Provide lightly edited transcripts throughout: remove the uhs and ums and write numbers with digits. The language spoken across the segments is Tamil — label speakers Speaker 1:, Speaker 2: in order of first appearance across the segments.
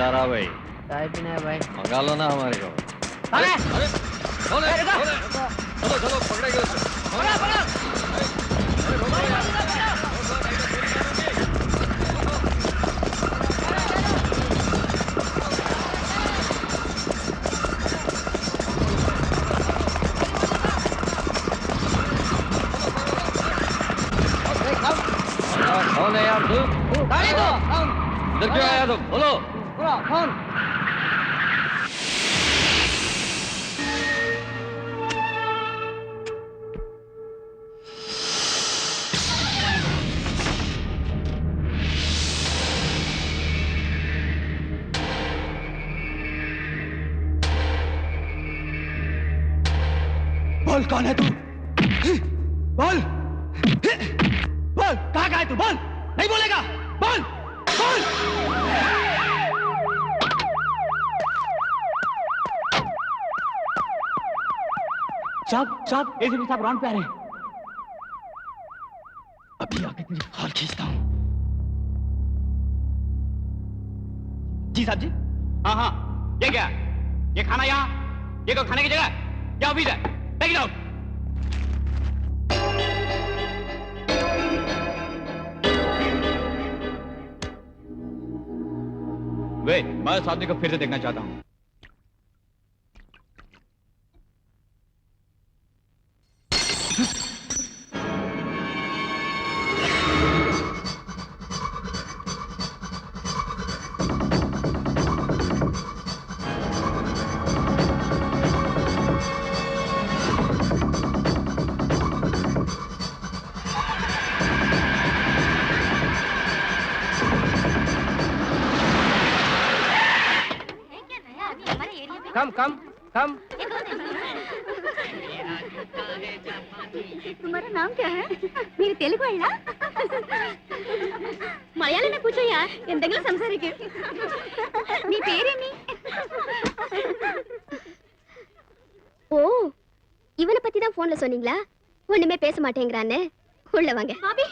Speaker 1: क्या रहा भाई?
Speaker 2: चाय पीना है भाई।
Speaker 1: मंगा लो ना हमारे को।
Speaker 2: अरे
Speaker 1: अरे चलो चलो पकड़ेंगे उसे।
Speaker 2: पकड़ा पकड़ा।
Speaker 1: अरे रोको यार। कौन है यार तू?
Speaker 2: गाड़ी दो।
Speaker 1: इधर क्यों आया तुम? बोलो।
Speaker 2: कौन?
Speaker 3: बोल कौन है तू? बोल बोल कहाँ का है तू? बोल नहीं बोलेगा? बोल बोल। साहब एसीपी साहब राउंड पे आ रहे हैं। अभी आके तेरी खाल खींचता हूँ। जी साहब जी। हाँ ये क्या? ये खाना यहाँ? ये कोई खाने की जगह? क्या ऑफिस है? Take it out! वे, मैं उस आदमी को फिर से देखना चाहता हूं।
Speaker 2: कम।
Speaker 4: तुम्हारा नाम क्या है? मेरे तेलुगु है ना? मलयालम में पूछो यार. എന്തെങ്കിലും സംസാരിക്കൂ. നീ പേരെന്നി? ஓ, இவனை பத்தி தான் போன்ல சொன்னீங்களா? ஒண்ணுமே பேச மாட்டேங்கறானே. உள்ள வாங்க. பாபி,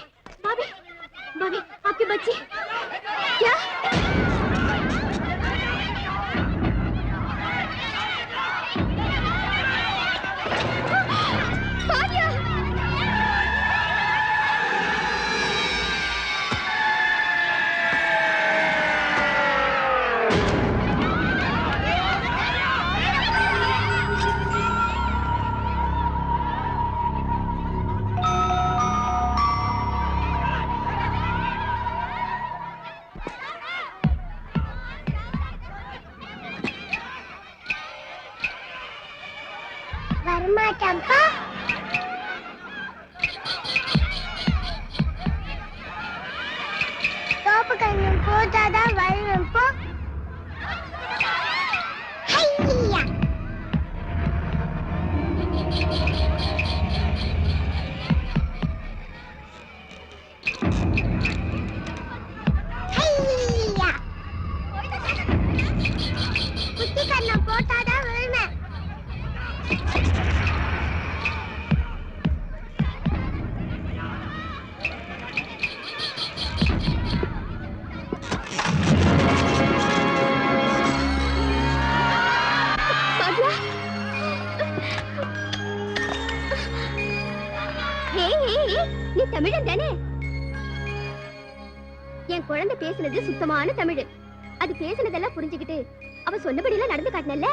Speaker 4: பாபி, பாபி, आपकी बच्ची क्या? वर्मा चंपा टॉप करने को ज्यादा वायरल को हैया हैया कुत्ती करना को ज्यादा वायरल நீ தமிழன் தானே? என் குழந்தை பேசுனது சுத்தமான தமிழ். அது பேசுனதெல்லாம் புரிஞ்சுக்கிட்டு அவ சொன்னபடியெல்லாம் நடந்து காட்டினல்ல.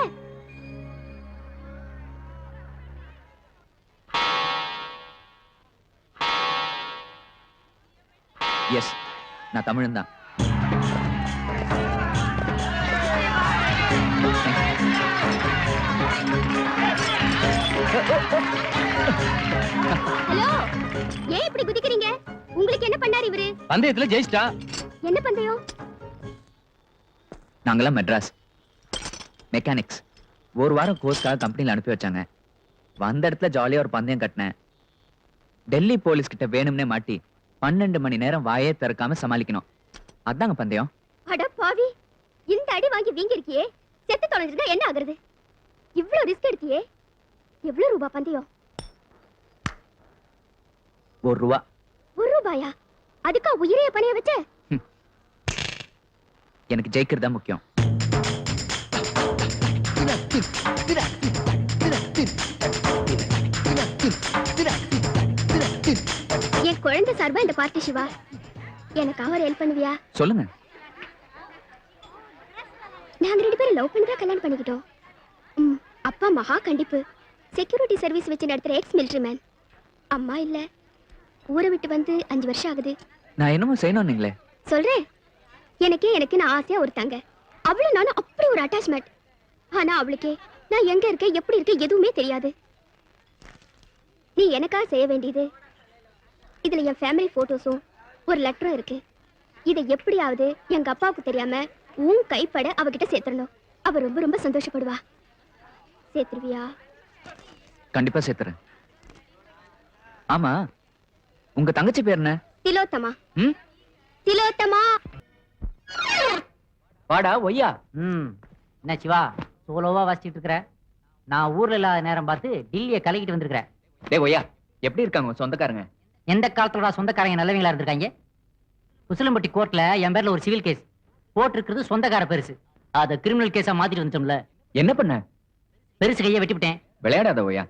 Speaker 3: எஸ், நான் தமிழன் தான்.
Speaker 4: ஹலோ, ஏன் இப்படி குதிக்கிறீங்க? உங்களுக்கு என்ன பண்ணாரு இவரு?
Speaker 3: பந்தயத்துல ஜெயிச்சிட்டா.
Speaker 4: என்ன பந்தயம்?
Speaker 3: நாங்கெல்லாம் மெட்ராஸ் மெக்கானிக்ஸ். ஒரு வாரம் கோர்ஸ்க்காக கம்பெனில அனுப்பி வச்சாங்க. வந்த இடத்துல ஜாலியா ஒரு பந்தயம் கட்டினேன். டெல்லி போலீஸ் கிட்ட வேணும்னே மாட்டி 12 மணி நேரம் வாயே திறக்காம சமாளிக்கணும். அதாங்க பந்தயம்.
Speaker 4: அட பாவி, இந்த அடி வாங்கி வீங்கி இருக்கியே, செத்து தொலைஞ்சிருந்தா என்ன ஆகுறது? இவ்ளோ ரிஸ்க் எடுத்தியே. எவ்வளவு ரூபாய் பந்தயம்?
Speaker 3: ₹1.
Speaker 4: ₹1? அதுக்கா உயிரைய பணைய வச்ச?
Speaker 3: எனக்கு ஜெயிக்கிறது தான் முக்கியம்.
Speaker 4: என் குழந்தை சார்பா இந்த பார்ட்டி சிவா எனக்கு அவர் ஹெல்ப் பண்ணுவியா?
Speaker 3: சொல்லுங்க.
Speaker 4: நாங்க 2 பேரும் லவ் பண்ணி தான் கல்யாணம் பண்ணிக்கிட்டோம். அப்பா மகா கண்டிப்பு, செக்யூரிட்டி சர்வீஸ் வச்சு நடத்துற எக்ஸ் மிலிட்டரி மேன். அம்மா இல்ல, ஊரை விட்டு வந்து 5 வருஷம் ஆகுது.
Speaker 3: நான் என்னமோ செய்யணும்னீங்களே.
Speaker 4: சொல்றேன், எனக்கு ஆசையா ஒரு தங்க, அவளும் நானும் அப்படி ஒரு அட்டாச்மெண்ட். ஆனா அவளுக்கே நான் எங்க இருக்கேன் எப்படி இருக்கேன் எதுவுமே தெரியாது. நீ எனக்காக செய்ய வேண்டியது, இதுல என் ஃபேமிலி போட்டோஸும் ஒரு லெட்டரும் இருக்கு. இதை எப்படியாவது எங்க அப்பாவுக்கு தெரியாம உன் கைப்பட அவகிட்ட சேர்த்துடணும். அவ ரொம்ப ரொம்ப சந்தோஷப்படுவா. சேர்த்துருவியா?
Speaker 3: கண்டிப்பா சேர்த்துறேன். ஆமா, உங்க தங்கச்சி பேர் என்ன?
Speaker 4: திலோத்தமா.
Speaker 3: ம்,
Speaker 4: திலோத்தமா.
Speaker 3: வாடா ஒய்யா.
Speaker 2: என்ன சிவா சோலோவா வாசிச்சுட்டு இருக்கிற? நான் ஊர்ல இல்லாத நேரம் பார்த்து டில்லியை கலக்கிட்டு வந்திருக்கிறேன்.
Speaker 3: டேய் ஒய்யா, எப்படி இருக்காங்க உங்க சொந்தக்காரங்க?
Speaker 2: எந்த காலத்தோட சொந்தக்காரங்க நல்லவங்களா இருந்திருக்காங்க? குசலம்பட்டி கோர்ட்ல என் பேர்ல ஒரு சிவில் கேஸ் போட்டிருக்கிறது சொந்தக்கார பெருசு. அத கிரிமினல் கேஸா மாத்திட்டு வந்துட்டோம்ல.
Speaker 3: என்ன பண்ண?
Speaker 2: பெருசு கையை வெட்டிவிட்டேன்.
Speaker 3: விளையாடாத ஒய்யா.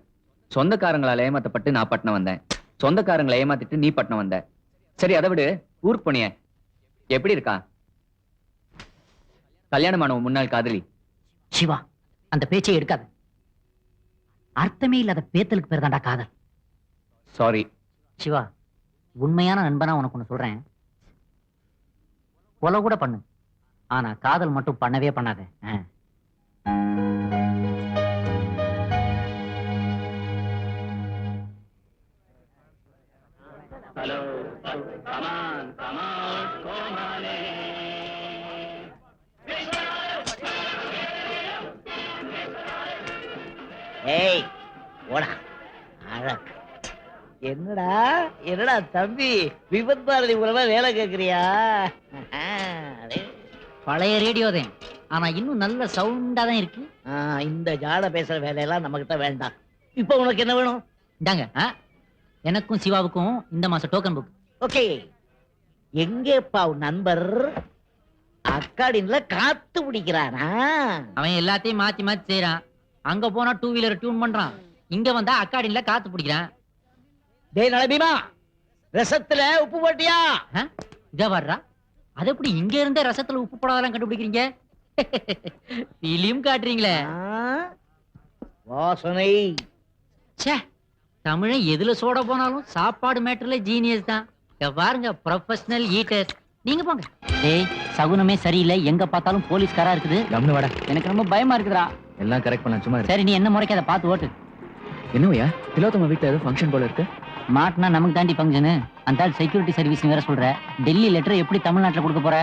Speaker 3: சொந்தக்காரங்களால ஏமாத்தப்பட்டு நான் பட்டணம் வந்தேன், சொந்தக்காரங்களை ஏமாத்திட்டு நீ பட்டணம் வந்த. சரி அதை விடு, ஊருக்கு போனிய எப்படி இருக்கா? கல்யாணமானவன் முன்னாள் காதலி.
Speaker 2: சிவா அந்த பேச்சை எடுக்காது. அர்த்தமே இல்லாத பேத்தலுக்கு பேர் தான்டா காதல்.
Speaker 3: சாரி
Speaker 2: சிவா, உண்மையான நண்பனா உனக்கு ஒண்ணு சொல்றேன். கொலை கூட பண்ணு, ஆனா காதல் மட்டும் பண்ணவே பண்ணாத.
Speaker 5: ஏய் ஓடா அழக். என்னடா என்னடா தம்பி, விபத் பாரதி மூலமா வேலை கேக்குறியா?
Speaker 2: பழைய ரேடியோ தான், ஆனா இன்னும் நல்ல சவுண்டா தான் இருக்கு.
Speaker 5: இந்த ஜாட பேசுற வேலையெல்லாம் நம்ம கிட்ட வேண்டாம். இப்ப உனக்கு என்ன வேணும்?
Speaker 2: இந்தாங்க, எனக்கும் சிவாவுக்கும் இந்த மாசம் டோக்கன் புக்.
Speaker 5: ஓகே, எங்கேப்பா உன் நண்பர்? அக்காடின்ல காத்து பிடிக்கிறானா?
Speaker 2: அவன் எல்லாத்தையும் மாத்தி மாத்தி செய்யறான். அங்க போனா 2 வீலர் டியூன் பண்றான், இங்க வந்தா அக்காடின்ல காத்து பிடிக்கிறான்.
Speaker 5: டேய் நலபீமா, ரசத்துல உப்பு போட்டியா?
Speaker 2: இத வர்றா, அது எப்படி இங்க இருந்தே ரசத்துல உப்பு போடாதெல்லாம் கண்டுபிடிக்கிறீங்க? பிலிம் காட்டுறீங்களே.
Speaker 5: வாசனை.
Speaker 2: ச்சே, தமிழன் எதுல சோட போனாலும் சாப்பாடு மேட்டர்ல ஜீனியஸ் தான். பாருங்க, ப்ரொஃபஷனல் ஈட்டர். நீங்க போங்க. டேய், சகுனமே சரியில்லை, எங்க பார்த்தாலும் போலீஸ்காரா இருக்குது.
Speaker 3: கம்னு வாடா.
Speaker 2: எனக்கு ரொம்ப பயமா இருக்குதுடா.
Speaker 3: எல்லாம் கரெக்ட் பண்ணலாம், சும்மா இரு.
Speaker 2: சரி, நீ என்ன முறைக்கு அதை பார்த்து ஓட்டு.
Speaker 3: என்ன ஒய்யா, திலோத்தமா வீட்டுல ஏதோ ஃபங்க்ஷன் போல இருக்கு.
Speaker 2: மாட்டினா நமக்கு தாண்டி ஃபங்க்ஷனு. அந்த செக்யூரிட்டி சர்வீஸ் வேற சொல்ற. டெல்லி லெட்டர் எப்படி தமிழ்நாட்டுல கொடுக்க போற?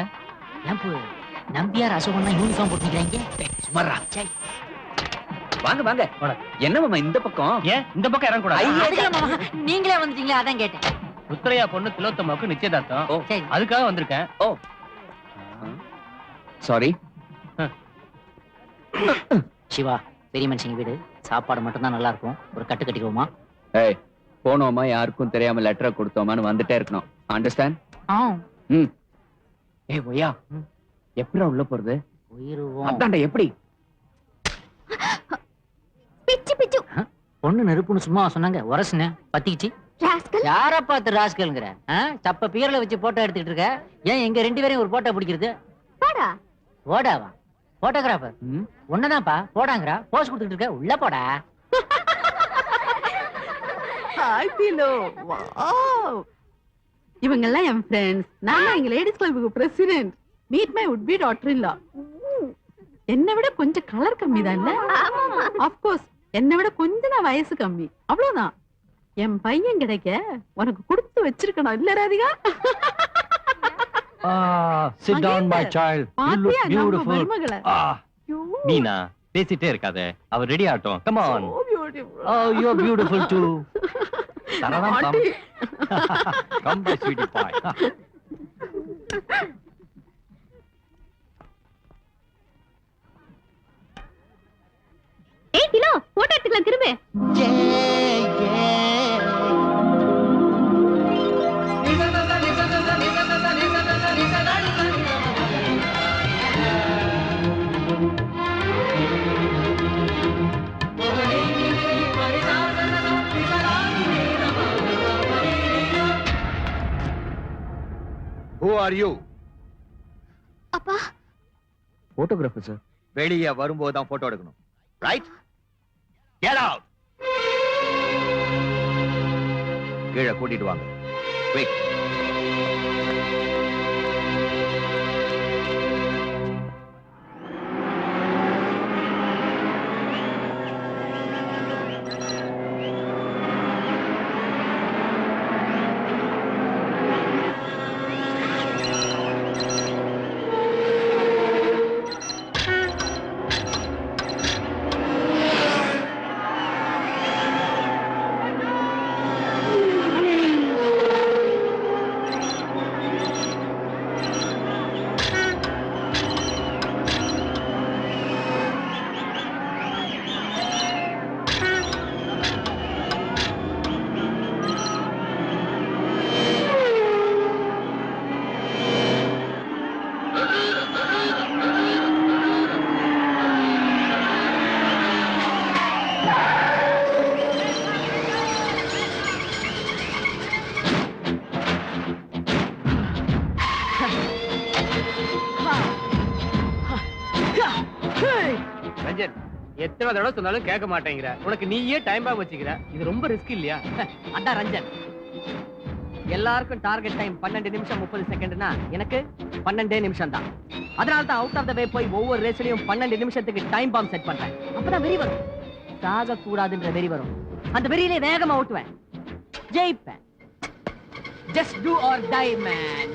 Speaker 2: நம்பியார் அசோகன்னா யூனிஃபார்ம் போட்டுக்கிறாங்க.
Speaker 3: சுமாரா. வாங்க வாங்க. என்ன மாமா இந்த பக்கம்?
Speaker 1: ஏன் இந்த பக்கம் இறங்க கூடாது?
Speaker 2: நீங்களே வந்துட்டீங்களா, அதான் கேட்டேன்.
Speaker 1: உத்தரையா பொண்ணு திலோத்தமாவுக்கு நிச்சயதார்த்தம்.
Speaker 2: சரி,
Speaker 1: அதுக்காக வந்திருக்கேன்.
Speaker 3: ஓ சாரி.
Speaker 2: சிவா, பெரிய மனுஷங்க வீடு, சாப்பாடு மட்டும் தான் நல்லா இருக்கும். ஒரு கட்டு கட்டிக்குவோமா?
Speaker 3: ஏய், போனோமா யாருக்கும் தெரியாம லெட்டரை கொடுத்தோமான்னு வந்துட்டே இருக்கணும். அண்டர்ஸ்டாண்ட்? ம். ஏய் ஒய்யா, எப்படி உள்ள போறது?
Speaker 2: உயிருவோம்.
Speaker 3: அதான்டா எப்படி?
Speaker 4: பிச்சு பிச்சு.
Speaker 2: பொண்ணு நெருப்புன்னு சும்மா சொன்னாங்க, உரசுன பத்திக்கிச்சு.
Speaker 4: ராஸ்கல்.
Speaker 2: யார பார்த்து ராஸ்கல்ங்கிற? சப்ப பீரல வச்சு போட்டோ எடுத்துட்டு இருக்க. ஏன் எங்க 2 பேரையும் ஒரு போட்டோ பிடிக்கிறது?
Speaker 4: போடா.
Speaker 2: போடாவா? போட்டோகிராஃபர் ஒன்னதான்ப்பா. போடாங்கறா, போஸ் கொடுத்துட்டு இருக்க. உள்ள போடா.
Speaker 6: Hi below. வாவ், இவங்க எல்லாம் என் ஃப்ரெண்ட்ஸ். நான் எங்க லேடிஸ் கிளப்புக்கு president. Meet my would be daughter இல்ல. என்னை விட கொஞ்சம் கலர் கம்மி தான் இல்ல? ஆஃப் கோர்ஸ், என்னை விட கொஞ்சம் நான் வயசு கம்மி, அவ்வளவுதான். என் பையன் கிடைக்க உனக்கு கொடுத்து வச்சிருக்கணும் இல்ல Radhika?
Speaker 1: Sit down, my child. You look
Speaker 6: பாத்தியா நம்ம
Speaker 1: beautiful.
Speaker 6: மருமகளை?
Speaker 1: மீனா, பேசிட்டே இருக்காத. அவர் ரெடி ஆகட்டும். Come on.
Speaker 6: So beautiful.
Speaker 1: Oh, you're beautiful too. Tararam tam.
Speaker 6: Naughty.
Speaker 1: Come by, sweetie pie.
Speaker 4: ஏய் திலோ, போட்டோ எடுத்துக்கலாம் திரும்ப.
Speaker 7: Are you?
Speaker 4: அப்பா
Speaker 3: போட்டோகிராஃபர் சார்.
Speaker 7: வெளியே வரும்போது தான் போட்டோ எடுக்கணும். ரைட்? Get out. கீழே கூட்டிட்டு வாங்க. குயிக்.
Speaker 1: ரஞ்சன், எத்தனை தடவை சொன்னாலும் கேட்க மாட்டேங்கிற. உனக்கு நீயே டைம் பாம் வச்சுக்கிற. இது ரொம்ப ரிஸ்க் இல்லையா?
Speaker 2: அதான் ரஞ்சன், எல்லாருக்கும் டார்கெட் டைம் 12 நிமிஷம் 30 செகண்ட்னா எனக்கு 12 நிமிஷம் தான். அதனால தான் அவுட் ஆஃப் த வே போய் ஒவ்வொரு ரேஸ்லயும் 12 நிமிஷத்துக்கு டைம் பாம் செட் பண்றேன். அப்பதான் வெறி வரும். சாக கூடாதுன்ற வெறி வரும். அந்த வெறியிலே வேகமா ஓட்டுவேன், ஜெயிப்பேன். Just do or die, man.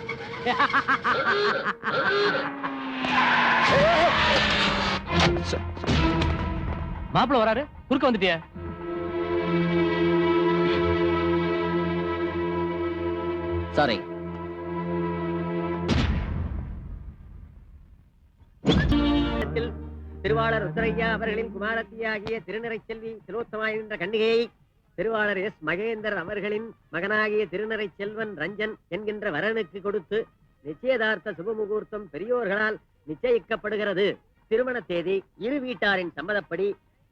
Speaker 1: மாப்பிள்ள வராரு, குறுக்க வந்துட்டியா?
Speaker 2: சாரி.
Speaker 8: திருவாளர் ருத்ரையா அவர்களின் குமாரத்தியாகிய திருநிறைச்செல்வி திலோத்தமாய் என்ற கன்னிகையை திருவாளர் எஸ் மகேந்தர் அவர்களின் மகனாகிய திருநிறை செல்வன் ரஞ்சன் என்கின்ற வரனுக்கு கொடுத்து நிச்சயதார்த்த சுபமுகூர்த்தம் பெரியோர்களால் நிச்சயிக்கப்படுகிறது. திருமண தேதி இரு வீட்டாரின் சம்மதப்படி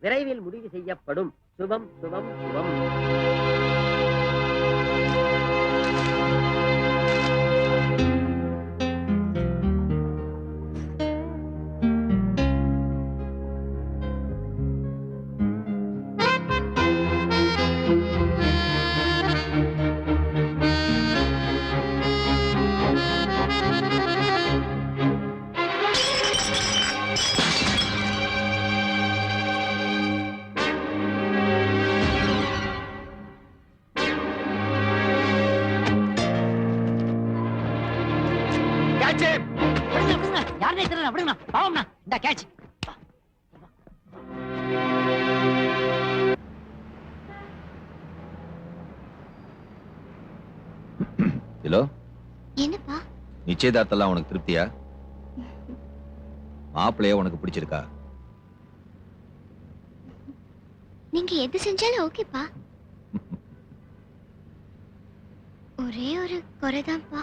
Speaker 8: விரைவில் முடிவு செய்யப்படும். சுபம் சுபம் சுபம்.
Speaker 2: யாருனே தெரியல, அப்படிங்க பாவம்னா. இந்த கேட்ச்.
Speaker 7: ஹலோ,
Speaker 4: என்னப்பா?
Speaker 7: நிச்சயதார்த்தம்லாம் உனக்கு திருப்தியா? மாப்பிள்ளைய உனக்கு பிடிச்சிருக்கா?
Speaker 4: நீங்க எது செஞ்சாலும் ஓகேப்பா. ஒரே ஒரு குறைதான்ப்பா.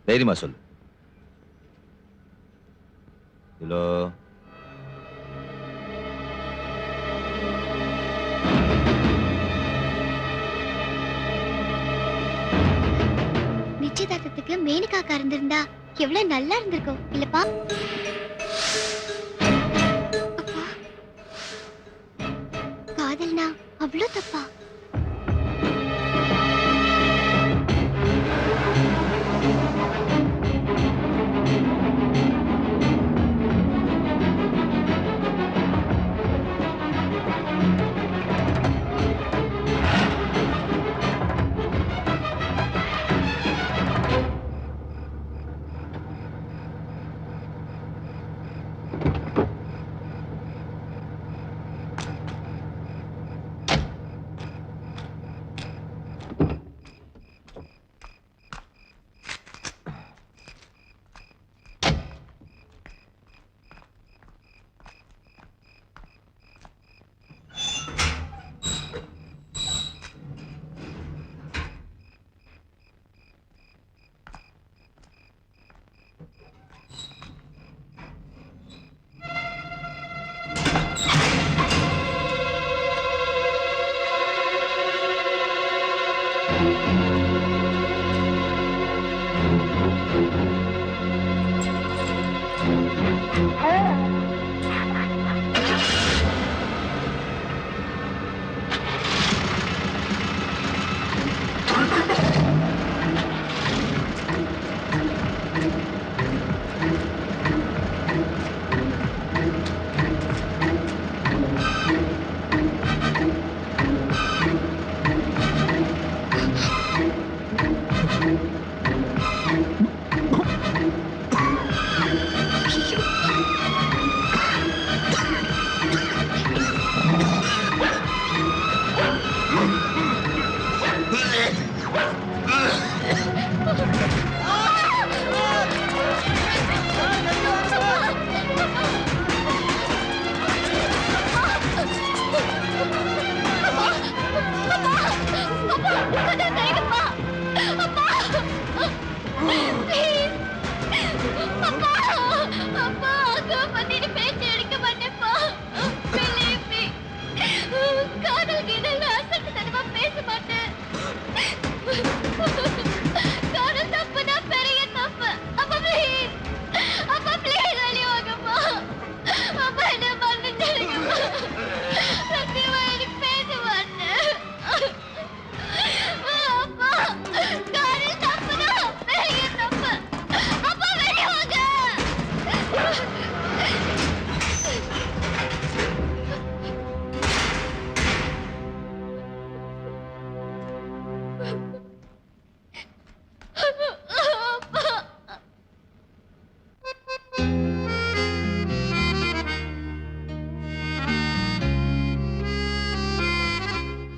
Speaker 7: தைரியமா சொல்லு. ஹலோ,
Speaker 4: நிச்சயதார்த்தத்துக்கு மேனகாக்கா இருந்திருந்தா எவ்வளவு நல்லா இருந்திருக்கும் இல்லப்பா? அப்பா, காதல்னா அவ்வளவு தப்பா? இனி பேச்சு எடுக்க மாட்டேன்ப்பா. Believe me. காதல் கீதல் அசட்டுத்தனமா பேச மாட்டேன். காதல் தப்புனா பெரிய தப்பு. அப்பா please. அப்பா please வெளிய வாங்கப்பா. அப்பா என்ன மன்னிச்சிடுங்கப்பா. சத்தியமா இனி பேச மாட்டேன். அப்பா காதல் தப்புனா பெரிய தப்பு. அப்பா வெளிய வாங்க.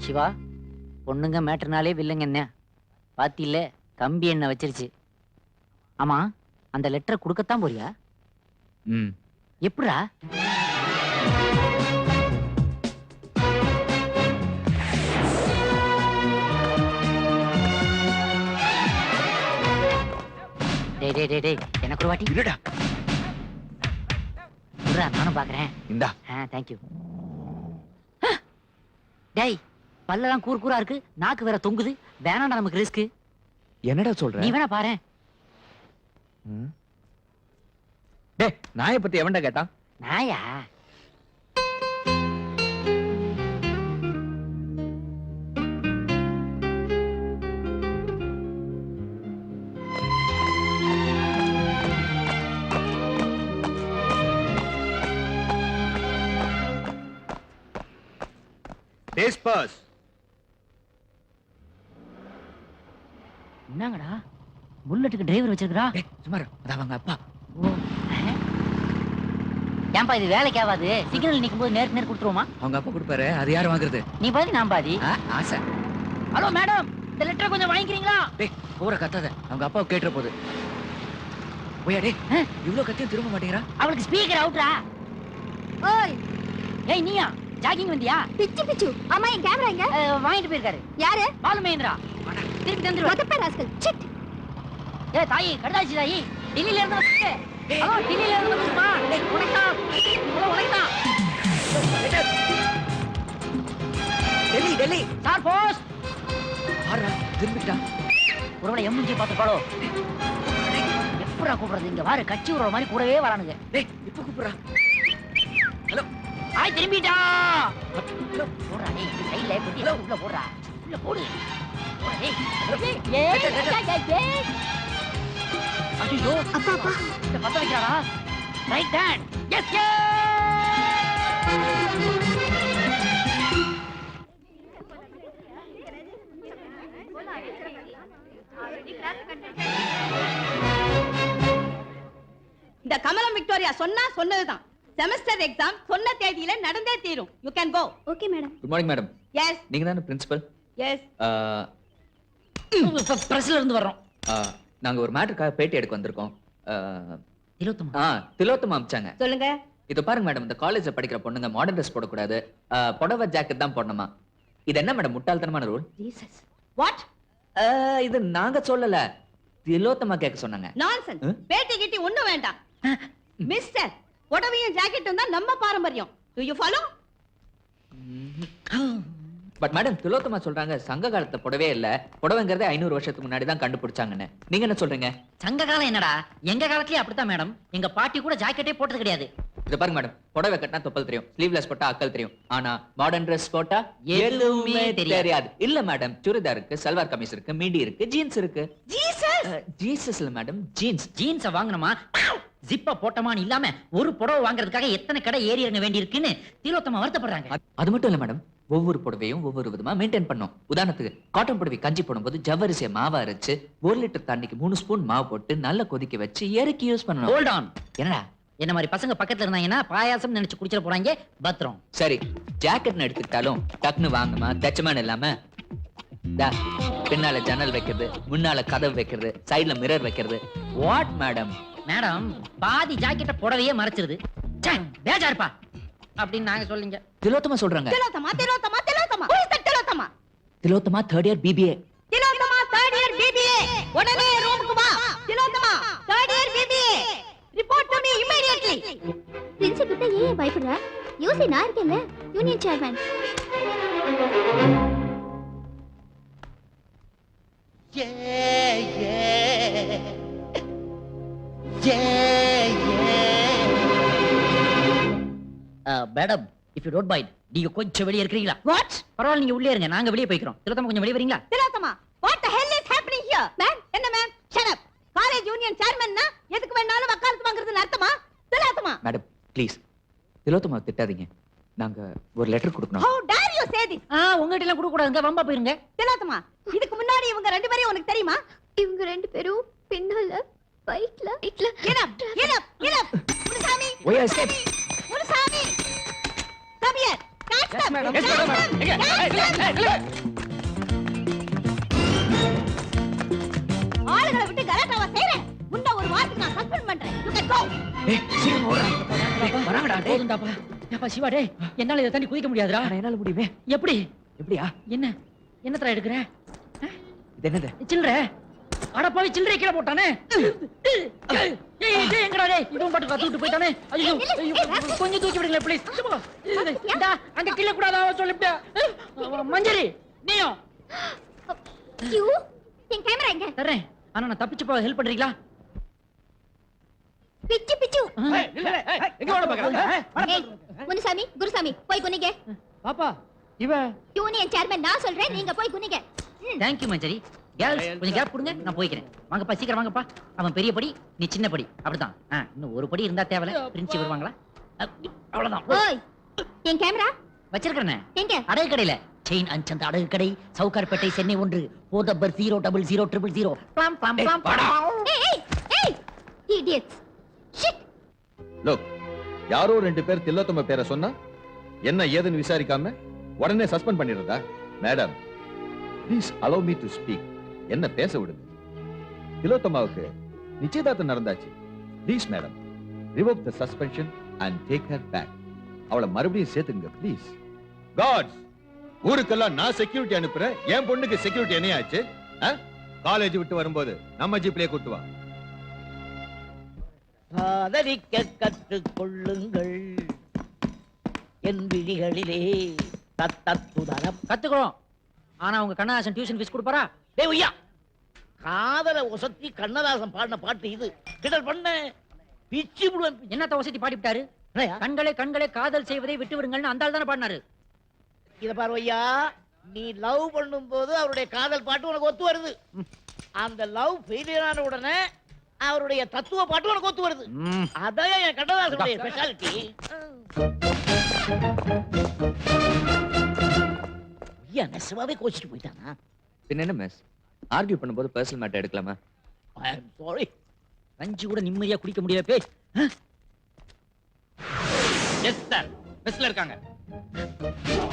Speaker 2: சிவா, பொண்ணுங்க மேட்டர்னாலே வில்லுங்க என்ன பாத்தியில்ல, கம்பி என்ன வச்சிருச்சு. ஆமா, அந்த லெட்டரை கொடுக்கத்தான் போறியா?
Speaker 3: ம்
Speaker 2: எப்படா? டேய் டேய் டேய் டேய், எனக்கு ஒரு வாட்டி
Speaker 3: இருடா
Speaker 2: விட்றா, நானும் பாக்குறேன்.
Speaker 3: இந்தா.
Speaker 2: தேங்க்யூ. டேய், பல்லெல்லாம் கூர் கூரா இருக்கு, நாக்கு வேற தொங்குது. வேணாண்டா நமக்கு ரிஸ்க்.
Speaker 3: என்னடா சொல்ற?
Speaker 2: நீ வேணா பாரு.
Speaker 3: டேய், நாயை பத்தி எவன்டா கேட்டான்?
Speaker 2: நாயா?
Speaker 7: Disperse.
Speaker 2: என்னங்கடா, புல்லட்டுக்கு டிரைவர் வச்சிருக்கா?
Speaker 3: டேய், சும்மா இரு. அதான் அவங்க அப்பா.
Speaker 2: ஏன்பா இது வேலைக்கு ஆகாது? சிக்னல் நிக்கும் போது நேருக்கு நேர் கொடுத்துருவோமா?
Speaker 3: அவங்க அப்பா கொடுப்பாரு, அது யார் வாங்குறது?
Speaker 2: நீ பாதி நான் பாதி.
Speaker 3: ஆசை.
Speaker 2: ஹலோ மேடம், இந்த லெட்டரை கொஞ்சம் வாங்கிக்கிறீங்களா?
Speaker 3: டேய், ஊரை கத்தாத, அவங்க அப்பா கேட்டுற போகுது. போயா டேய், இவ்வளவு கத்தியும் திரும்ப மாட்டேங்கிறா.
Speaker 2: அவளுக்கு ஸ்பீக்கர் அவுட்ரா.
Speaker 4: ஓய்
Speaker 2: ஏய் நீயா, ஜாகிங் வந்தியா?
Speaker 4: பிச்சு பிச்சு. ஆமா, என் கேமரா எங்க?
Speaker 2: வாங்கிட்டு போயிருக்காரு.
Speaker 4: யாரு?
Speaker 2: பாலு மகேந்திரா. திருப்பி தந்துருவா.
Speaker 4: மொத்தப்ப ராஸ்கல். சிட்.
Speaker 2: ஏய் தாயி, கடாச்சி தாயி, டெல்லியில இருந்து வந்து. ஹலோ, டெல்லியில இருந்து வந்துமா? டேய் உனக்கா? ஹலோ உனக்கா?
Speaker 3: டெல்லி டெல்லி.
Speaker 2: சார் போஸ்.
Speaker 3: ஆறா, திரும்பிட்டா.
Speaker 2: ஒருவேளை எம்ஜி பார்த்து பாலோ. எப்படா கூப்பிடுறது? இங்க வாரு, கட்சி விடுற மாதிரி கூடவே வரானுங்க.
Speaker 3: டேய், இப்ப கூப்பிடுறா. ஹலோ.
Speaker 2: ஆய் திரும்பிட்டா. போடுறா டேய், சைடுல குட்டி உள்ள போடுறா. உள்ள போடு. போடு டேய். ஏய் ஐயோ,
Speaker 4: அப்பா அப்பா.
Speaker 2: இந்த பத்த வைக்கறாடா. Right hand. Yes yes.
Speaker 6: இந்த கமலம் விக்டோரியா சொன்னதுதான். செமஸ்டர் எக்ஸாம் சொன்ன தேதியில நடந்தே தீரும். You can go.
Speaker 4: Okay madam.
Speaker 3: Good morning madam.
Speaker 6: Yes
Speaker 3: நீங்க தானே பிரின்சிபல்?
Speaker 6: எஸ்.
Speaker 2: பிரஸ்ல இருந்து வர்றோம்.
Speaker 3: நாங்க ஒரு மேட்டருக்காக பேட்டி எடுக்க வந்திருக்கோம்.
Speaker 2: திலோத்தமா.
Speaker 3: திலோத்தமா அமிச்சாங்க.
Speaker 6: சொல்லுங்க.
Speaker 3: இது பாருங்க மேடம், இந்த காலேஜ்ல படிக்கிற பொண்ணுங்க மாடர்ன் ட்ரெஸ் போடக்கூடாது, புடவை ஜாக்கெட் தான் போடணுமா. இது என்ன மேடம் முட்டாள்தனமான ரூல்?
Speaker 6: ஜீசஸ். வாட்?
Speaker 3: இது நாங்க சொல்லல, திலோத்தமா கேட்க சொன்னாங்க.
Speaker 6: நான்சென்ஸ். பேட்டி கிட்டி ஒண்ணு வேண்டாம். மிஸ்டர், புடவையும் ஜாக்கெட்டும் தான் நம்ம பாரம்பரியம். To you follow?
Speaker 3: But madam, Tilottama சொல்றாங்க சங்க காலத்துல புடவே இல்ல, புடவைங்கிறதே 500 வருஷத்துக்கு முன்னாடி தான் கண்டுபிடிச்சாங்கன்னு. நீங்க என்ன சொல்றீங்க?
Speaker 2: சங்க காலம் என்னடா, எங்க காலத்துலயே அப்படித்தான் மேடம். எங்க பாட்டி கூட ஜாக்கெட்டே போட்டது கிடையாது.
Speaker 3: இத பாருங்க மேடம், புடவை கட்டினா தொப்பல் தெரியும், ஸ்லீவ்லெஸ் போட்டா அக்கல் தெரியும், ஆனா மாடர்ன் ட்ரெஸ் போட்டா
Speaker 2: எதுவுமே
Speaker 3: தெரியாது. இல்ல மேடம், சுடிதார் இருக்கு, சல்வார் கமீஸ் இருக்கு, மீடி இருக்கு, ஜீன்ஸ் இருக்கு.
Speaker 6: ஜீசஸ்.
Speaker 3: ஜீசஸ் இல்ல மேடம், ஜீன்ஸ்.
Speaker 2: ஜீன்ஸ வாங்கணுமா, ஜிப்ப போட்டமான்னு இல்லாம ஒரு புடவை வாங்குறதுக்காக எத்தனை கடை ஏறி இறங்க வேண்டி இருக்குன்னு திலோத்தமா வருத்தப்படுறாங்க.
Speaker 3: அது மட்டும் இல்ல மேடம், ஒவ்வொரு புடவையும் ஒவ்வொரு விதமா மெயின்டைன் பண்ணும். உதாரணத்துக்கு காட்டன் புடவை கஞ்சி போடும்போது ஜவ்வரிசிய மாவா அரைச்சு 1 லிட்டர் தண்ணிக்கு 3 ஸ்பூன் மாவு போட்டு நல்லா கொதிக்க வச்சு இறக்கி யூஸ் பண்ணணும்.
Speaker 2: Hold on.
Speaker 3: என்னடா
Speaker 2: என்ன மாதிரி பசங்க பக்கத்துல இருந்தாங்கன்னா பாயாசம் நினைச்சு குடிச்சிட போறாங்க. பத்திரம்.
Speaker 3: சரி, ஜாக்கெட்னு எடுத்துக்கிட்டாலும் டக்குன்னு வாங்குமா தச்சமான இல்லாம பின்னால ஜன்னல் வைக்கிறது, முன்னால கதவு வைக்கிறது, சைடுல மிரர் வைக்கிறது. What madam?
Speaker 2: மேடம், பாதி ஜாக்கெட்ட புடவையே மறைச்சிருது. பேஜாருப்பா அப்படின்னு நாங்க சொல்லிங்க.
Speaker 3: திலோத்தமா சொல்றாங்க.
Speaker 6: Tilottama. Who is that Tilottama?
Speaker 3: Tilottama 3rd year BBA.
Speaker 6: Tilottama 3rd year BBA. உடனே ரூமுக்கு வா. Tilottama 3rd year BBA. Report to me immediately.
Speaker 4: அதான் ஏன் பயப்படுற? யோசி, நான் இருக்கேன்ல, union chairman.
Speaker 2: Madam, if you don't mind, நீங்க கொஞ்சம் வெளியே இருக்கீங்களா? வாட்? பரவாயில்ல, நீங்க உள்ளே இருங்க, நாங்க வெளியே போய்க்கிறோம். திலோத்தமா கொஞ்சம் வெளியே வரீங்களா?
Speaker 6: Tilottama, what the hell is happening here? Ma'am, என்ன ma'am? Shut up. College union சேர்மன்னா எதுக்கு வேணாலும் வக்காலத்து வாங்குறதுன்னு அர்த்தமா? திலோத்தமா,
Speaker 3: மேடம் ப்ளீஸ் திலோத்தமா திட்டாதீங்க. நாங்க ஒரு லெட்டர் கொடுக்கணும்.
Speaker 6: how dare you say this?
Speaker 2: உங்ககிட்ட எல்லாம் கொடுக்க கூடாதுங்க, வம்பா போயிருங்க.
Speaker 6: திலோத்தமா, இதுக்கு முன்னாடி இவங்க ரெண்டு பேரையும் உனக்கு தெரியுமா?
Speaker 4: இவங்க ரெண்டு பேரும் பின்னால பைக்ல
Speaker 6: Munusamy,
Speaker 3: Why I escape?
Speaker 6: Munusamy, கபியர், catch them.
Speaker 1: madam. Yes, madam. எங்க?
Speaker 6: ஆளுகளை விட்டு கலாட்டாவா செய்றேன். முன்ன ஒரு வாரத்துக்கு நான் சஸ்பெண்ட் பண்றேன். You can go.
Speaker 2: வராங்கடா, போதும்டாப்பா. ஏப்பா சிவா, டேய், என்னால இதை தாண்டி குதிக்க முடியாதுடா.
Speaker 3: என்னால முடியுமே.
Speaker 2: எப்படி?
Speaker 3: எப்படியா?
Speaker 2: என்னத்தடா எடுக்கிற?
Speaker 3: இது என்னது?
Speaker 2: சில்லற. அடப்பாவி, சில்லறை கீழே போட்டானே. ஏய், எங்கடா டேய்? இதுவும் பாட்டு கத்து விட்டு போயிட்டானே. ஐயோ, கொஞ்சம் தூக்கி விடுங்களேன் ப்ளீஸ். இந்தா, அங்க கீழே கூடாதா சொல்லிட்டா. மஞ்சரி, நீயும்
Speaker 4: யூ, என் கேமரா எங்க?
Speaker 2: தர்றேன். ஆனா நான் தப்பிச்சு போக ஹெல்ப் பண்றீங்களா?
Speaker 4: பிச்சு.
Speaker 1: எங்க ஓட பாக்குற?
Speaker 4: ஏய், முனுசாமி, குருசாமி, போய் குனிங்க.
Speaker 1: பாப்பா, இவ
Speaker 4: யூனியன் சேர்மன் நான் சொல்றேன், நீங்க போய் குனிங்க.
Speaker 2: தேங்க்யூ மஞ்சரி. கேர்ள்ஸ், கொஞ்சம் கேப் கொடுங்க, நான் போய்க்கிறேன். வாங்கப்பா, சீக்கிரம் வாங்கப்பா. அவன் பெரிய படி, நீ சின்ன படி. அப்படிதான். இன்னும் ஒரு படி இருந்தா தேவையில்ல. பிரின்சி வருவாங்களா? அவ்வளவுதான்.
Speaker 4: ஓய், என் கேமரா
Speaker 2: வச்சிருக்கிறேனே
Speaker 4: எங்க?
Speaker 2: அடகு கடையில. செயின் அஞ்சந்த அடகு கடை, சவுகார்பேட்டை, சென்னை 1, போன் நம்பர் 0000000. பிளாம் பிளாம் பிளாம்.
Speaker 4: ஏய், idiots. Shit.
Speaker 7: Look, யாரோ ரெண்டு பேர் திலோத்தமா பேரை சொன்னா என்ன ஏதுன்னு விசாரிக்காம உடனே சஸ்பெண்ட் பண்ணிடுறதா? Madam, please allow me to speak. என்ன பேச விடுங்க. திலோத்தமாவுக்கு நிச்சயதார்த்தம் நடந்தாச்சு. Please madam, revoke the suspension and take her back. அவளை மறுபடியும் சேர்த்துங்க ப்ளீஸ். காட்ஸ், ஊருக்கெல்லாம் நான் செக்யூரிட்டி அனுப்புறேன், என் பொண்ணுக்கு செக்யூரிட்டி என்ன ஆச்சு? காலேஜ் விட்டு வரும்போது நம்ம ஜீப்லயே கூட்டு வா.
Speaker 5: காதலிக்க கற்றுக் கொள்ளுங்கள் என் விழிகளிலே தத்தத்துதரம்.
Speaker 2: கத்துக்கிறோம். ஆனா உங்க கண்ணதாசன் டியூஷன் ஃபீஸ் கொடுப்பாரா?
Speaker 5: டேய் ஐயா, காதல ஒசத்தி கண்ணதாசன் பாடின பாட்டு இது. கிண்டல் பண்ண பிச்சி விடுவேன்.
Speaker 2: என்னத்த வசதி பாடிவிட்டாரு?
Speaker 5: என்னய்யா?
Speaker 2: கண்களே கண்களே காதல் செய்வதை விட்டு விடுங்கள்னு அந்த ஆள் தானே பாடினாரு.
Speaker 5: இத பாரு ஐயா, நீ லவ் பண்ணும்போது அவருடைய காதல் பாட்டு உனக்கு ஒத்து வருது. அந்த லவ் ஃபெயிலியர் ஆன உடனே அவருடைய தத்துவ பாட்டு உனக்கு ஒத்து வருது. அதான் என் கண்ணதாசனுடைய ஸ்பெஷாலிட்டி. ஐயா, நெசமாவே கோச்சிட்டு போயிட்டானா?
Speaker 3: பின்ன என்ன மிஸ்? ஆர்கியூ பண்ணும்போது பர்சனல் மேட்டர் எடுக்கலாமா?
Speaker 5: ஐ அம் சாரி.
Speaker 2: கஞ்சி கூட நிம்மதியா குடிக்க முடியல. பேய்,
Speaker 1: எஸ் சார், பஸ்ல இருக்காங்க.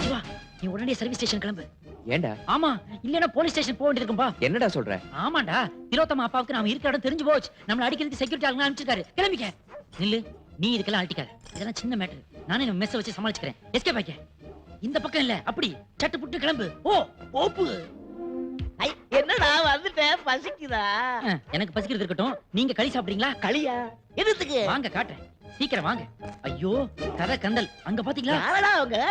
Speaker 2: சிவா, நீ உடனே சர்வீஸ் ஸ்டேஷன் கிளம்பு.
Speaker 3: ஏண்டா?
Speaker 2: ஆமா, இல்லனா போலீஸ் ஸ்டேஷன் போக வேண்டியிருக்கும்பா.
Speaker 3: என்னடா சொல்ற?
Speaker 2: ஆமாண்டா, திலோத்தமா அப்பாவுக்கு நாம இருக்கிற இடம் தெரிஞ்சு போச்சு. நம்மள அடிக்கிறதுக்கு செக்யூரிட்டி ஆளுங்க அனுப்பிச்சிருக்காரு. கிளம்பிக்க. நில்லு, நீ இதுக்கெல்லாம் அழட்டிக்காத. இதெல்லாம் சின்ன மேட்டர். நானே நம்ம மெஸ் வச்சு சமாளிச்சுக்கிறேன். எஸ்கேப் ஆயிக்க. இந்த பக்கம் இல்ல, அப்படி சட்டு புட்டு கிளம்பு. ஓ ஓப்பு.
Speaker 5: ஐ, என்னடா வந்துட்டேன், பசிக்குதா?
Speaker 2: எனக்கு பசிக்கிறது இருக்கட்டும். நீங்க களி சாப்பிடுறீங்களா?
Speaker 5: களியா? எதுக்கு?
Speaker 2: வாங்க காட்டுறேன். சீக்கிரம் வாங்க. ஐயோ, கதை கந்தல். அங்க பாத்தீங்களா?
Speaker 5: யாரடா அவங்க?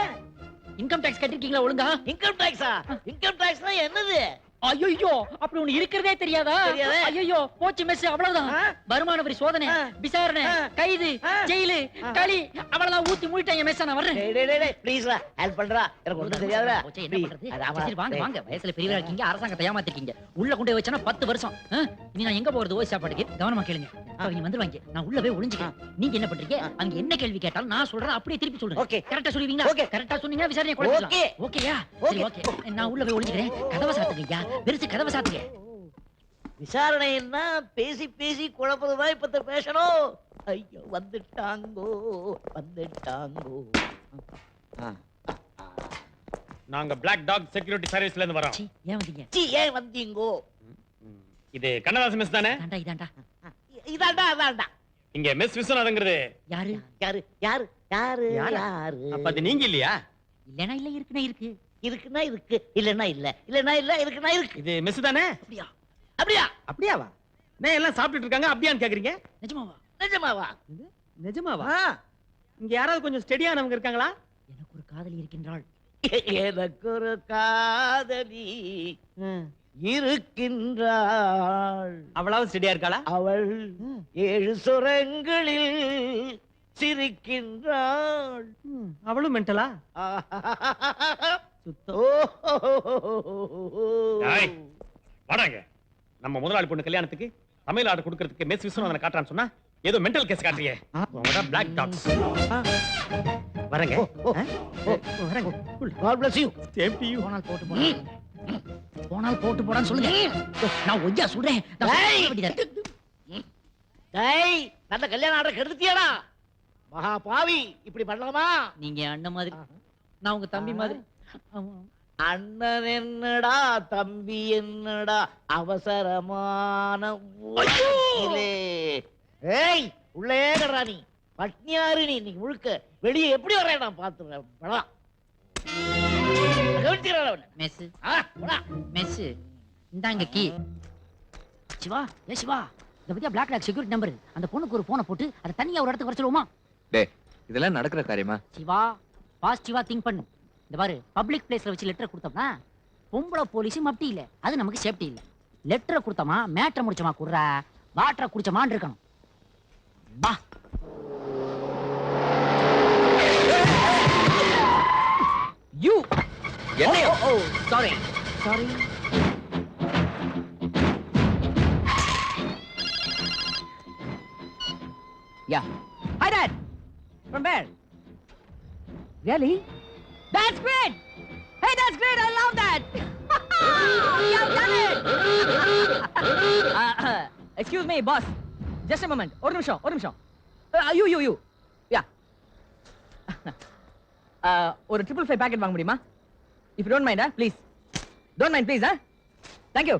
Speaker 2: இன்கம் டாக்ஸ் கட்டிருக்கீங்களா ஒழுங்கா?
Speaker 5: இன்கம் டாக்ஸா? இன்கம் டாக்ஸ்னா என்னது?
Speaker 2: ஐயோ, அப்படி ஒண்ணு இருக்கிறதே தெரியாதா?
Speaker 5: தெரியாதே.
Speaker 2: ஐயோ, போச்சு மெஸ், அவ்வளவுதான்.
Speaker 5: ஆ?
Speaker 2: வருமான வரி சோதனை,
Speaker 5: ஆ.
Speaker 2: விசாரணை,
Speaker 5: ஆ.
Speaker 2: கைது,
Speaker 5: ஆ.
Speaker 2: ஜெயிலு,
Speaker 5: ஆ.
Speaker 2: களி, அவ்வளவுதான் ஊத்தி மூடிட்டாங்க மெஸ். நான் வர்றேன்.
Speaker 5: டேய் ப்ளீஸ்டா, ஹெல்ப் பண்றா. எனக்கு ஒண்ணும் தெரியாதுடா.
Speaker 2: போச்சே, என்ன பண்றது? சரி, வாங்க வாங்க. வயசுல பெரியவரா இருக்கீங்க, அரசாங்கத்தை ஏமாத்திருக்கீங்க. உள்ள கொண்டு போய் வச்சனா 10 வருஷம். இனி நான் எங்க போறது? ஓய் சாப்பாட்டுக்கு. கவனமா கேளுங்க. அவங்க வந்துருவாங்க. நான் உள்ள போய் ஒளிஞ்சுக்கிறேன். நீங்க என்ன பண்றீங்க? அங்க என்ன கேள்வி கேட்டாலும் நான் சொல்றேன், அப்படியே திருப்பி சொல்றேன்.
Speaker 5: ஓகே.
Speaker 2: கரெக்ட்டா சொல்லுவீங்களா?
Speaker 5: ஓகே.
Speaker 2: கரெக்ட்டா சொன்னீங்கன்னா விசாரணை குழப்பலாம்.
Speaker 5: ஓகே.
Speaker 2: ஓகேயா? சரி, ஓகே. நான் உள்ள போய் ஒளிஞ்சுக்கிறேன். கதவை சாத்துங்கய்யா. பெருசு கதவை சாத்துங்க.
Speaker 5: விசாரணைன்னா பேசி பேசி குழப்பதுதான் இப்ப பேசணும். ஐயோ, வந்துட்டாங்கோ.
Speaker 1: நாங்க பிளாக் டாக் செக்யூரிட்டி சர்வீஸ்ல இருந்து வரோம்.
Speaker 2: சீ, ஏன் வந்தீங்க?
Speaker 5: ஏன் வந்தீங்கோ?
Speaker 1: இது கண்ணதாசன் மெஸ் தானே?
Speaker 2: இதாண்டா, இதாண்டா.
Speaker 5: இதாண்டா.
Speaker 1: இங்க மெஸ் விஸ்வநாதங்கிறது.
Speaker 2: யாரு?
Speaker 5: யாரு யாரு யாரு
Speaker 1: யாரா?
Speaker 5: யாரு?
Speaker 1: அப்ப அது நீங்க இல்லையா?
Speaker 2: இல்லனா இல்ல, இருக்குனா இருக்கு.
Speaker 5: இருக்குன்னா இருக்கு, இல்லன்னா இல்ல, இல்லன்னா இல்ல, இருக்குன்னா இருக்கு.
Speaker 1: இது மெஸ் தானே?
Speaker 5: அப்படியா? அப்படியா?
Speaker 1: அப்படியாவா? நான் எல்லாம் சாப்பிட்டுட்டு இருக்காங்க, அப்படியான்னு கேக்குறீங்க?
Speaker 2: நிஜமாவா?
Speaker 5: நிஜமாவா?
Speaker 1: நிஜமாவா?
Speaker 5: ஆ.
Speaker 1: இங்க யாராவது கொஞ்சம் ஸ்டெடியானவங்க இருக்காங்களா?
Speaker 2: எனக்கு ஒரு காதலி இருக்கின்றாள்.
Speaker 5: எனக்கு ஒரு காதலி இருக்கின்றாள்.
Speaker 1: அவளாவது ஸ்டெடியா இருக்காளா?
Speaker 5: அவள் 7 சுரங்களில் சிரிக்கின்றாள்.
Speaker 1: அவளும் மென்டலா? வாடாங்க. நம்ம முதலாளி பொண்ணு கல்யாணத்துக்கு தமிழ் ஆர்டர் கொடுக்கிறதுக்கு மெஸ் விஸ்வநாதனை காட்டுறான்னு சொன்னா ஏதோ மென்டல் கேஸ் காட்டுறியே. Black dogs. வரங்க. வரங்க.
Speaker 5: God bless you.
Speaker 1: Same to you.
Speaker 2: போனால் போட்டு போடா. போனால் போட்டு போடான்னு சொல்லுங்க. நான் ஒய்யா சொல்றேன்.
Speaker 5: டேய், நல்ல கல்யாண ஆர்டர் கெடுத்துட்டியாடா? மகா பாவி, இப்படி பண்ணலாமா?
Speaker 2: நீங்க அண்ணன் மாதிரி, நான் உங்க தம்பி மாதிரி.
Speaker 5: அண்ணன் என்னடா தம்பி என்னடா அவசரமான உலகிலே. ஏய், உள்ளே கடறா நீ. பட்னியாரு நீ இன்னைக்கு முழுக்க. வெளியே எப்படி வரேன் நான் பாத்துறேன். படம்
Speaker 2: மெஸ் மெஸ் இந்தாங்க கீ. சிவா, ஏ சிவா, இந்த பத்தியா பிளாக் டாக் செக்யூரிட்டி நம்பர். அந்த பொண்ணுக்கு ஒரு போனை போட்டு அதை தனியா ஒரு இடத்துக்கு வச்சிருவோமா?
Speaker 3: டேய், இதெல்லாம் நடக்கிற காரியமா?
Speaker 2: சிவா, பாசிட்டிவா திங்க் பண்ணு. இந்த பாரு, பப்ளிக் பிளேஸ்ல வச்சு லெட்டர் கொடுத்தோம்னா பொம்பளை போலீஸ் மப்டி இல்ல, அது நமக்கு சேஃப்டி இல்ல. லெட்டரை கொடுத்தோமா மேட்டரை முடிச்சோமா குடுறா, வாட்டரை குடிச்சோமான்னு இருக்கணும். வா. யூ
Speaker 3: என்னையோ?
Speaker 2: Sorry sorry. Yeah. Hi, Dad. From where? Really? That's great. Hey, that's great. I love that. You have done it. Excuse me, boss. Just a moment. ஒரு நிமிஷம். You. Yeah. ஒரு 555 packet வாங்க முடியுமா? If you don't mind, please. Don't mind, please, Thank you.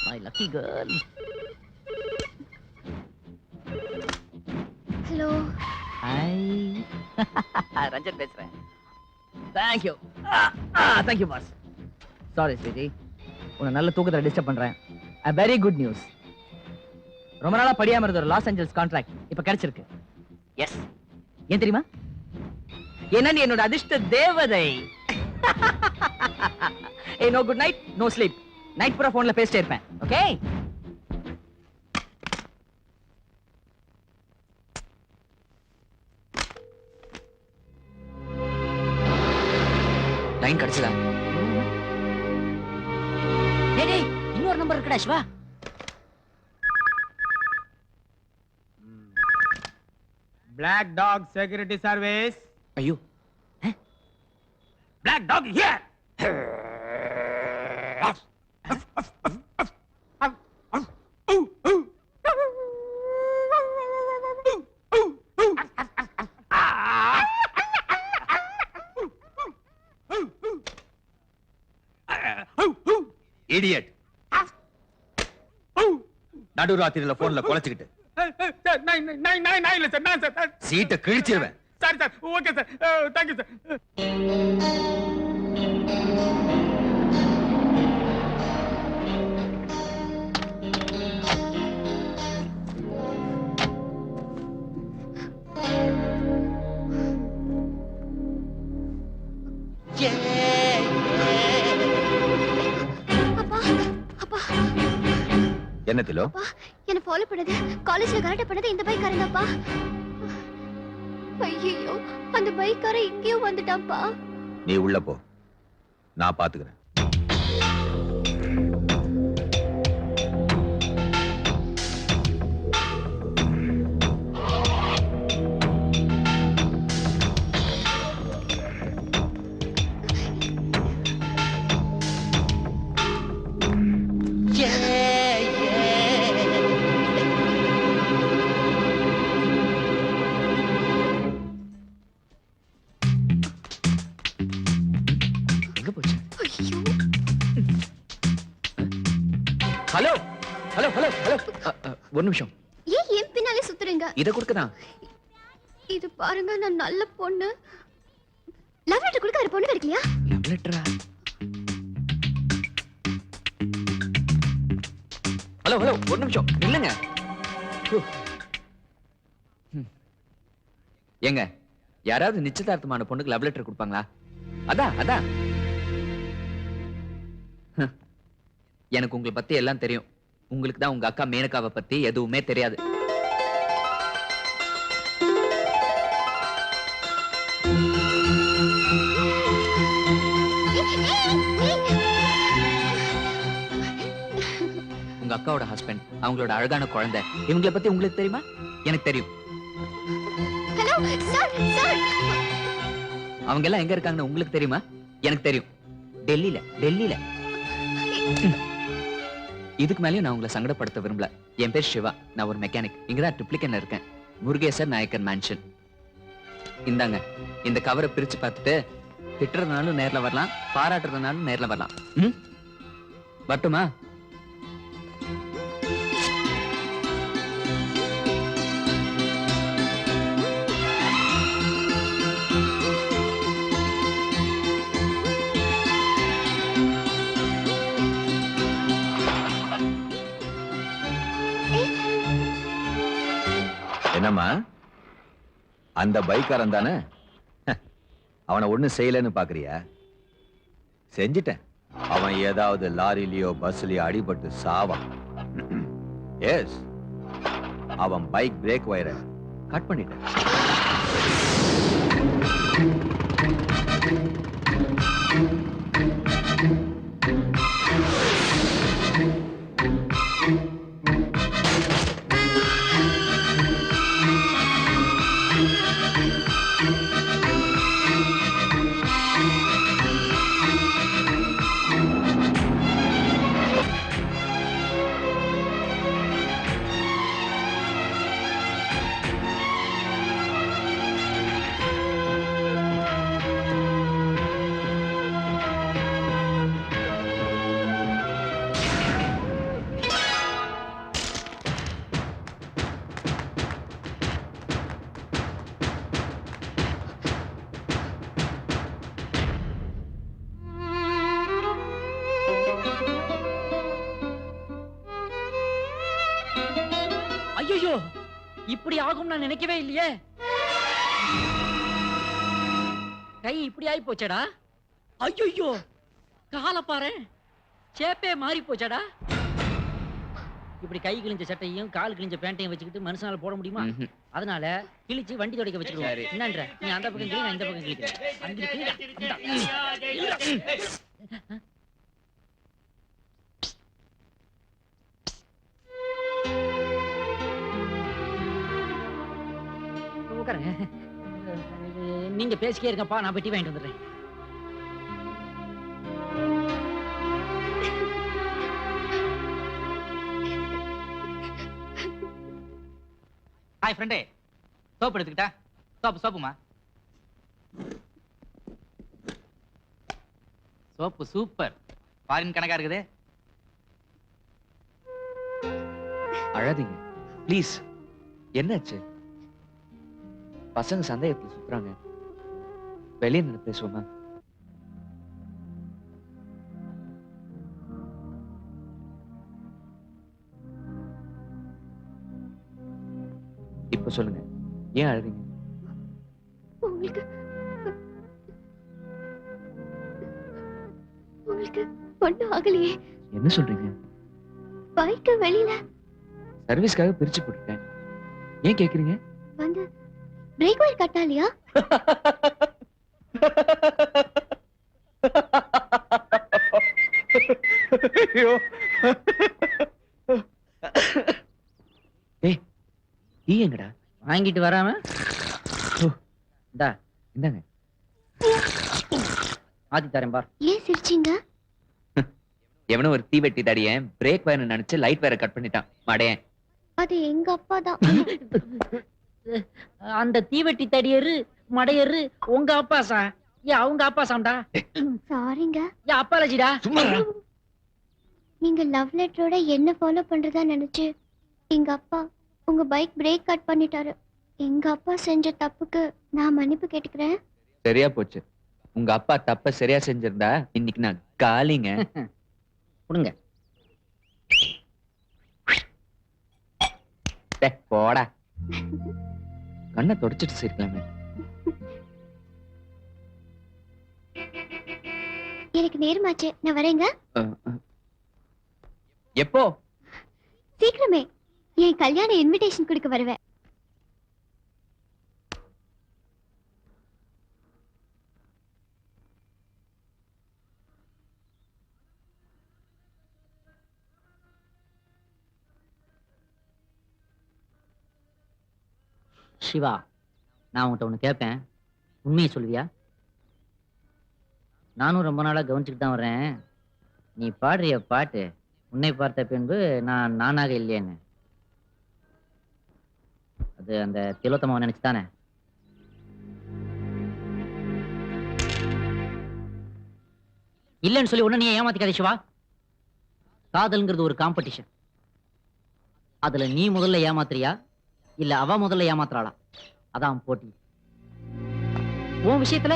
Speaker 2: My lucky girl.
Speaker 4: Hello.
Speaker 2: Hi. Ranjan பேசுறேன். Thank you. Thank you, boss. Sorry, sweetie. உன்னை நல்ல தூக்கத்துல டிஸ்டர்ப் பண்றேன். A very good news. ரொம்ப நாளா படியாம இருந்த ஒரு லாஸ் ஏஞ்சல்ஸ் கான்ட்ராக்ட் இப்ப கிடைச்சிருக்கு. எஸ். ஏன் தெரியுமா? ஏன்னா நீ என்னோட அதிர்ஷ்ட தேவதை. ஏய், no good night, no sleep. Night பூரா போன்ல பேசிட்டே இருப்பேன். ஓகே?
Speaker 3: லைன் கிடைச்சதா?
Speaker 2: டேய், இன்னொரு நம்பர் இருக்குடா Siva.
Speaker 1: Black Dog Security Service.
Speaker 3: ஐயோ,
Speaker 1: Black Dog here.
Speaker 7: இடியட். நடுராத்திரியில போன்ல குலைச்சுக்கிட்டு
Speaker 1: நான் இல்ல சார், நான் சார்.
Speaker 7: சீட்டை கிழிச்சிருவேன்.
Speaker 1: Sorry sir. Okay sir. Thank you sir.
Speaker 4: அப்பா,
Speaker 7: என்ன திலோ?
Speaker 4: என்ன ஃபாலோ பண்ணது, காலேஜ்ல கரெக்டா பண்ணது இந்த பைக்காரங்கப்பா. ஐயோ, அந்த பைக்கார இங்கேயும் வந்துட்டான்ப்பா.
Speaker 7: நீ உள்ள போ, நான் பாத்துக்கிறேன்.
Speaker 3: எங்க போச்சு?
Speaker 4: ஐயோ,
Speaker 3: ஹலோ ஹலோ ஹலோ ஹலோ, ஒரு நிமிஷம்.
Speaker 4: ஏன் என் பின்னாலே சுத்துறீங்க?
Speaker 3: இதை கொடுக்கதான்.
Speaker 4: இது பாருங்க, நான் நல்ல பொண்ணு. லவ் லெட்டர் கொடுக்க வேற பொண்ணு கிடைக்கலையா?
Speaker 3: லவ் லெட்டரா? ஹலோ ஹலோ, ஒரு நிமிஷம் நில்லுங்க. ஏங்க யாராவது நிச்சயதார்த்தமான பொண்ணுக்கு லவ் லெட்டர் கொடுப்பாங்களா? அதான் அதான். எனக்கு உங்களை பத்தி எல்லாம் தெரியும். உங்களுக்கு தான் உங்க அக்கா மேனகாவை பத்தி எதுவுமே தெரியாது. உங்க அக்காவோட ஹஸ்பண்ட், அவங்களோட அழகான குழந்தை, இவங்களை பத்தி உங்களுக்கு தெரியுமா? எனக்கு தெரியும்.
Speaker 4: ஹலோ சார் சார்,
Speaker 3: அவங்க எல்லாம் எங்க இருக்காங்கன்னு உங்களுக்கு தெரியுமா? எனக்கு தெரியும். டெல்லியில டெல்லியில. இதுக்கு மேலயும் நான் உங்களை சங்கடப்படுத்த விரும்பல. என் பேர் சிவா, நான் ஒரு மெக்கானிக். இங்கதான் ட்ரிப்ளிகன்ல இருக்கேன், முருகேசர் நாயக்கர் மேன்ஷன். இந்தாங்க, இந்த கவரை பிரிச்சு பார்த்துட்டு திட்டுறதுனாலும் நேர்ல வரலாம், பாராட்டுறதுனாலும் நேர்ல வரலாம். வரட்டுமா?
Speaker 7: என்னம்மா, அந்த பைக்காரன் தானே? அவனை ஒண்ணும் செய்யலன்னு பாக்குறியா? செஞ்சிட்டேன். அவன் ஏதாவது லாரிலயோ பஸ்லயோ அடிபட்டு சாவான். எஸ், அவன் பைக் பிரேக் வயரை கட் பண்ணிட்டேன்.
Speaker 2: ஐயோ, இப்படி ஆகும் நான் நினைக்கவே இல்லையே. கை இப்படி ஆயி போச்சடா. ஐயோ, கால பாரு, சேப்பே மாறி போச்சடா. இப்படி கை கிழிஞ்ச சட்டையும் கால் கிழிஞ்ச பேண்டையும் வச்சுக்கிட்டு மனுஷனால போட முடியுமா? அதனால கிழிச்சு வண்டி துடைக்க வச்சுக்கிடுவோம். என்னன்ற நீ அந்த பக்கம் கிளி, நான் இந்த பக்கம் கிழிக்கிறேன். உட்காருங்க. நீங்க பேசிக்கே இருக்கப்பா, நான் பெட்டி வாங்கிட்டு வந்துடுறேன்.
Speaker 9: ஹாய் ஃப்ரெண்டே, சோப்பு எடுத்துக்கிட்டா? சோப்புமா? சோப்பு சூப்பர், ஃபாரின் கணக்கா இருக்குது.
Speaker 3: அழாதீங்க ப்ளீஸ். என்னாச்சு? பசங்க சந்தேகத்துல சுத்துறாங்க. வெளியே நின்று பேசுவோமா? இப்ப சொல்லுங்க, ஏன் அழுறீங்க?
Speaker 4: உங்களுக்கு உங்களுக்கு ஒண்ணும் ஆகலையே.
Speaker 3: என்ன சொல்றீங்க?
Speaker 4: பைக்க வெளியில
Speaker 3: சர்வீஸ்க்காக பிரிச்சு போட்டுருக்கேன். ஏன் கேக்குறீங்க?
Speaker 4: வந்து பிரேக் வயர் கட்டாலியா?
Speaker 3: ஏய், நீ எங்கடா?
Speaker 2: வாங்கிட்டு வராம
Speaker 3: இந்தாங்க.
Speaker 2: ஆத்தி தரேன் பார்.
Speaker 4: ஏன் சிரிச்சீங்க?
Speaker 3: எவனோ ஒரு தீவெட்டி தாடிய பிரேக் வயர் நினைச்சு லைட் வயரை கட் பண்ணிட்டான் மடையன்.
Speaker 4: அது எங்க அப்பா தான்.
Speaker 2: அந்த தீவெட்டி தடியரு மடையரு உங்க அப்பா சா? ஏன் அவங்க அப்பா சாம்டா?
Speaker 4: சாரிங்க.
Speaker 2: ஏன் அப்பாலஜிடா?
Speaker 4: நீங்க லவ் லெட்டரோட என்ன ஃபாலோ பண்றதா நினைச்சு எங்க அப்பா உங்க பைக் பிரேக் கட் பண்ணிட்டாரு. எங்க அப்பா செஞ்ச தப்புக்கு நான் மன்னிப்பு கேட்டுக்கிறேன்.
Speaker 3: சரியா போச்சு. உங்க அப்பா தப்ப சரியா செஞ்சிருந்தா இன்னைக்கு நான் காலிங்க.
Speaker 2: கொடுங்க.
Speaker 3: போடா. கண்ணை தொடச்சிட்டு சிரிக்கலாமே.
Speaker 4: எனக்கு நேரமாச்சு, நான் வரேங்க.
Speaker 3: எப்போ?
Speaker 4: சீக்கிரமே என் கல்யாண இன்விடேஷன் கொடுக்க வருவேன்.
Speaker 2: சிவா, நான் உன்கிட்ட ஒன்று கேட்பேன், உண்மையை சொல்லுவியா? நானும் ரொம்ப நாளாக கவனிச்சுட்டு தான் வர்றேன். நீ பாடுறிய பாட்டு உன்னை பார்த்த பின்பு நான் நானாக இல்லையேன்னு, அது அந்த திலோத்தமாவை நினைச்சு தானே? இல்லைன்னு சொல்லி உடனே நீ ஏமாத்திக்காதே சிவா. காதல்ங்கிறது ஒரு காம்படிஷன். அதுல நீ முதல்ல ஏமாத்துறியா இல்ல அவ முதல்ல ஏமாத்துறாளா? அதான் போட்டி. உன் விஷயத்துல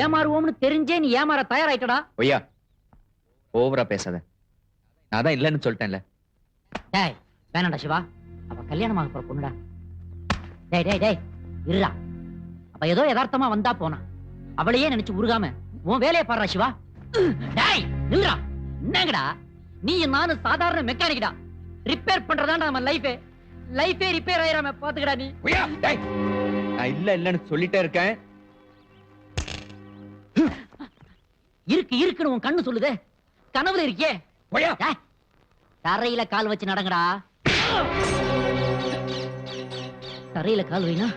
Speaker 2: ஏமாறுவோம்னு தெரிஞ்சே நீ ஏமாற தயாராயிட்டடா.
Speaker 3: ஒய்யா, ஓவரா பேசாத. நான் தான் இல்லைன்னு சொல்லிட்டேன்ல.
Speaker 2: டேய் வேணாண்டா சிவா, அவ கல்யாணமாக போற பொண்ணுடா. டேய் டேய் டேய் இருடா, அவ ஏதோ யதார்த்தமா வந்தா போனா, அவளையே நினைச்சு உருகாம உன் வேலையை பாடுறா சிவா. டேய் நில்றா. என்னங்கடா நீ நானும் சாதாரண மெக்கானிக்டா. ரிப்பேர் பண்றதாண்டா நம்ம லைஃபே ரிப்பேர் ஆயிராம பாத்துக்கடா நீ.
Speaker 3: ஒய்யா, டேய், நான் இல்லைன்னு சொல்லிட்டே இருக்கேன்.
Speaker 2: இருக்குன்னு உன் கண்ணு சொல்லுதே, கனவுல இருக்கியே.
Speaker 3: ஒய்யா,
Speaker 2: டேய், தரையில கால் வச்சு நடங்கடா. தரையில கால் வைனா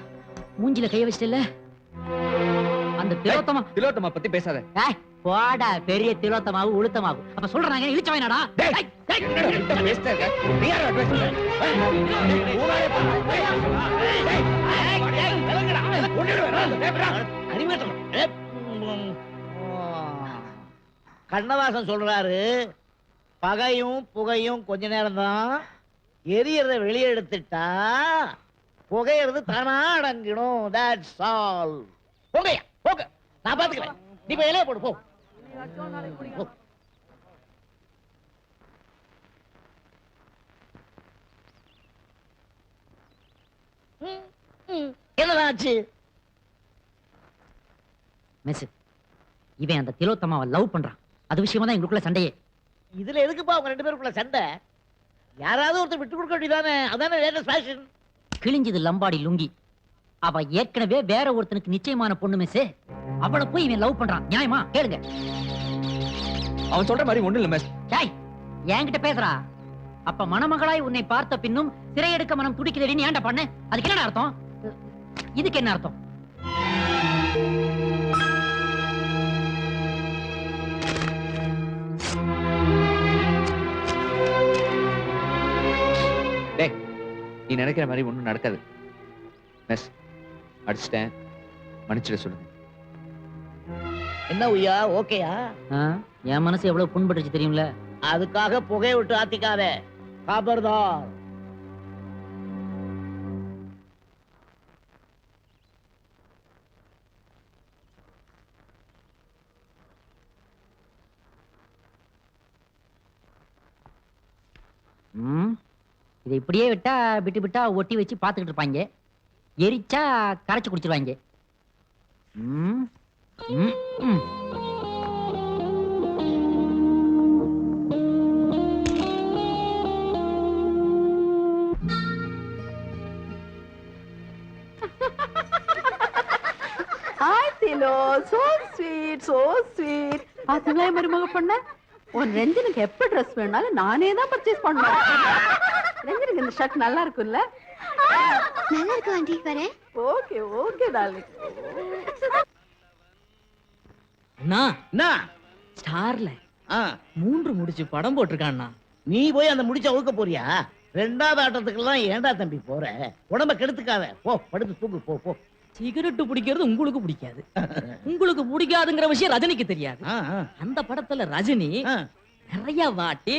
Speaker 2: மூஞ்சில கைய வச்சிட்டல. அந்த
Speaker 3: திலோத்தமா பத்தி பேசாத.
Speaker 2: போடா, பெரிய திலோத்தமாவு உளுத்தமாவு. அப்ப சொல்றாங்க இழிச்ச வேணாடா.
Speaker 5: கண்ணவாசன் சொல்றாரு, பகையும் புகையும் கொஞ்ச நேரம் தான், எரியறத வெளியே எடுத்துட்டா புகையிறது தானா அடங்கிடும். That's all. போங்கய்யா போங்க, நான் பாத்துக்கிறேன். நீ போய் இலைய போடு போ. என்னதாச்சு?
Speaker 2: மிஸ், இவன் அந்த திலோத்தமாவை லவ் பண்றான். அது விஷயமா தான் எங்களுக்குள்ள சண்டையே.
Speaker 5: இதுல எதுக்குப்பா அவங்க ரெண்டு பேருக்குள்ள சண்டை? யாராவது ஒருத்தர் விட்டு கொடுக்க வேண்டியதானே? அதானே லேட்டஸ்ட் ஃபேஷன்.
Speaker 2: கிழிஞ்சது லம்பாடி லுங்கி. அவ ஏற்கனவே வேற ஒருத்தனுக்கு நிச்சயமான பொண்ணு மிஸ். அவளை போய் இவன் லவ் பண்றான். நியாயமா? கேளுங்க.
Speaker 3: அவன் சொல்ற மாதிரி ஒண்ணு இல்ல மிஸ்.
Speaker 2: டேய், என்கிட்ட பேசுறா. அப்ப மணமகளாய் உன்னை பார்த்த பின்னும் சிறையெடுக்க மனம் துடிக்குதடின்னு ஏன்டா பண்ண? அதுக்கு என்ன அர்த்தம்? இதுக்கு என்ன அர்த்தம்?
Speaker 3: டேய், நீ நினைக்கிற மாதிரி ஒண்ணும் நடக்காது மிஸ். அடிச்சிட்டேன், மன்னிச்சிட சொல்லுங்க.
Speaker 5: என்ன உய்யா, ஓகேயா?
Speaker 2: என் மனசு எவ்வளவு புண்பட்டுச்சு தெரியும்ல?
Speaker 5: அதுக்காக புகையை விட்டு ஆத்திக்காத. காபர்தார்.
Speaker 2: இதை இப்படியே விட்டா விட்டு விட்டா ஒட்டி வச்சு பாத்துக்கிட்டு இருப்பாங்க. எரிச்சா கரைச்சு குடிச்சிருவாங்க.
Speaker 6: Hi திலோ, so sweet, so sweet. பாத்தீங்களா என் மருமக பொண்ண? உன் ரஞ்சனுக்கு எப்ப ட்ரெஸ் வேணாலும் நானே தான் பர்ச்சேஸ் பண்ணுவேன். ரஞ்சனுக்கு இந்த ஷர்ட் நல்லா இருக்கும்ல?
Speaker 4: நல்லா இருக்கு ஆண்டி, வரேன்.
Speaker 6: Okay okay darling.
Speaker 5: என்ன
Speaker 2: ஸ்டார்ல 3 முடிச்சு படம் போட்டிருக்கான்னா.
Speaker 5: நீ போய் அந்த முடிச்ச அவுக்க போறியா? ரெண்டாவது ஆட்டத்துக்கெல்லாம் ஏண்டா தம்பி போற? உடம்ப கெடுத்துக்காத. போ, படுத்து தூங்கு. போ போ.
Speaker 10: சிகரெட் பிடிக்கிறது உங்களுக்கு பிடிக்காது. உங்களுக்கு பிடிக்காதுங்கிற விஷயம் ரஜினிக்கு தெரியாது. அந்த படத்துல ரஜினி நிறைய வாட்டி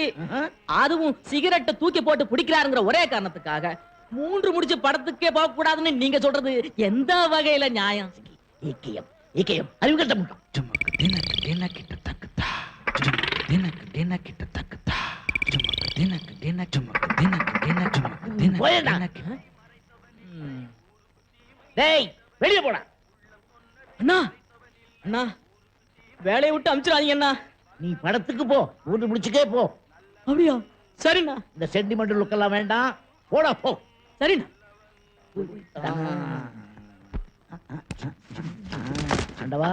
Speaker 10: அதுவும் சிகரெட்டை தூக்கி போட்டு பிடிக்கிறாருங்கிற ஒரே காரணத்துக்காக 3 முடிச்ச படத்துக்கே போக கூடாதுன்னு நீங்க சொல்றது எந்த வகையில நியாயம்?
Speaker 5: ஏகேயம் அறிவுகட்ட முட்டம். டேய் வெளியே போடா.
Speaker 10: அண்ணா அண்ணா வேலையை விட்டு அமிச்சிடாதீங்க அண்ணா.
Speaker 5: நீ படத்துக்கு போ, ஊட்டு முடிச்சுக்கே போ.
Speaker 10: அப்படியா? சரிண்ணா
Speaker 5: இந்த சென்டிமெண்டல் லுக் எல்லாம் வேண்டாம், போடா போ.
Speaker 10: சரிண்ணா.
Speaker 5: ஆண்டவா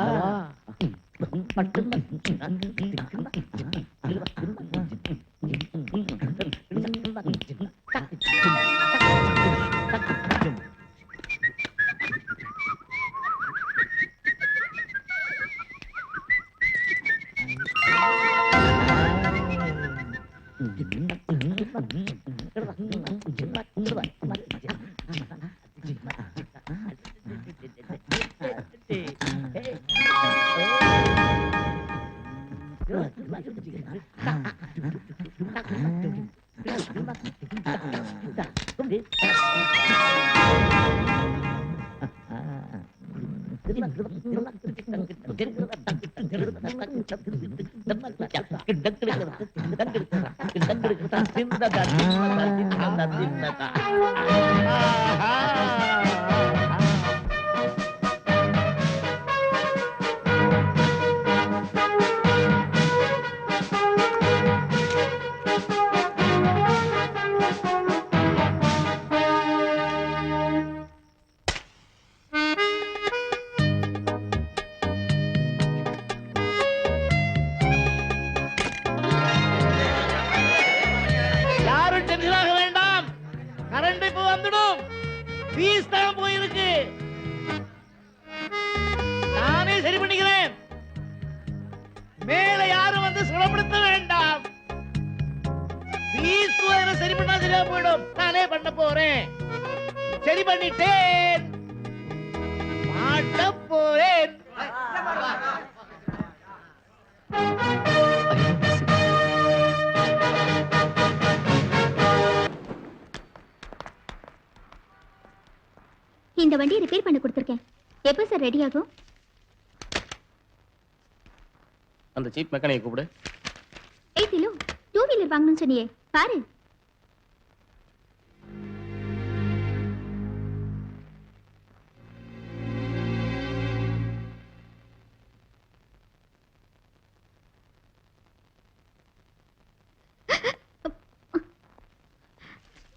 Speaker 5: யாரும் டென்ஷன் ஆக வேண்டாம். கரண்ட் இப்ப வந்துடும். ஃபீஸ் தான் போயிருக்கு. நானே சரி பண்ணிக்கிறேன். மேல யாரும் வந்து சுலப்படுத்த வேண்டாம். ஃபீஸ் சரி பண்ணா சரியா போயிடும். நானே பண்ண போறேன். சரி பண்ணிட்டேன். மாட்ட போறேன்.
Speaker 4: இந்த வண்டியை ரிப்பேர் பண்ண கொடுத்துருக்கேன். எப்போ சார் ரெடி ஆகும்?
Speaker 1: அந்த சீப் மெக்கானிக்கை கூப்பிடு.
Speaker 4: ஏய் திலு, 2 வீலர் வாங்கணும்னு சொன்னியே, பாரு.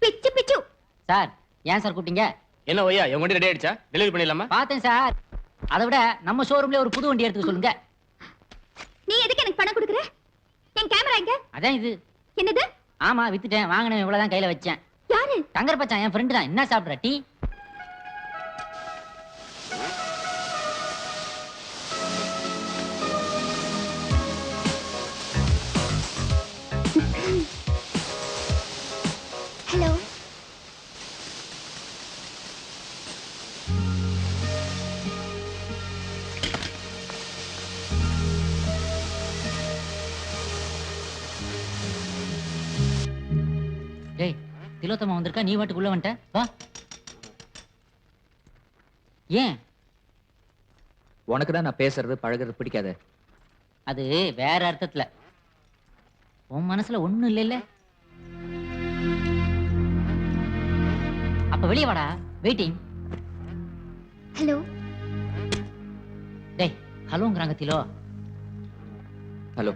Speaker 4: பிச்சு பிச்சு.
Speaker 2: சார் ஏன் சார் கூப்பிட்டீங்க?
Speaker 1: என்ன ஒய்யா, என் வண்டி ரெடி ஆயிடுச்சா? டெலிவரி பண்ணிடலாமா?
Speaker 2: பார்த்தேன் சார். அதை விட நம்ம ஷோரூம்ல ஒரு புது வண்டி எடுத்துக்க சொல்லுங்க.
Speaker 4: நீ எதுக்கு எனக்கு பணம் கொடுக்குற? என் கேமரா எங்க?
Speaker 2: அதான் இது.
Speaker 4: என்னது?
Speaker 2: ஆமா வித்துட்டேன். வாங்கினேன், இவ்வளவுதான் கையில வச்சேன்.
Speaker 4: யாரு?
Speaker 2: தங்கர் பச்சான், என் ஃப்ரெண்டு தான். என்ன சாப்பிடுற? டீ?
Speaker 4: ஹலோ.
Speaker 2: டேய், திலோத்தமா வந்திருக்கா, நீ வாட்டுக்குள்ள வந்துட்ட. வா. ஏன்?
Speaker 3: உனக்கு தான் நான் பேசுறது பழகுறது பிடிக்காது.
Speaker 2: அது வேற அர்த்தத்துல. உன் மனசுல ஒண்ணும் இல்லைல்ல? அப்ப வெளியே வாடா. வெயிட்டிங்.
Speaker 4: ஹலோ.
Speaker 2: டேய், ஹலோங்கறாங்க திலோ.
Speaker 3: ஹலோ.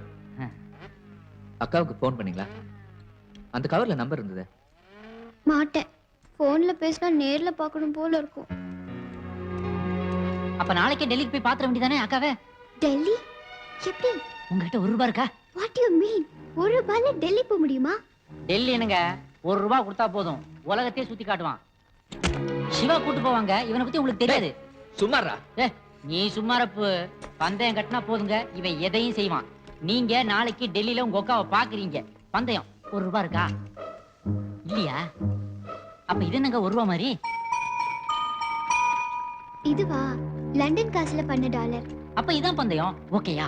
Speaker 3: அக்காவுக்கு ஃபோன் பண்ணீங்களா? அந்த கவர்ல நம்பர் இருந்தது.
Speaker 4: மாட்டேன். போன்ல பேசினா நேர்ல பார்க்கணும் போல இருக்கும்.
Speaker 2: அப்ப நாளைக்கே டெல்லிக்கு போய் பாத்திர வேண்டியதானே அக்காவே?
Speaker 4: டெல்லி? எப்படி?
Speaker 2: உங்ககிட்ட ₹1 இருக்கா?
Speaker 4: What you mean? ₹1 டெல்லி போக முடியுமா?
Speaker 2: டெல்லி என்னங்க, ₹1 கொடுத்தா போதும், உலகத்தையே சுத்தி காட்டுவான். சிவா கூட்டு போவாங்க. இவனை பத்தி உங்களுக்கு தெரியாது.
Speaker 3: சும்மாரா.
Speaker 2: ஏ, நீ சும்மாரப்பு. பந்தயம் கட்டினா போதுங்க, இவன் எதையும் செய்வான். நீங்க நாளைக்கு டெல்லியில உங்க அக்காவை பாக்குறீங்க. பந்தயம் ₹1 இருக்கா? இல்லையா? அப்ப இது என்னங்க ₹1 மாதிரி?
Speaker 4: இதுவா? லண்டன் காசுல $1.
Speaker 2: அப்ப இதான் பந்தயம். ஓகேயா?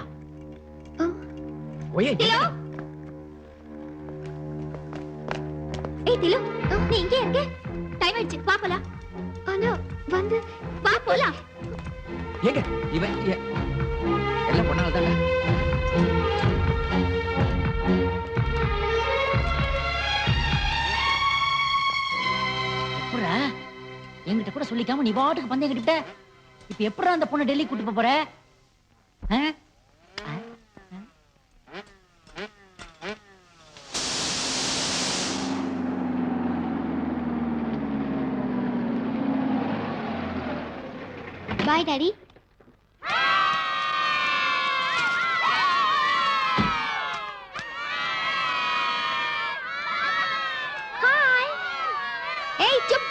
Speaker 3: ஒயே.
Speaker 4: திலு. ஏய் திலு, நீ இங்கே இருக்க? டைம் ஆயிடுச்சு, வா போலாம். ஆனா வந்து வா போலாம்.
Speaker 3: ஏங்க இவன் எல்லாம் பண்ணாதான்.
Speaker 2: எப்படா எங்கிட்ட
Speaker 10: என்கிட்ட கூட சொல்லிக்காம நீ பாட்டுக்கு பந்தயம் கட்டிட்ட. இப்ப எப்படி அந்த பொண்ணை டெல்லி கூட்டு போற?
Speaker 4: Bye daddy. ஹாய். ஏய் சுப்.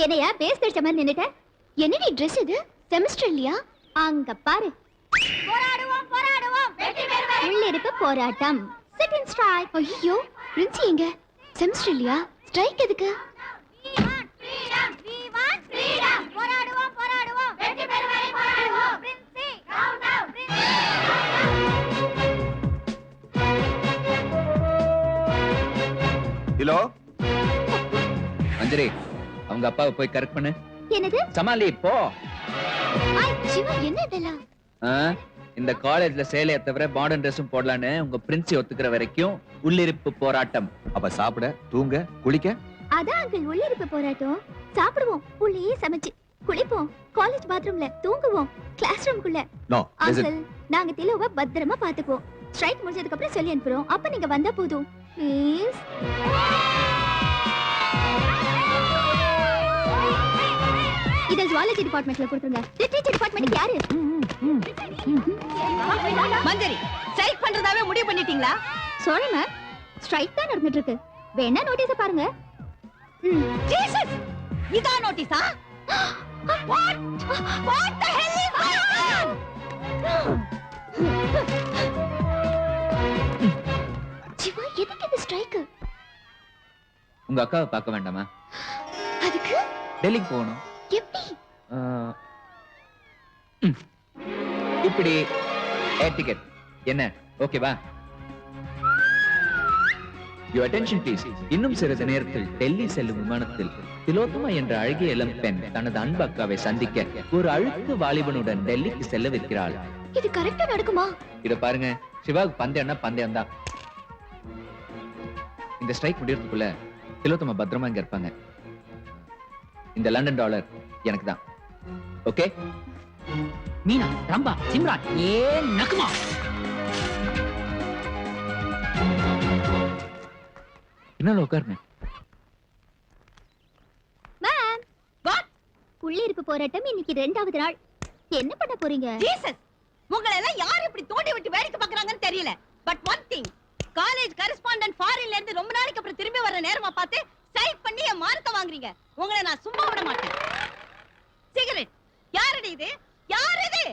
Speaker 4: என்னையா பேஸ் தெரிச்ச மாதிரி நின்னுட்ட? என்னடி Dress இது? செமஸ்டர் இல்லையா? அங்க பாரு. போராடுவோம் போராடுவோம் வெற்றி பெறுவோம். உள்ளிருப்பு போராட்டம். செட் இன் ஸ்ட்ரைக். ஐயோ பிரின்சி எங்க? செமஸ்டர் இல்லையா? ஸ்ட்ரைக் எதுக்கு?
Speaker 7: ஹலோ
Speaker 3: அஞ்சலி, அவங்க அப்பாவை போய் கரெக்ட் பண்ணு.
Speaker 4: என்னது?
Speaker 3: சமாளி போ.
Speaker 4: ஐ சிவா என்ன இதெல்லாம்?
Speaker 3: இந்த காலேஜ்ல சேலைய தவிர மாடர்ன் ட்ரெஸ்ஸும் போடலான்னு உங்க பிரின்சி ஒத்துக்கிற வரைக்கும் உள்ளிருப்பு போராட்டம்.
Speaker 7: அப்ப சாப்பிட, தூங்க, குளிக்க?
Speaker 4: அதான் அங்கிள் உள்ளிருப்பு போராட்டம். சாப்பிடுவோம், உள்ளேயே சமைச்சு, குளிப்போம், காலேஜ் பாத்ரூம்ல தூங்குவோம், கிளாஸ் ரூம்குள்ள.
Speaker 7: நோ
Speaker 4: அங்கிள் நாங்க திலோவை பத்திரமா பாத்துக்குவோம். ஸ்ட்ரைக் முடிஞ்சதுக்கு அப்புறம் சொல்லி அனுப்புறோம். அப்ப நீங்க வந்தா போதும் ப்ளீஸ். இத ஜுவாலஜி டிபார்ட்மெண்ட்ல கொடுத்துருங்க. லிட்டரேச்சர் டிபார்ட்மென்ட் யாரு?
Speaker 2: மஞ்சரி ஸ்ட்ரைக் பண்றதாவே முடிவு பண்ணிட்டீங்களா?
Speaker 4: சாரி மேம், ஸ்ட்ரைக் தான் நடந்துட்டு இருக்கு. வேணா நோட்டீஸ் பாருங்க.
Speaker 2: ஜீசஸ், இதா நோட்டீஸா? What? What the hell is going on?
Speaker 4: Jeeva எதுக்கு இந்த ஸ்ட்ரைக்?
Speaker 3: உங்க அக்காவை பார்க்க வேண்டாமா?
Speaker 4: அதுக்கு
Speaker 3: டெல்லிக்கு போகணும்.
Speaker 4: எப்படி?
Speaker 3: இப்படி ஏர் டிக்கெட் என்ன ஓகேவா? Your attention please. இன்னும் சிறிது நேரத்தில் டெல்லி செல்லும் விமானத்தில் திலோத்தமா என்ற அழகிய இளம் பெண் தனது அன்பு அக்காவை சந்திக்க ஒரு அழுக்கு வாலிபனுடன் டெல்லிக்கு செல்லவிருக்கிறாள்.
Speaker 4: இது கரெக்ட்டா நடக்குமா?
Speaker 3: இத பாருங்க, சிவாவுக்கு பந்தயம்னா பந்தயம் தான். இந்த ஸ்ட்ரைக் முடியறதுக்குள்ள திலோத்தமா பத்திரமா இங்க இருப்பாங்க. இந்த லண்டன் டாலர் எனக்கு தான். ஓகே?
Speaker 10: மீனா, ரம்பா, சிம்ரான், நக்குமா.
Speaker 3: என்னால உட்காருங்க.
Speaker 4: Ma'am, what? உள்ளிருப்பு போராட்டம் இன்னைக்கு 2வது நாள். என்ன பண்ண போறீங்க?
Speaker 2: ஜீசஸ், உங்களை எல்லாம் யார் இப்படி தோண்டி விட்டு வேடிக்கை பார்க்கறாங்கன்னு தெரியல. But one thing, college correspondent ஃபாரின்ல இருந்து ரொம்ப நாளைக்கு அப்புறம் திரும்பி வர நேரமா பார்த்து ஸ்ட்ரைக் பண்ணி என் மார்க்க வாங்குறீங்க. உங்களை நான் சும்மா விட மாட்டேன். சிகரெட் யாரடி இது? யார் இது?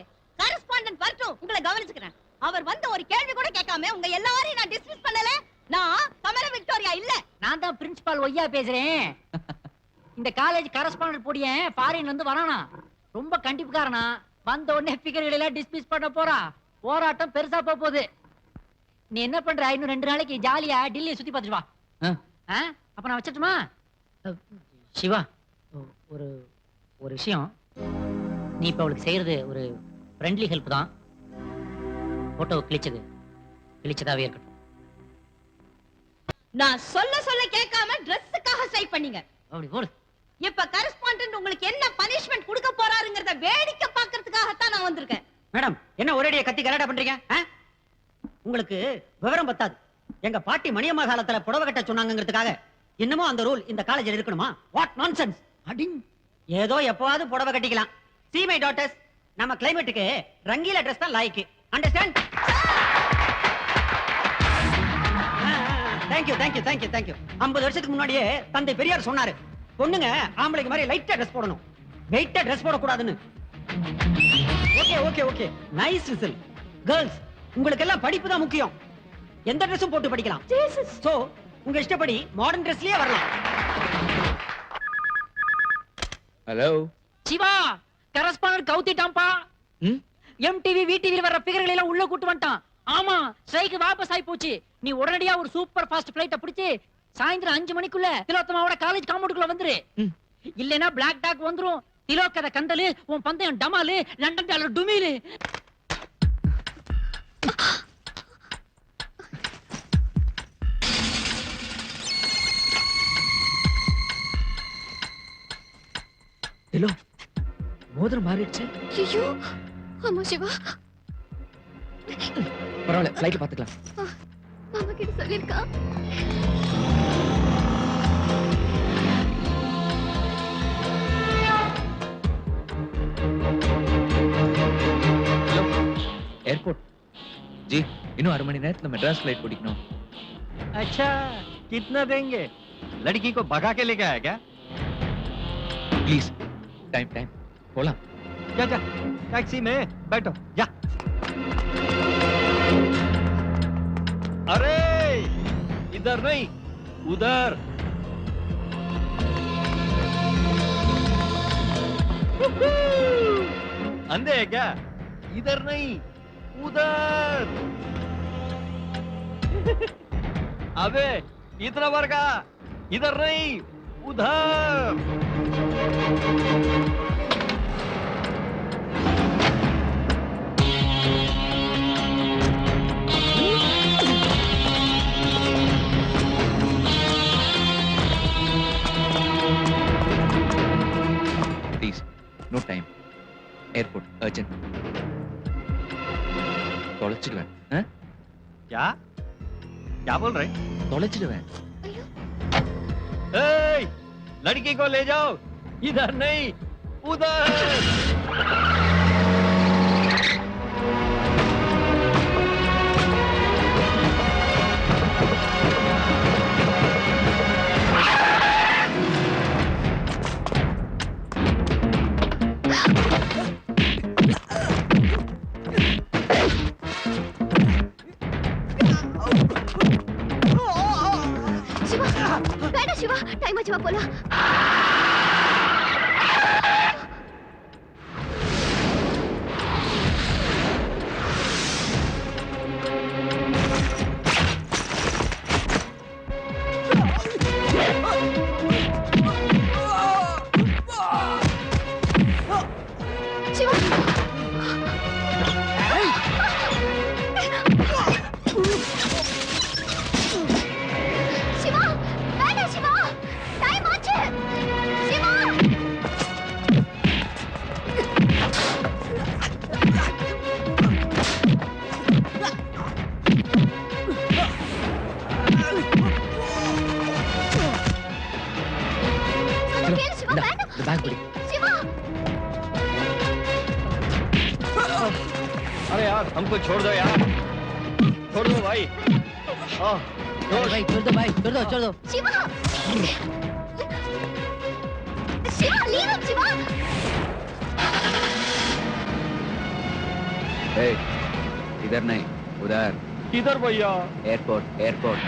Speaker 2: கரஸ்பாண்டன்ட் வரட்டும், உங்களை கவனிச்சுக்கிறேன். அவர் வந்து ஒரு கேள்வி கூட கேட்காம உங்க எல்லாரையும் நான் டிஸ்மிஸ் பண்ணல. நான் கமல விக்டோரியா இல்ல.
Speaker 10: நான் தான் பிரின்சிபால் ஒய்யா பேசுறேன். இந்த காலேஜ் கரஸ்பாண்டன்ட் போடியேன் ஃபாரின்ல இருந்து வரானா. ரொம்ப கண்டிப்புக்காரனா. வந்த உடனே ஃபிகர்களை எல்லாம் டிஸ்மிஸ் பண்ண போறா. போராட்டம் பெருசா போகுது. நீ என்ன பண்ற? இன்னும் 2 நாளைக்கு ஜாலியா டெல்லியை சுத்தி பார்த்துட்டு வா. அப்ப நான் வச்சிட்டுமா? சிவா, ஒரு ஒரு விஷயம். நீ இப்ப அவளுக்கு செய்யறது ஒரு ஃப்ரெண்ட்லி ஹெல்ப் தான். போட்டோ கிழிச்சதாவே இருக்கட்டும்.
Speaker 2: நான் சொல்ல சொல்ல கேட்காம Dressக்காக ஸ்ட்ரைக் பண்ணீங்க.
Speaker 10: அப்படி போடு.
Speaker 2: இப்ப கரஸ்பாண்டன்ட் உங்களுக்கு என்ன பனிஷ்மென்ட் கொடுக்க போறாருங்கறத வேடிக்கை பார்க்கிறதுக்காக தான் நான் வந்திருக்கேன்.
Speaker 8: மேடம், என்ன ஒரேடியா கத்தி கலாட்டா பண்றீங்க? உங்களுக்கு விவரம் பத்தாது. எங்க பாட்டி மணியம்மா காலத்துல புடவை கட்ட சொன்னாங்கிறதுக்காக இன்னமும் அந்த ரூல் இந்த காலேஜ்ல இருக்கணுமா? What nonsense. அடிங். ஏதோ எப்பவாவது புடவை கட்டிக்கலாம். See my daughters, நம்ம கிளைமேட்டுக்கு ரங்கீல Dress தான் லாய்க்கு. Understand? Thank you thank you thank you thank you. 50 வருஷத்துக்கு முன்னாடியே தந்தை பெரியார் சொன்னாரு, பொண்ணுங்க ஆம்பளைக்கு மாதிரி லைட்டா Dress போடணும், வெயிட்டா Dress போடக்கூடாதுன்னு. Okay okay okay, nice whistle. Girls, உங்களுக்கு எல்லாம் படிப்பு தான் முக்கியம். எந்த Dressம் போட்டு படிக்கலாம். சோ உங்க இஷ்டப்படி மாடர்ன் Dressலயே வரலாம்.
Speaker 3: ஹலோ
Speaker 10: சிவா, கரஸ்பாண்டன்ட் கவுத்திட்டாம்பா. எம்டிவி விடிவி வர ஃபிகர்களை எல்லாம் உள்ள கூட்டி வந்துட்டான். ஆமா, ஸ்ட்ரைக் வாபஸ் ஆயி போச்சு. நீ உடனடியா ஒரு சூப்பர் ஃபாஸ்ட் ஃளைட்ட பிடிச்சு சாயந்திரம் 5 மணிக்குள்ள திலோத்தமாவோட காலேஜ் காம்பவுண்டுக்குள்ள வந்துரு. இல்லனா பிளாக் டாக் வந்துரும். திலோக்கத கந்தலு, உன் பந்தயம் டமாலு, லண்டன் டாலர் டுமிலு.
Speaker 3: ஹலோ மோதிரம் மாறிடுச்சு.
Speaker 4: ஐயோ ஆமா சிவா,
Speaker 3: பரவாயில்ல, ஃப்ளைட் பாத்துக்கலாம்.
Speaker 4: மாமா கிட்ட சொல்லிருக்கா.
Speaker 3: Hello airport. ஜி இன்னும் 1/2 மணி நேரத்துல மெட்ராஸ் ஃப்ளைட் பிடிக்கணும்.
Speaker 8: अच्छा कितना देंगे? लड़की को भगा के लेके आया क्या?
Speaker 3: ப்ளீஸ் டைம் போலாம்.
Speaker 8: जा जा टैक्सी में बैठो जा. अरे इधर नहीं उधर. अंधे है क्या? इधर नहीं उधर. अबे इतना बार का इधर नहीं उधर.
Speaker 3: Please no time. Airport urgent. தொலைச்சிடுவேன்.
Speaker 8: क्या क्या बोल रहे?
Speaker 3: தொலைச்சிடுவேன்.
Speaker 8: ए, लड़की को ले जाओ. इधर नहीं उधर.
Speaker 4: சிவா வேண்டாம் சிவா, டைம் ஆச்சு, வா போலாம். சிவா சிவா வேண்டாம் சிவா, டைம் ஆச்சு. சிவா சொன்னா கேளு சிவா,
Speaker 3: இந்தா,
Speaker 4: வேண்டாம்.
Speaker 3: இந்த பேக் பிடி.
Speaker 4: சிவா
Speaker 8: अरे यार हमको छोड़ दो यार. छोड़ दो भाई.
Speaker 2: भाई छोड़ दो, भाई छोड़ दो, छोड़ दो.
Speaker 4: Siva Siva leave him, Siva.
Speaker 3: ஏய் इधर नहीं उधर.
Speaker 8: इधर भैया.
Speaker 3: एयरपोर्ट.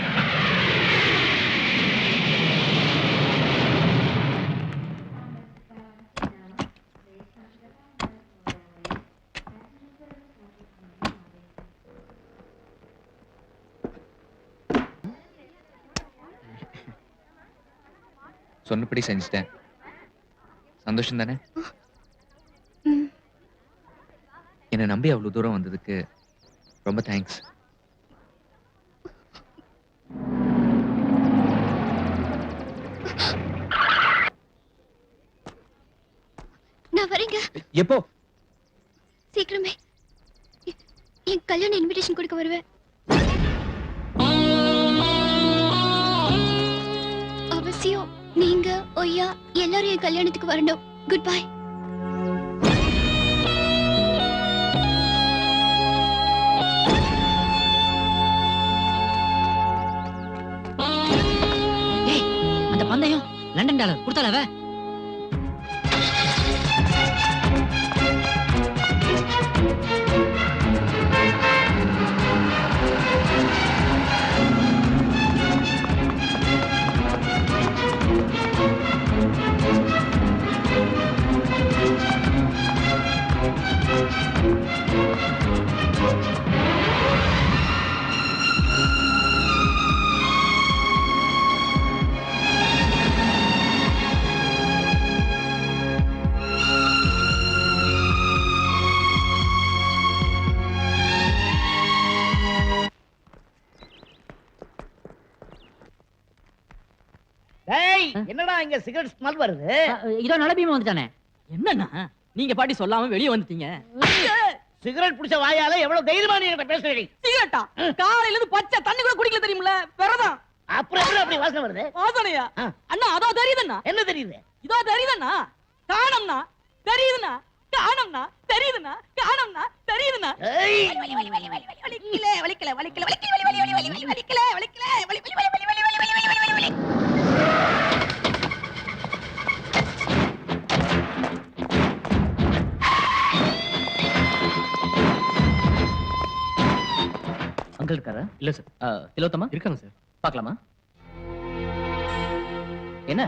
Speaker 3: சொன்னபடி செஞ்சுட்டேன். சந்தோஷம் தானே? என்னை நம்பி அவ்வளவு தூரம் வந்ததுக்கு ரொம்ப தேங்க்ஸ்.
Speaker 4: நான் வரேங்க.
Speaker 3: எப்போ?
Speaker 4: சீக்கிரமே என் கல்யாண இன்விடேஷன் கொடுக்க வருவேன். அவசியம் நீங்க ஒய்யா எல்லாரும் என் கல்யாணத்துக்கு வரணும். Good bye.
Speaker 10: ஏய் அந்த பந்தயம் லண்டன் டாலர் கொடுத்தாலவ.
Speaker 5: டேய் என்னடா இங்க சிகரெட் ஸ்மெல் வருது?
Speaker 10: இதோ நலபீமா வந்துட்டானே. என்னண்ணா நீங்க பாட்டி சொல்லாம வெளியே வந்துட்டீங்க.
Speaker 5: சிகரெட் பிடிச்ச வாயால எவ்வளவு தைரியமா நீ என்கிட்ட பேசுறீங்க?
Speaker 10: சிகரெட்டா? காலையில இருந்து பச்சை தண்ணி கூட குடிக்கல தெரியுமில்ல? வெறதான்.
Speaker 5: அப்புறம் எப்படி அப்படி வாசனை வருது?
Speaker 10: வாசனையா?
Speaker 5: ஆ.
Speaker 10: அண்ணா அதோ தெரியுதுண்ணா.
Speaker 5: என்ன தெரியுது?
Speaker 10: இதோ தெரியுதுண்ணா. காணம்னா தெரியுதுண்ணா. காணம்னா தெரியுதுண்ணா. காணம்னா தெரியுதுண்ணா.
Speaker 5: ஏய்,
Speaker 10: வலிக்கல வலிக்கல வலிக்கல வலிக்கல வலி வலி வலி வலி வலிக்கல வலிக்கல வலி வலி வலி வலி வலி வலி வலி வலி வலி.
Speaker 2: அங்கிள் இருக்காரா?
Speaker 1: இல்ல சார்.
Speaker 2: திலோத்தமா
Speaker 1: இருக்காங்க சார்.
Speaker 2: பார்க்கலாமா? என்ன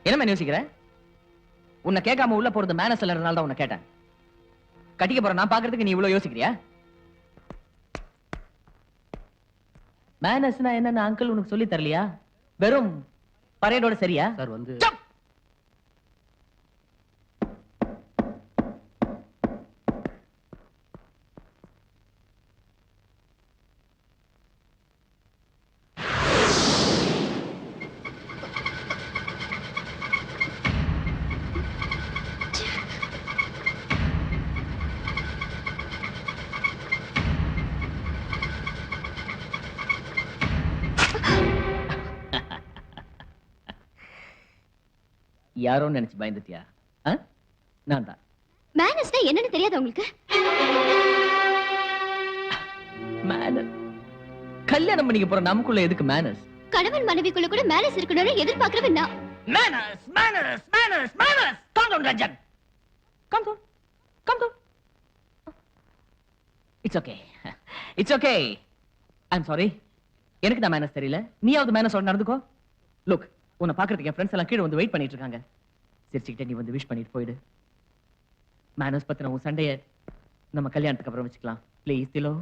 Speaker 2: என்ன யோசிக்கிற? உன்னை கேட்காம உள்ள போறது மேனஸ் இல்லறனால தான் உன்னை கேட்டேன். கட்டிக்க போற நான் பாக்குறதுக்கு நீ இவ்வளவு யோசிக்கிறியா? மேனஸ்னா என்னன்னு அங்கிள் உனக்கு சொல்லி தரலையா? வெறும் பரேடோட சரியா?
Speaker 1: சார் வந்து
Speaker 2: யாரோ நினைச்சு பயந்துட்டியா? நான் தான்.
Speaker 4: மேனஸ்னா என்னன்னு தெரியாது உங்களுக்கு?
Speaker 2: மேனஸ். கல்யாணம் பண்ணிக்க போற நமக்குள்ள எதுக்கு மேனஸ்?
Speaker 4: கணவன் மனைவிக்குள்ள கூட மேனஸ் இருக்கணும்னு எதிர்பார்க்கறவன் நான்.
Speaker 2: Manners manners manners manners. Calm down Ranjan. Calm down. Calm down. It's okay. It's okay. I am sorry. எனக்கு தான் மேனஸ் தெரியல. நீயாவது மேனஸோட நடந்துக்கோ. லுக், உன்னை பாக்குறதுக்கு என் ஃப்ரெண்ட்ஸ் எல்லாம் கீழே வந்து வெயிட் பண்ணிட்டு இருக்காங்க. சிரிச்சுக்கிட்டே நீ வந்து விஷ் பண்ணிட்டு போயிடு. மேனஸ் பத்தின உன் சண்டைய நம்ம கல்யாணத்துக்கு அப்புறம் வச்சுக்கலாம். ப்ளீஸ் திலோ.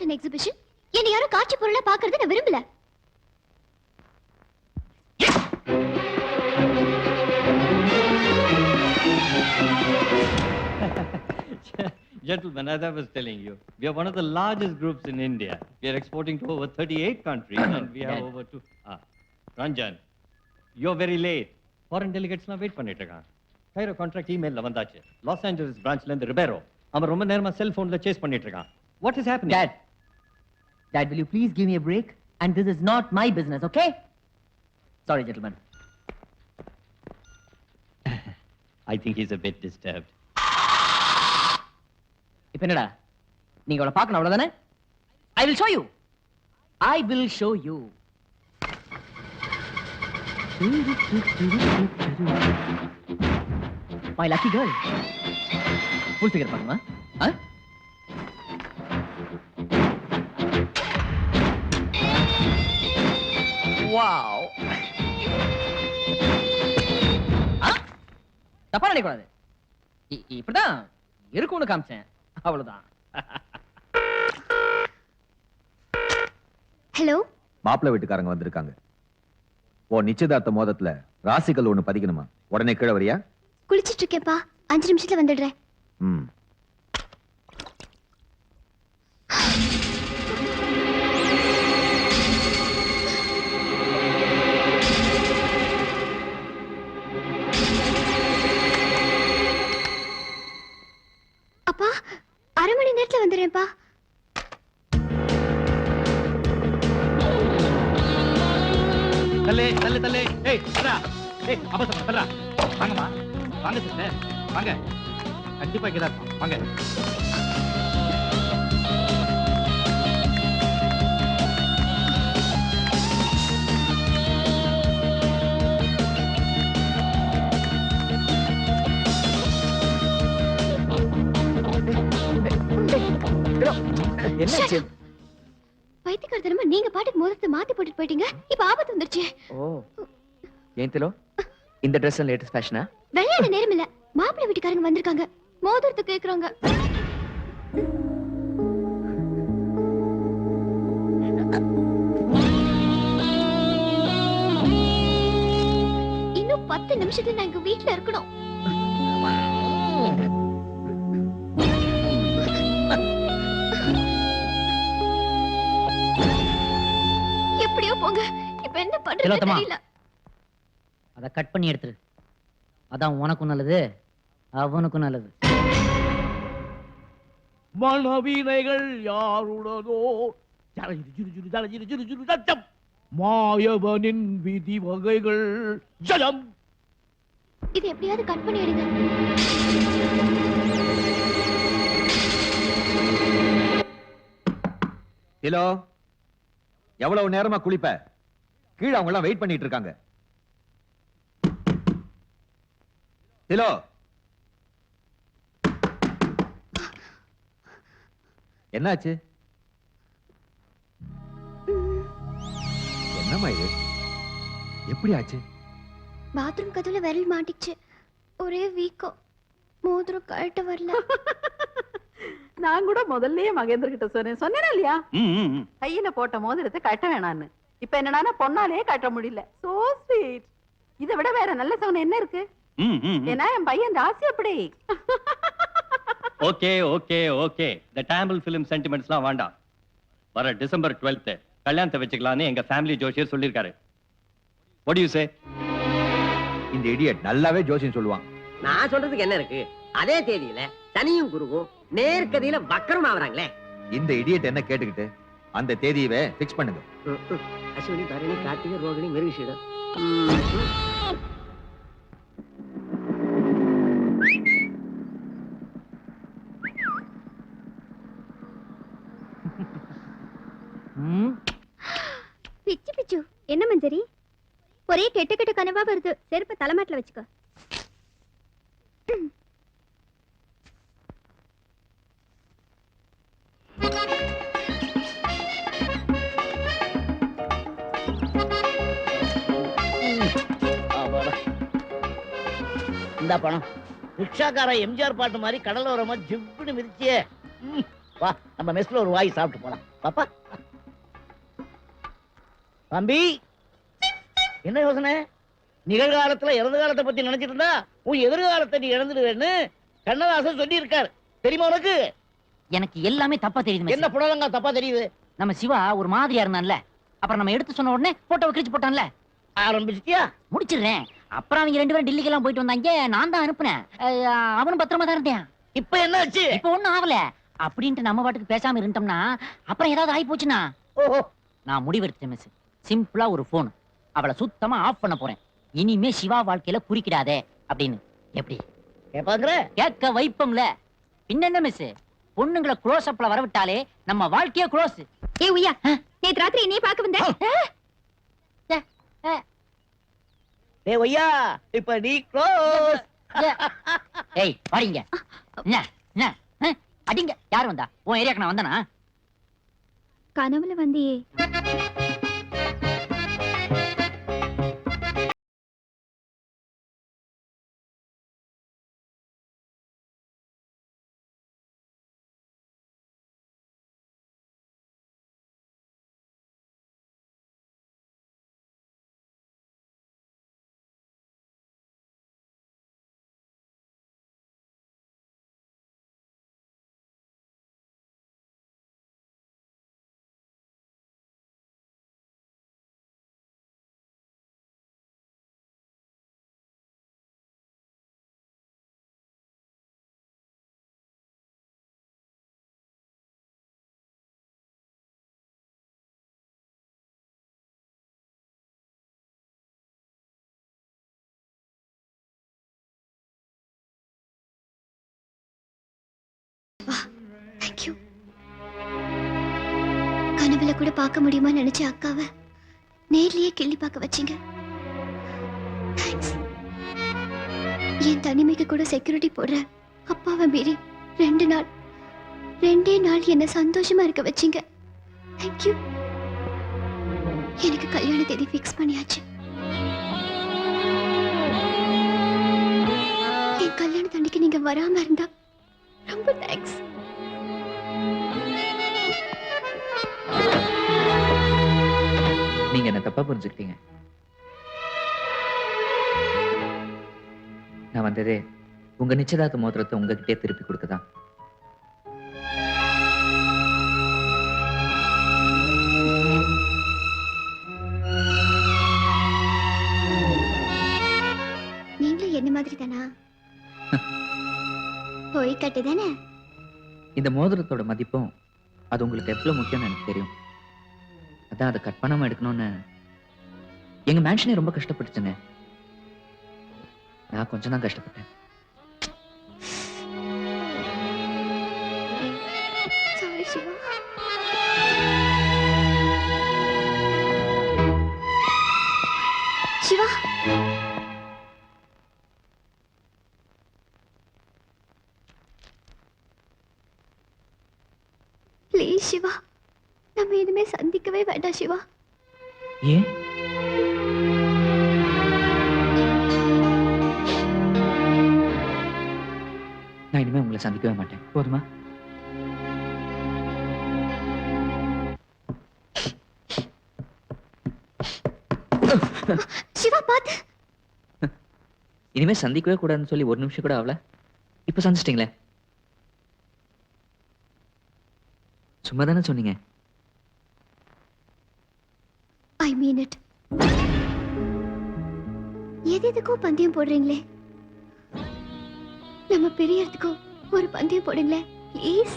Speaker 4: an exhibition. என்ன யாரும் காட்சி பொருளா பார்க்கறத நான் விரும்பல.
Speaker 11: Gentlemen, as I was telling you, we are one of the largest groups in India. We are exporting to over 38 countries and we have over two. Ranjan, you're very late. Foreign delegates now wait பண்ணிட்டு இருக்காங்க. கைரோ கான்ட்ராக்ட் இமெயில்ல வந்தாச்சு. லாஸ் ஏஞ்சல்ஸ் பிரான்ச்ல இருந்து ரிபேரோ அவன் ரொம்ப நேரமா செல்போன்ல சேஸ் பண்ணிட்டு இருக்கான். What is happening?
Speaker 2: Dad, will you please give me a break? And this is not my business, okay? Sorry, gentlemen.
Speaker 11: I think he's a bit disturbed.
Speaker 2: இப்ப என்னடா நீங்க அவளை பார்க்கணும் அவ்வளவுதானே? I will show you. I will show you. My lucky girl. Full figure பாருமா? Wow. தப்பா நினைக்கூடாது. இப்படிதான் இருக்கும்னு காமிச்சேன், அவ்வளவுதான்.
Speaker 4: ஹலோ,
Speaker 7: மாப்பிள்ளை வீட்டுக்காரங்க வந்திருக்காங்க. ஓ நிச்சயதார்த்த மோதத்துல ராசிகள் ஒண்ணு பதிக்கணுமா? உடனே கீழே வரியா?
Speaker 4: குளிச்சிட்டு இருக்கேப்பா, 5 நிமிஷத்துல வந்துடுறேன்.
Speaker 7: ம்.
Speaker 4: அப்பா, 1/2 மணி நேரத்துல வந்துடுறேன்ப்பா.
Speaker 1: தல்லே தல்லே தல்லே. ஏய் வரா. ஏய் அவசரம் வரா. வாங்கம்மா. வாங்க சிஸ்டர். வாங்க. கண்டிப்பா இங்க தான் இருப்போம். வாங்க.
Speaker 2: என்னாச்சு?
Speaker 4: பைத்தியக்காரத்தனமா நீங்க பாட்டுக்கு மோதிரத்தை மாத்தி போட்டுட்டு போயிட்டீங்க. இப்ப ஆபத்து வந்துருச்சு.
Speaker 3: ஓ ஏன் திலோ இந்த Dress லேட்டஸ்ட் ஃபேஷனா?
Speaker 4: விளையாட நேரம் இல்ல. மாப்பிள்ளை வீட்டுக்காரங்க வந்திருக்காங்க. மோதிரத்தை கேக்குறாங்க. இன்னும் 10 நிமிஷத்துல நான் எங்க வீட்டுல இருக்கணும். எப்படியோ போங்க. இப்ப என்ன பண்றது
Speaker 2: திலோத்தமா.
Speaker 4: தெரியல.
Speaker 2: அத கட் பண்ணி எடுத்துரு. அதான் உனக்கும் நல்லது,
Speaker 10: அவனுக்கும் நல்லது.
Speaker 5: மனவீனைகள் யாருடனோ சத்தம் மாயவனின் விதி வகைகள் ஜலம்.
Speaker 4: இது எப்படியாவது கட் பண்ணிடுங்க.
Speaker 7: ஹலோ, எவ்வளவு நேரமா குளிப்ப? கீழே அவங்க எல்லாம் வெயிட் பண்ணிட்டு இருக்காங்க. ஹலோ, என்னாச்சு? என்னம்மா இது? எப்படி ஆச்சு?
Speaker 4: பாத்ரூம் கதவுல விரல் மாட்டிச்சு. ஒரே வீக்கம். மோதிரம் கழட்ட வரல.
Speaker 6: நான் கூட முதல்லயே மகேந்திர கிட்ட சொன்னேனா இல்லையா? கையில போட்ட மோதிரத்தை கட்ட வேணான்னு. இப்ப என்னன்னா பொண்ணாலே கட்ட முடியல. So sweet. இதை விட வேற நல்ல சகுனம் என்ன இருக்கு? ஏன்னா என் பையன் ராசி அப்படி.
Speaker 11: ஓகே ஓகே ஓகே, தி டேம்பிள் ஃபிலிம் சென்டிமெண்ட்ஸ்லாம் வேண்டாம். வர டிசம்பர் 12th கல்யாணத்தை வச்சுக்கலாம்னு எங்க ஃபேமிலி ஜோசியர் சொல்லிருக்காரு. What do you say?
Speaker 7: இந்த இடியட் நல்லாவே ஜோசியம் சொல்லுவான்.
Speaker 8: நான் சொல்றதுக்கு என்ன இருக்கு? அதே தேதியில சனியும் குருவும் நேர்கதியில வக்கரம் ஆவறாங்களே.
Speaker 7: இந்த இடியட் என்ன கேட்டுக்கிட்டு அந்த தேதியவே ஃபிக்ஸ் பண்ணுங்க.
Speaker 8: அஸ்வினி, பரணி, கார்த்திகை, ரோகிணி, மிருகஷீடம்.
Speaker 4: பிச்சு பிச்சு. என்ன மஞ்சரி? ஒரே கெட்ட கெட்ட கனவா வருது. செருப்ப தலைமாட்டில வச்சுக்கோ.
Speaker 5: இந்த பணம் ரிக்ஷாக்கார எம்ஜிஆர் பாட்டு மாதிரி கடலோரமா ஜிவ்னு மிதிச்சியே. வா, நம்ம மெஸ்ல ஒரு வாய் சாப்பிட்டு போலாம். பாப்பா தம்பி, என்ன யோசனை? நிகழ்காலத்துல இறந்த காலத்தை பத்தி நினைச்சிட்டு இருந்தா உன் எதிர்காலத்தை நீ இழந்துடுவேன்னு கண்ணதாசன் சொல்லி இருக்காரு. தெரியுமா உனக்கு?
Speaker 10: எனக்கு எல்லாமே தப்பா தெரியுது.
Speaker 5: என்ன புடலங்க தப்பா தெரியுது?
Speaker 10: நம்ம சிவா ஒரு மாதிரியா இருந்தான்ல, அப்புறம் நம்ம எடுத்து சொன்ன உடனே போட்டோவை கிழிச்சு போட்டான்ல.
Speaker 5: ஆரம்பிச்சிட்டியா?
Speaker 10: முடிச்சிடுறேன். அப்புறம் அவங்க 2 பேரும் டெல்லிக்கு எல்லாம் போயிட்டு வந்தாங்க. நான் தான் அனுப்புனேன். அவனும் பத்திரமா தான் இருந்தேன்.
Speaker 5: இப்ப என்ன ஆச்சு?
Speaker 10: இப்ப ஒண்ணும் ஆகல அப்படின்ட்டு நம்ம பாட்டுக்கு பேசாம இருந்தோம்னா அப்புறம் ஏதாவது ஆகி போச்சுன்னா.
Speaker 5: ஓஹோ,
Speaker 10: நான் முடிவெடுத்தேன் மிஸ். சிம்பிளா ஒரு போன், அவளை சுத்தமா ஆஃப் பண்ண போறேன். இனிமே சிவா வாழ்க்கையில குறுக்கிடாதே அப்படின்னு. எப்படி
Speaker 5: கேப்பாங்கற?
Speaker 10: கேட்க வைப்போம்ல. பின்ன மிஸ், பொண்ணுங்களை க்ளோஸ் அப்ல வரவிட்டாலே நம்ம வாழ்க்கையே க்ளோஸ்.
Speaker 4: ஏ உய்யா, நேத்து ராத்திரி என்னைய பார்க்க வந்த.
Speaker 5: டேய் ஒய்யா, இப்ப நீ க்ளோஸ்.
Speaker 10: ஏய் வாடிங்க. என்ன அடிங்க. யார் வந்தா? உன் ஏரியாக்கு நான் வந்தனா?
Speaker 4: கனவுல வந்தியே. Thank you. கனவுல கூட பார்க்க முடியுமா நினைச்ச அக்காவை நேர்லயே கிள்ளி பார்க்க வச்சீங்க. என் தனிமைக்கு கூட செக்யூரிட்டி போடுற அப்பாவை மீறி 2 நாள் 2 நாள் என்ன சந்தோஷமா இருக்க வச்சீங்க. Thank you. எனக்கு கல்யாண தேதி ஃபிக்ஸ் பண்ணியாச்சு. என் கல்யாண தண்டிக்கு நீங்க வராம இருந்தா ரொம்ப தேங்க்ஸ்.
Speaker 3: நீங்க என்ன தப்பா புரிஞ்சுக்கிட்டீங்க. நான் வந்ததே உங்க நிச்சயதார்த்த மோதிரத்தை உங்ககிட்டே திருப்பி கொடுக்கதான்.
Speaker 4: நீங்களும் என்ன மாதிரி தானா? போய் கட்டுதானே?
Speaker 3: இந்த மோதிரத்தோட மதிப்பும் அது உங்களுக்கு எவ்வளவு முக்கியம்னு எனக்கு தெரியும். அதான் அதை கட் பண்ணாம எடுக்கணும்னு எங்க மேன்ஷனே ரொம்ப கஷ்டப்பட்டுச்சுங்க. நான் கொஞ்சம் தான் கஷ்டப்பட்டேன்.
Speaker 4: சாரி சிவா. சிவா, ப்ளீஸ் சிவா, நம்ம இனிமே சந்திக்கவே வேண்டாம் சிவா.
Speaker 3: ஏன்? நான் இனிமே உங்களை சந்திக்கவே மாட்டேன். போதுமா?
Speaker 4: சிவா பாத்து.
Speaker 3: இனிமே சந்திக்கவே கூடாதுன்னு சொல்லி ஒரு நிமிஷம் கூட ஆகல. இப்ப சந்திச்சிட்டீங்களே. சும்மா தானே சொன்னீங்க.
Speaker 4: ஐ மீன் இட். எதுக்கோ பந்தயம் போடுறீங்களே, நம்ம பெரியறதுக்கோ ஒரு பந்தயம் போடுங்களே ப்ளீஸ்.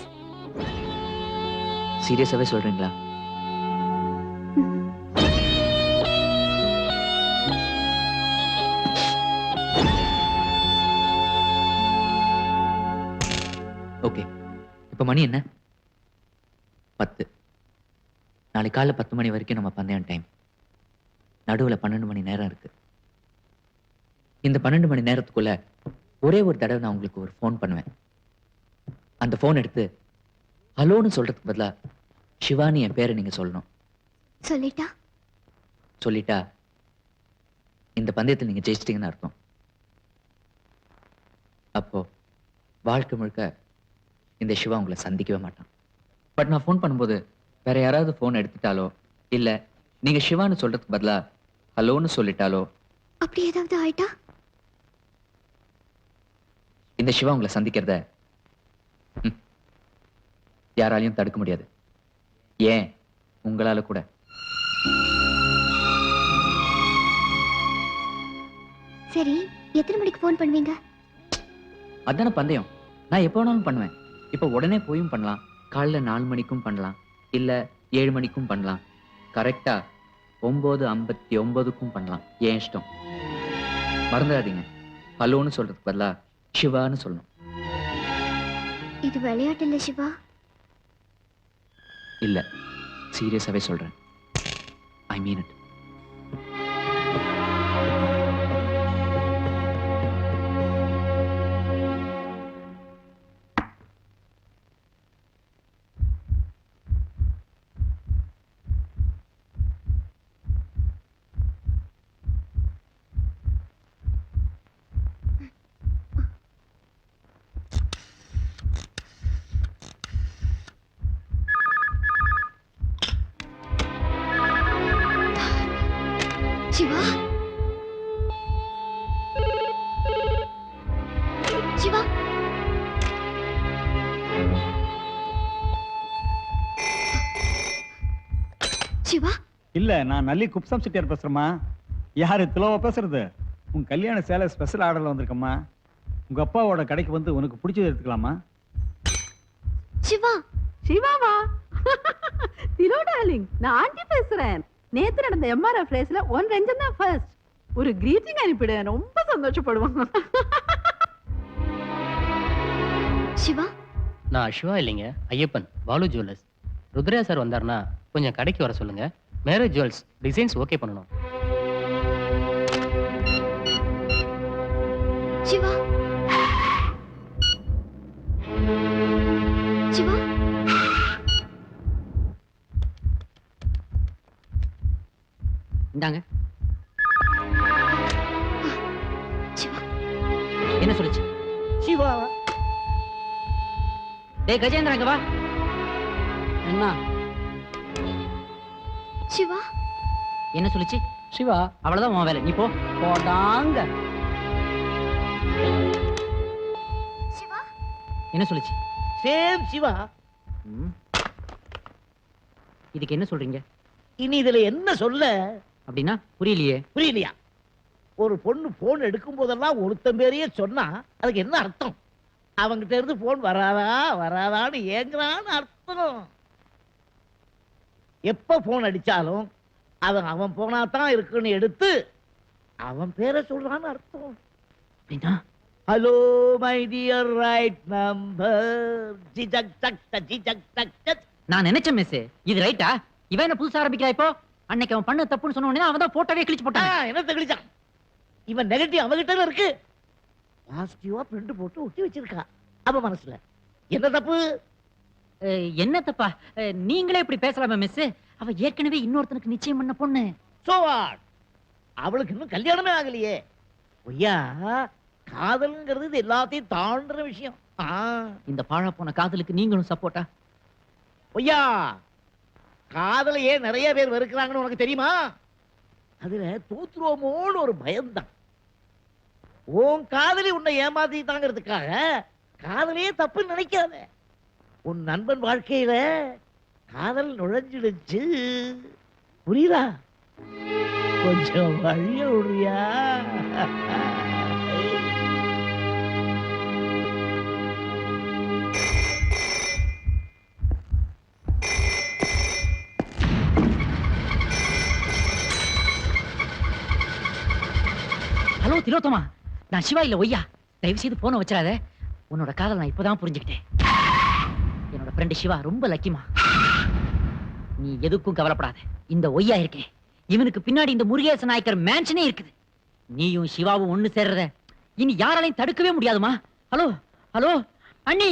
Speaker 3: சீரியஸாவே சொல்றீங்களா? ஓகே, இப்ப மணி என்ன? 10. நாளைக்கு காலைல 10 மணி வரைக்கும் நம்ம பந்தயம் டைம். நடுவுல 12 மணி நேரம் இருக்கு. இந்த 12 மணி நேரத்துக்குள்ள ஒரே ஒரு தடவை நான் உங்களுக்கு ஒரு ஃபோன் பண்ணுவேன். அந்த ஃபோன் எடுத்து ஹலோன்னு சொல்றதுக்கு பதிலா சிவானி என் பேரை நீங்க சொல்லணும். சொல்லிட்டா இந்த பந்தயத்தில் நீங்க ஜெயிச்சிட்டீங்கன்னு அர்த்தம். அப்போ வாழ்க்கை முழுக்க இந்த சிவா உங்களை சந்திக்கவே மாட்டான். பட் நான் ஃபோன் பண்ணும்போது வேற யாராவது ஃபோன் எடுத்துட்டாலோ இல்ல நீங்க சிவான்னு சொல்றதுக்கு பதிலா ஹலோன்னு சொல்லிட்டாலோ,
Speaker 4: அப்படி ஏதாவது ஆயிட்டா
Speaker 3: இந்த சிவா உங்களை சந்திக்கிறத யாராலையும் தடுக்க முடியாது. ஏன் உங்களால கூட.
Speaker 4: சரி, எத்தனை மணிக்கு ஃபோன் பண்ணுவீங்க?
Speaker 3: அதான பந்தயம். நான் எப்போ வேணாலும் பண்ணுவேன். இப்போ உடனே போயும் பண்ணலாம், காலைல 4 மணிக்கும் பண்ணலாம், இல்ல 7 மணிக்கும் பண்ணலாம், கரெக்டா 9:59க்கும் பண்ணலாம். ஏன் இஷ்டம். மறந்துடாதீங்க, ஹலோன்னு சொல்றதுக்கு பதிலா சிவான்னு சொல்லணும்.
Speaker 4: இது விளையாட்டு இல்ல சிவா.
Speaker 3: இல்ல, சீரியஸாவே சொல்றேன். ஐ மீன் இட்.
Speaker 4: சிவா, சிவா, சிவா.
Speaker 12: இல்ல, நான் நல்லி குப்சம் செட்டியார் பேசுறேம்மா. யாரு திலோவா பேசுறது? உன் கல்யாண சேலை ஸ்பெஷல் ஆர்டர்ல வந்திருக்கம்மா. உங்க அப்பாவோட கடைக்கு வந்து உனக்கு பிடிச்சது எடுத்துக்கலாமா?
Speaker 4: சிவா.
Speaker 6: சிவாவா? திலோ டார்லிங், நான் ஆண்டி பேசுறேன். நேத்து நடந்த எம்ஆர்எஃப் ரேஸ்ல ஒன் ரஞ்சன் தான் ஃபர்ஸ்ட். ஒரு கிரீட்டிங் அனுப்பிடு, ரொம்ப சந்தோஷப்படுவாங்க.
Speaker 4: சிவா,
Speaker 13: நான் சிவா இல்லைங்க, ஐயப்பன், பாலு ஜுவல்லர்ஸ். ருத்ரையா சார் வந்தாருன்னா கொஞ்சம் கடைக்கு வர சொல்லுங்க. மேரேஜ் ஜுவல்ஸ் டிசைன்ஸ் ஓகே பண்ணணும்.
Speaker 4: சிவா, சிவா.
Speaker 2: இந்தாங்க.
Speaker 4: சிவா,
Speaker 2: என்ன சொல்லுச்சு?
Speaker 5: சிவா,
Speaker 2: டேய் கஜேந்திரா, இங்க வா. என்ன?
Speaker 4: சிவா.
Speaker 2: என்ன சொல்லுச்சு? சிவா, அவ்வளவுதான் உன் வேலை, நீ போ. போடாங்க.
Speaker 4: சிவா.
Speaker 2: என்ன சொல்லுச்சு?
Speaker 5: சேம் சிவா.
Speaker 2: இதுக்கு என்ன சொல்றீங்க?
Speaker 5: இனி இதுல என்ன சொல்ல?
Speaker 2: அப்படின்னா புரியலையே.
Speaker 5: புரியலையா? ஒரு பொண்ணு போன் எடுக்கும் போதெல்லாம் ஒருத்தன் பேரையே சொன்னா அதுக்கு என்ன அர்த்தம்? அவங்கிட்ட இருந்து போன் வராதா வராதான்னு ஏங்குறான்னு அர்த்தம். எப்ப போன் அடிச்சாலும் அவன் போனா தான் இருக்குன்னு எடுத்து அவன் பேரை சொல்றான்னு அர்த்தம்.
Speaker 2: அப்படின்னா
Speaker 5: hello my dear right number ஜிஜக் டக் ஜிஜக் டக்.
Speaker 2: நான் நினைச்சேன் மிஸ், இது ரைட்டா? இவன் என்ன புதுசா ஆரம்பிக்கிறா இப்போ? அன்னைக்கு அவன் பண்ண தப்புன்னு சொன்ன உடனே அவன் தான் போட்டோவே கிழிச்சு போட்டான்.
Speaker 5: என்ன தெளிச்சான்? இவன் நெகட்டிவ் அவகிட்ட இருக்கு, பாசிட்டிவா பிரிண்ட் போட்டு ஒட்டி வச்சிருக்கா அவன் மனசுல. என்ன தப்பு?
Speaker 2: என்ன தப்பா? நீங்களே இப்படி பேசலாமா மிஸ்? அவ ஏற்கனவே இன்னொருத்தனுக்கு நிச்சயம் பண்ண பொண்ணு.
Speaker 5: So what? அவளுக்கு இன்னும் கல்யாணமே ஆகலையே. ஐயா, காதல்ங்கிறது இது எல்லாத்தையும் தாண்டுற விஷயம்.
Speaker 2: இந்த பாழா போன காதலுக்கு நீங்களும் சப்போர்ட்டா?
Speaker 5: ஐயா, காதலையே நிறைய பேர் வெறுக்கிறாங்கன்னு உனக்கு தெரியுமா? அதுல தூத்துருவோமோன்னு ஒரு பயம்தான். உன் காதலி உன்னை ஏமாத்திட்டாங்கிறதுக்காக காதலையே தப்புன்னு நினைக்காத. உன் நண்பன் வாழ்க்கையில காதல் நுழைஞ்சிடுச்சு, புரியுதா? கொஞ்சம் வழிய விடுறியா?
Speaker 2: ஹலோ திலோத்தமா, நான் சிவா இல்ல ஒய்யா. தயவு செய்து போன வச்சிடாத. உன்னோட காதல் நான் இப்பதான் புரிஞ்சுக்கிட்டேன். என்னோட ஃப்ரெண்டு சிவா ரொம்ப லக்கிமா. நீ எதுக்கும் கவலைப்படாத. இந்த ஒய்யா இருக்கேன், இவனுக்கு பின்னாடி இந்த முருகேச நாயக்கர் மேன்ஷனே இருக்குது. நீயும் சிவாவும் ஒண்ணு சேர்றத இனி யாராலையும் தடுக்கவே முடியாதுமா. ஹலோ ஹலோ அண்ணி.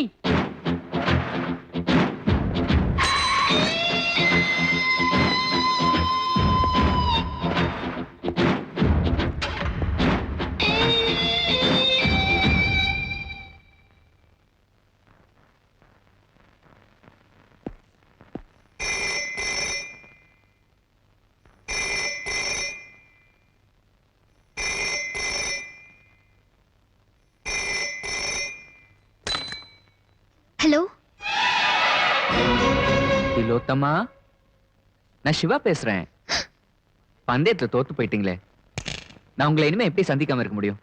Speaker 4: ஹலோ,
Speaker 3: திலோத்தமா, நான் சிவா பேசுறேன். பந்தயத்துல தோத்து போயிட்டீங்களே, நான் உங்களை இனிமே எப்படி சந்திக்காம இருக்க முடியும்?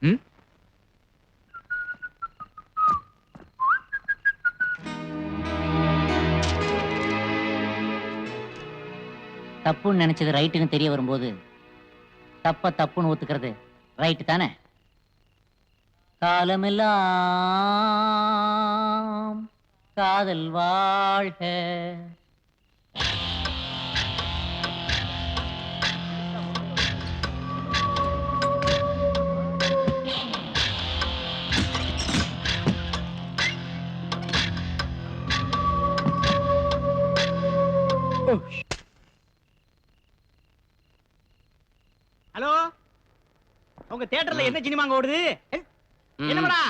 Speaker 2: தப்புன்னு நினைச்சது ரைட்டுன்னு தெரிய வரும்போது தப்ப தப்புன்னு ஒத்துக்கிறது ரைட்டு தானே? காலமெல்லாம் காதல் வாழ்க.
Speaker 1: ஹலோ, உங்க தியேட்டர்ல என்ன சினிமாங்க ஓடுது? என்னடா?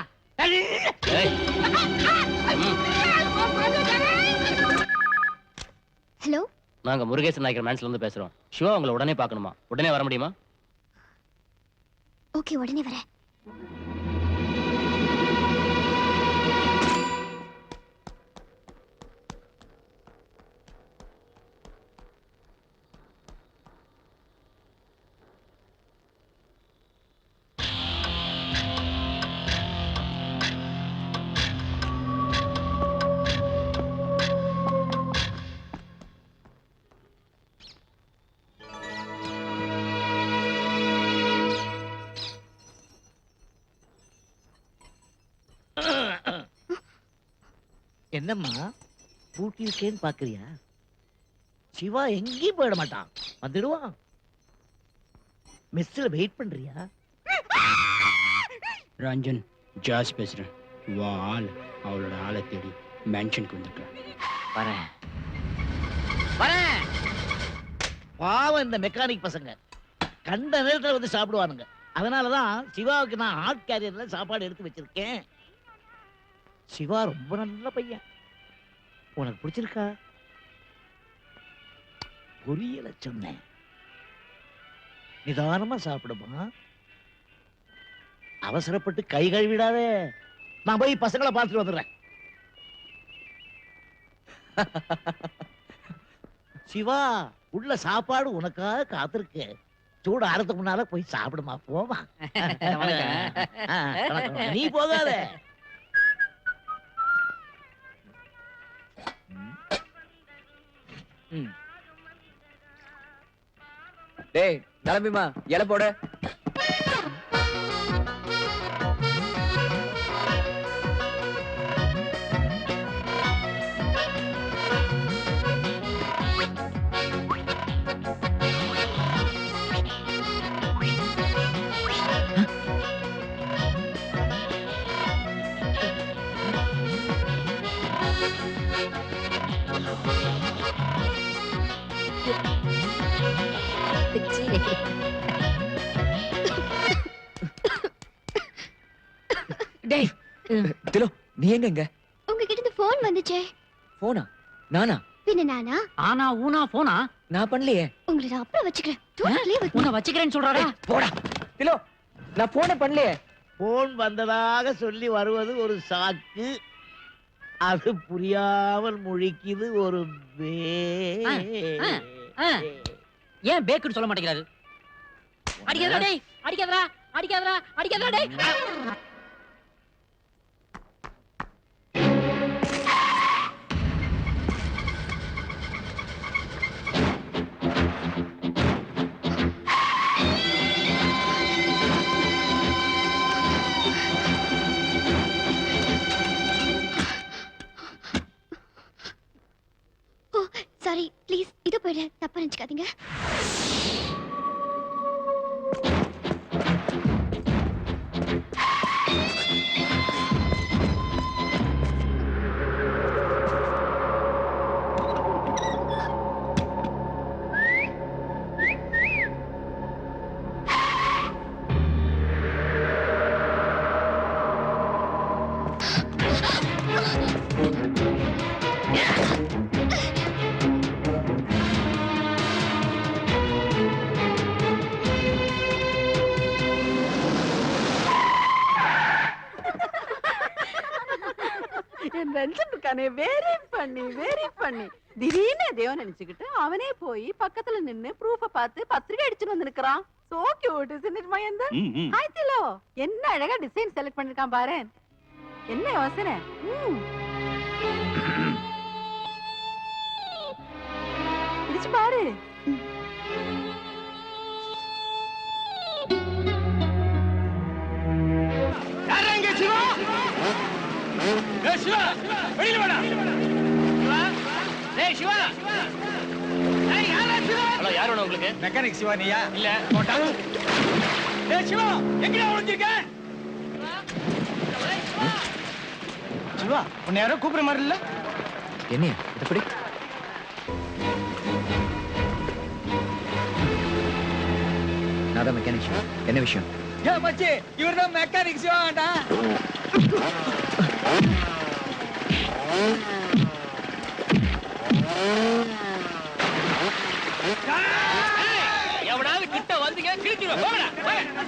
Speaker 4: ஹலோ,
Speaker 13: நாங்க முருகேசன் நாயக்கர் மேன்ஸ்ல இருந்து பேசுறோம். சிவா உங்களை உடனே பார்க்கணுமா? உடனே வர முடியுமா?
Speaker 4: ஓகே, உடனே வரேன்.
Speaker 5: என்னம்மா பூட்டி இருக்கேன்னு பாக்குறியா? சிவா எங்கேயும் போயிட மாட்டான், வந்துடுவான். மெஸ்ல வெயிட் பண்றியா?
Speaker 13: ரஞ்சன் ஜாஸ் பேசுறேன். வா ஆள் அவளோட ஆளை தேடி மேன்ஷனுக்கு வந்துட்டேன்.
Speaker 2: வரேன்.
Speaker 5: பாவம் இந்த மெக்கானிக் பசங்க கண்ட நேரத்துல வந்து சாப்பிடுவானுங்க. அதனாலதான் சிவாவுக்கு நான் ஹாட் கேரியர்ல சாப்பாடு எடுத்து வச்சிருக்கேன். சிவா ரொம்ப நல்ல பையன். உனக்கு பிடிச்சிருக்கா? புரியல சொன்னேன். நிதானமா சாப்பிடுமா, அவசரப்பட்டு கை கழுவிடாதே. நான் போய் பசங்களை பார்த்துட்டு வந்துடுறேன். சிவா, உள்ள சாப்பாடு உனக்காக காத்திருக்கு. சூடு ஆறதுக்கு முன்னால போய் சாப்பிடுமா போமா. வணக்கம். நீ போகாத.
Speaker 3: டேய் கிளம்பிமா, இலை போட.
Speaker 10: டேய்
Speaker 3: திலோ, நீ எங்க இங்க?
Speaker 4: உங்ககிட்ட இருந்து போன் வந்துச்சே.
Speaker 3: போனா? நானா?
Speaker 4: பின்ன நானா?
Speaker 10: ஆனா ஊனா போனா
Speaker 3: நான் பண்ணலையே.
Speaker 4: உங்களை நான் அப்புறம் வச்சுக்கிறேன். டோட்டலி
Speaker 10: உன்னை வச்சுக்கிறேன்னு சொல்றாடா.
Speaker 3: போடா திலோ, நான் போன பண்ணலையே.
Speaker 5: போன் வந்ததாக சொல்லி வருவது ஒரு சாக்கு, அது புரியாமல் முழிக்குது ஒரு
Speaker 10: ஏன் பேக்குன்னு சொல்ல மாட்டேங்கிறாரு? அடிக்காதடா டேய், அடிக்காதடா, அடிக்காதடா, அடிக்காதடா டேய்.
Speaker 4: ஓ சாரி, ப்ளீஸ் இது போயிடு, தப்பா நினைச்சுக்காதீங்க.
Speaker 6: என் ரஞ்சன் இருக்கானே, வெரி பண்ணி திடீர்னு எதையோ நினைச்சுக்கிட்டு அவனே போய் பக்கத்துல நின்னு ப்ரூஃப பார்த்து பத்திரிகை அடிச்சுட்டு வந்து நிக்கிறான். சோ கியூட் இஸ்ன்ட் இட் மயந்தர்? ஹாய் திலோ, என்ன அழகா டிசைன் செலக்ட் பண்ணிருக்கான் பாரு. என்ன யோசனை? பிடிச்சு பாரு.
Speaker 1: ஹலோ, யார் வேணும் உங்களுக்கு?
Speaker 12: மெக்கானிக் சிவா நீயா?
Speaker 1: இல்ல போட்டா.
Speaker 12: ஏய் சிவா, எங்கடா ஒளிஞ்சிருக்க? சிவா, உன்னை யாரோ கூப்பிடுற மாதிரி இல்ல?
Speaker 3: என்னையா எப்படி? நான் தான் மெக்கானிக் சிவா. என்ன விஷயம்?
Speaker 12: ஏன் மச்சி, இவர்தான் மெக்கானிக் சிவாடா.
Speaker 1: எவனாவது கிட்ட வந்தீங்க கிழிச்சிடுவேன். போங்கடா, போங்க.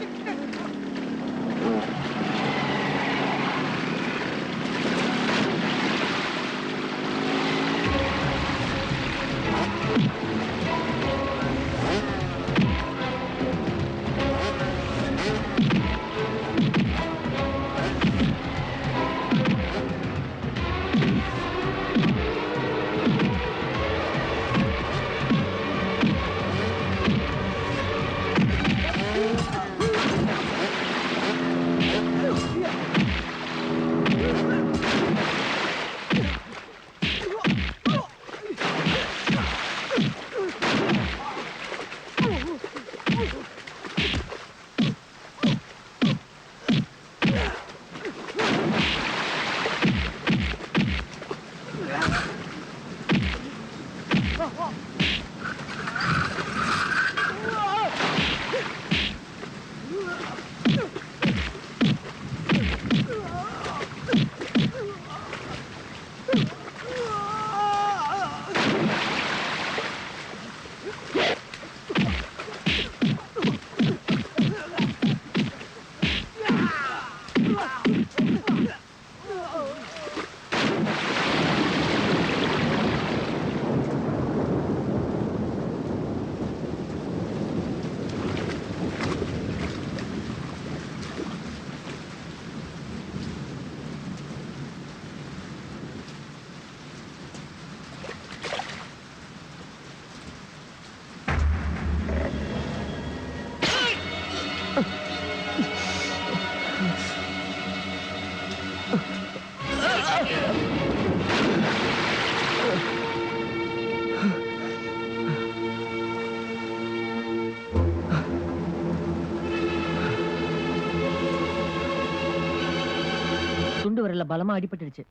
Speaker 2: துண்டு விரல்ல பலமா அடிபட்டுடுச்சு.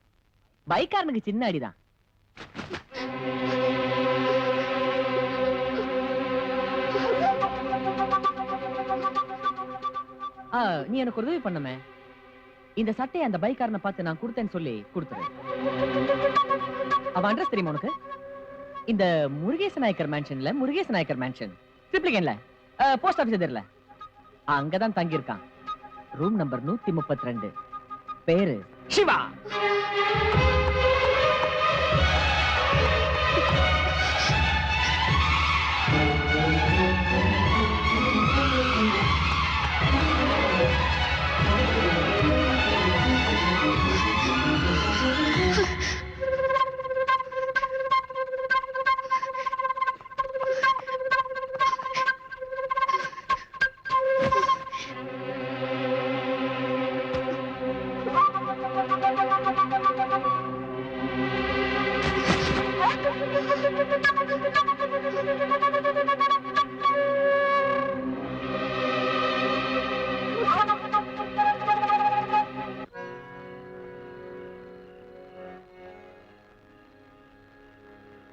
Speaker 2: பைக்காரனுக்கு சின்ன அடிதான். நீ எனக்கு உதவி பண்ணுமே. இந்த சட்டையை அந்த பைக்காரனை பார்த்து நான் கொடுத்தேன்னு சொல்லி கொடுத்துரு. அவன் அட்ரஸ் தெரியுமா உனக்கு? இந்த முருகேச நாயக்கர் மேன்ஷன்ல, முருகேச நாயக்கர் மேன்ஷன் ட்ரிப்ளிகேன்ல போஸ்ட் ஆபீஸ் தெரியல, அங்கதான் தங்கி இருக்கான். Room number 132. பேரு சிவா.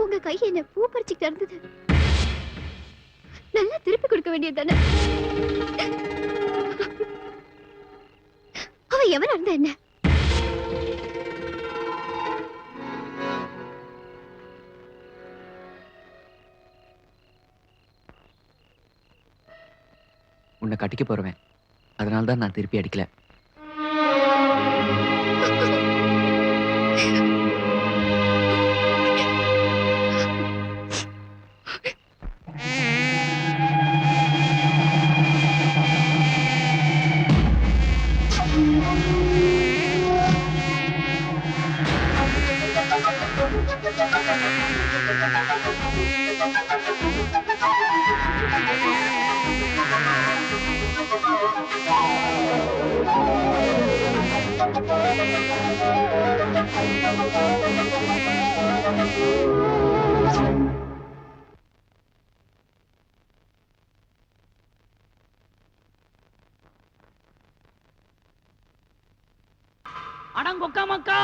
Speaker 4: உங்க கை என்ன பூ பறிச்சுட்டு இருந்தது. நல்லா திருப்பி கொடுக்க வேண்டியது தானே. அவ எவனா இருந்தா என்ன?
Speaker 3: உன்னை கட்டிக்க போறவன், அதனாலதான் நான் திருப்பி அடிக்கல.
Speaker 10: அடங்கொக்கா மக்கா.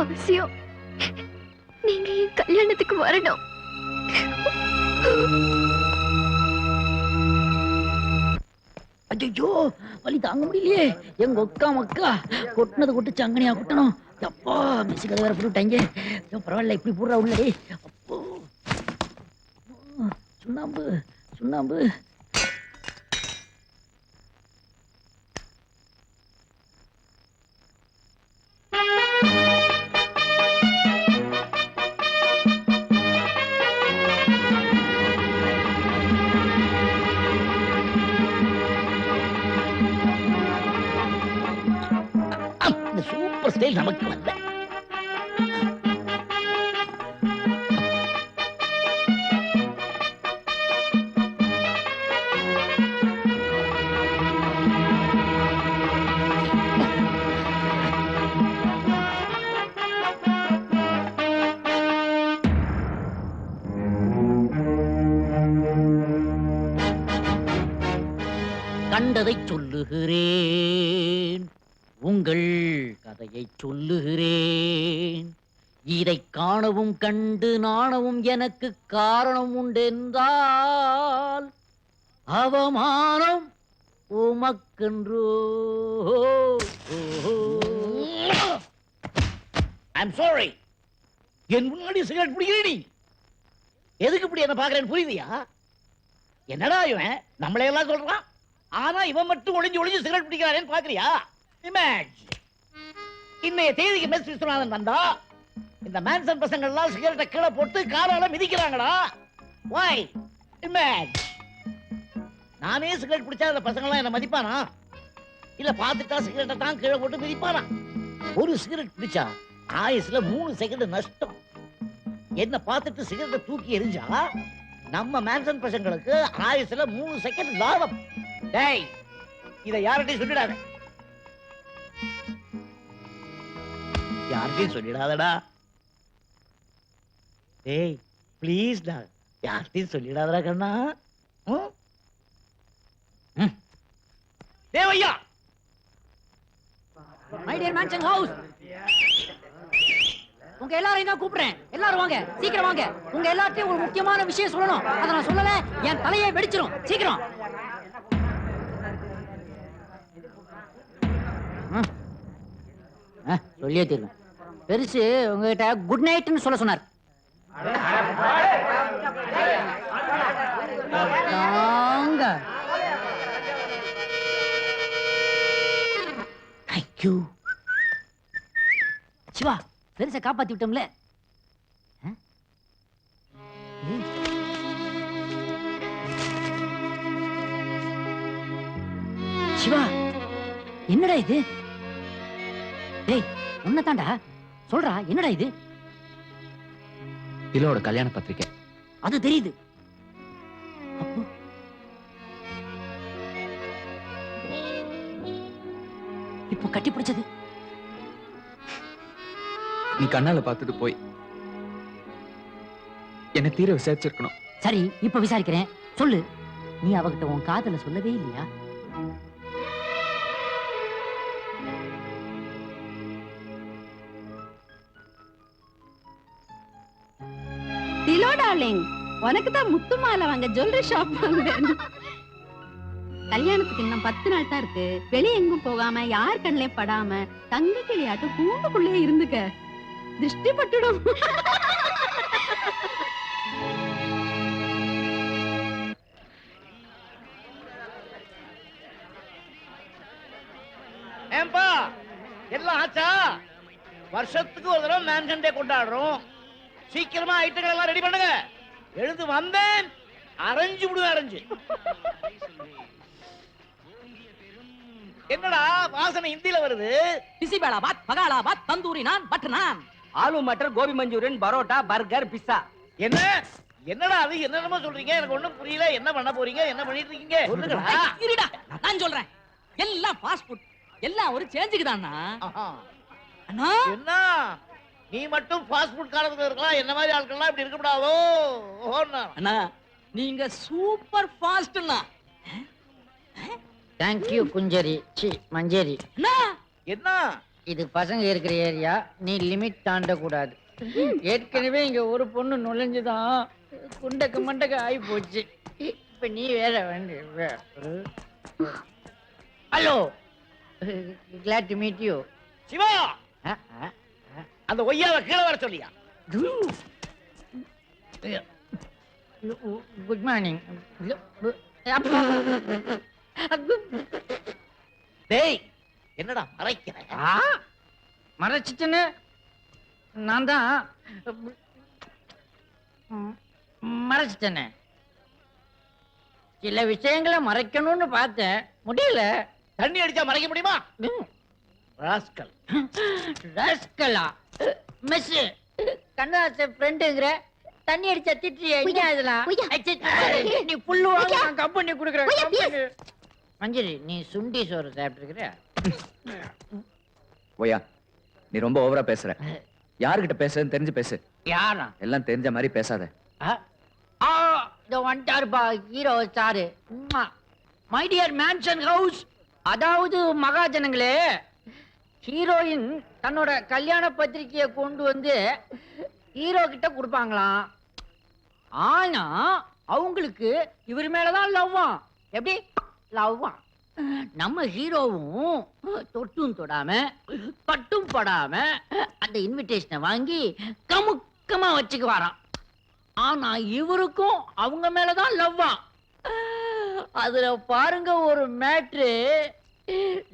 Speaker 4: அவசியம் நீங்க என் கல்யாணத்துக்கு வரணும்.
Speaker 10: ஐயோ, வலி தாங்க முடியலையே. எங்க ஒக்கா மக்கா கொட்டினது கொட்டு சங்கனியா கொட்டணும். அப்பா மிஸ் கதை வேற போட்டுட்டாங்க. பரவாயில்ல, இப்படி போடுறா உள்ளே. அப்போ சுண்ணாம்பு சுண்ணாம்பு. சூப்பர் ஸ்டைல் நமக்கு வந்த. கண்டதை சொல்லுகிறேன், உங்கள் கதையை சொல்லுகிறேன். இதை காணவும் கண்டு நாணவும் எனக்கு காரணம் உண்டென்றால் அவமானம் உமக்கென்றோ.
Speaker 5: I'm sorry. என் முன்னாடி சிகரெட் பிடிக்கிறீ நீ? எதுக்கு இப்படி என்ன பாக்குறேன்னு புரியுதியா? என்னடா இவன் நம்மளையெல்லாம் சொல்றான், ஆனா இவன் மட்டும் ஒளிஞ்சு ஒளிஞ்சு சிகரெட் பிடிக்கிறானேன்னு பாக்குறியா? இமேஜ். இன்னைய தேதிக்கு மெஸ் விஸ்வநாதன் வந்தா இந்த மேன்சன் பசங்க எல்லாம் சிகரெட்டை கீழே போட்டு காரால மிதிக்கிறாங்கடா. வை? இமேஜ். நானே சிகரெட் பிடிச்சா அந்த பசங்க எல்லாம் என்ன மதிப்பானா? இல்ல பாத்துட்டா சிகரெட்டை தான் கீழே போட்டு மிதிப்பானா? ஒரு சிகரெட் பிடிச்சா ஆயுசுல 3 செகண்ட் நஷ்டம். என்ன பார்த்துட்டு சிகரெட்டை தூக்கி எரிஞ்சா நம்ம மேன்சன் பசங்களுக்கு ஆயுசுல 3 செகண்ட் லாபம். டேய், இதை யார்கிட்டயும் சொல்லிடாத. யார்கிட்டயும் சொல்லிடாதடா. டேய் ப்ளீஸ்டா, யார்கிட்டயும் சொல்லிடாதடா கண்ணா. தேவையா
Speaker 10: மை டியர் மேன்ஷன் ஹவுஸ், உங்க எல்லாரையும் தான் கூப்பிடுறேன். எல்லாரும் வாங்க, சீக்கிரம் வாங்க. உங்க எல்லாத்தையும் ஒரு முக்கியமான விஷயம் சொல்லணும். அதை நான் சொல்லல, என் தலையை வெடிச்சிரும். சீக்கிரம். சொல்லியே தீர்வேன். பெருசு உங்ககிட்ட குட் நைட்னு சொல்ல சொன்னார். சிவா, பெருசை காப்பாத்தி விட்டோம்ல. சிவா, என்னடா இது? டேய், உன்னதாண்டா. சொல்றா, என்னடா இது?
Speaker 3: திலோட கல்யாண பத்திரிக்கை.
Speaker 10: அது தெரியுது. அப்போ இப்போ கட்டி பிடிச்சது
Speaker 3: நீ கண்ணால பார்த்துட்டு போய் என்ன தீர விசாரிச்சிருக்கணும்.
Speaker 10: சரி, இப்ப விசாரிக்கிறேன். சொல்லு, நீ அவகிட்ட உன் காதல சொல்லவே இல்லையா?
Speaker 6: டிலோ டார்லிங், உனக்கு தான் முத்து மாலை வாங்க ஜுவல்லரி ஷாப் வாங்க. கல்யாணத்துக்கு இன்னும் 10 நாள் தான் இருக்கு. வெளியே எங்கும் போகாம, யார் கண்ணிலே படாம, தங்க கிளியாட்டு கூண்டுக்குள்ளேயே இருந்துக்க. திருஷ்டி பட்டுடும்.
Speaker 5: ஏம்பா, எல்லாம் ஆச்சா? வருஷத்துக்கு ஒரு தடவை மேன்ஷன் டே கொண்டாடுறோம். சீக்கிரமா ஐட்டங்கள் எல்லாம் ரெடி பண்ணுங்க. எழுந்து வந்தேன், அரைஞ்சு விடுவேன். அரைஞ்சு என்னடா வாசனை ஹிந்தில வருது?
Speaker 10: Bisi bele bath, பகாலாபாத், tandoori naan, butter naan,
Speaker 2: aloo matar, gobi manchurian, parotta, burger, pizza.
Speaker 5: என்ன என்னடா அது? என்னென்னமோ சொல்றீங்க, எனக்கு ஒண்ணும் புரியல. என்ன பண்ண போறீங்க? என்ன பண்ணிட்டு இருக்கீங்க? சொல்லுங்கடா.
Speaker 10: இருடா, நான் சொல்றேன். எல்லாம் ஃபாஸ்ட் ஃபுட், எல்லாம் ஒரு சேஞ்சுக்கு தானா? அண்ணா,
Speaker 5: என்ன நீ மட்டும் ஃபாஸ்ட் ஃபுட் காலத்துல இருக்கலாம், என்ன மாதிரி ஆட்கள்லாம் இப்படி இருக்க கூடாதோ?
Speaker 10: அண்ணா, நீங்க சூப்பர் ஃபாஸ்ட்னா.
Speaker 2: தேங்க்யூ குஞ்சரி, சி மஞ்சரி.
Speaker 10: அண்ணா,
Speaker 5: என்ன
Speaker 2: இது பசங்க இருக்கிற ஏரியா, நீ லிமிட் தாண்ட கூடாது. ஏற்கனவே இங்க ஒரு பொண்ணு நுழைஞ்சுதான் குண்டக்கு மண்டக்கு ஆகி போச்சு. இப்ப நீ வேற வேண்டிய. Hello, glad to meet you.
Speaker 5: Shiva, அந்த ஒய்யாவை கீழே வர சொல்லியா?
Speaker 2: Good morning.
Speaker 5: டேய், என்னடா மறைக்கிற?
Speaker 2: மறைச்சிட்டுன்னு நான் தான் மறைச்சிட்டேனே. சில விஷயங்களை மறைக்கணும்னு பார்த்தேன், முடியல.
Speaker 5: தண்ணி அடிச்சா மறைக்க முடியுமா? ராஸ்கல்.
Speaker 2: ராஸ்கலா? மிஸ் கண்ணாச ஃப்ரெண்டுங்கிற, தண்ணி அடிச்சா திட்டுறிய? என்ன இதெல்லாம்? நீ புல்லு வாங்க, நான் கம்பெனி கொடுக்குறேன். மஞ்சரி, நீ சுண்டி சோறு சாப்பிட்டுருக்கிற?
Speaker 3: ஓயா, நீ ரொம்ப ஓவரா பேசுற. யாருகிட்ட பேசுறதுன்னு தெரிஞ்சு பேசு.
Speaker 2: யாரா?
Speaker 3: எல்லாம் தெரிஞ்ச மாதிரி பேசாத.
Speaker 2: வந்துட்டாருப்பா ஹீரோ சாரு. மை டியர் மேன்ஷன் ஹவுஸ், அதாவது மகாஜனங்களே, ஹீரோயின் தன்னோட கல்யாண பத்திரிகையை கொண்டு வந்து ஹீரோ கிட்ட கொடுப்பாங்களாம். ஆனா அவங்களுக்கு இவர் மேலதான் லவ்வா. எப்படி லவ்வா? நம்ம ஹீரோவும் தொட்டும் தொடாம பட்டும் படாம அந்த இன்விடேஷனை வாங்கி கமுக்கமா வச்சுக்குவாராம். ஆனா இவருக்கும் அவங்க மேலதான் லவ்வா. அதுல பாருங்க ஒரு மேட்ரு.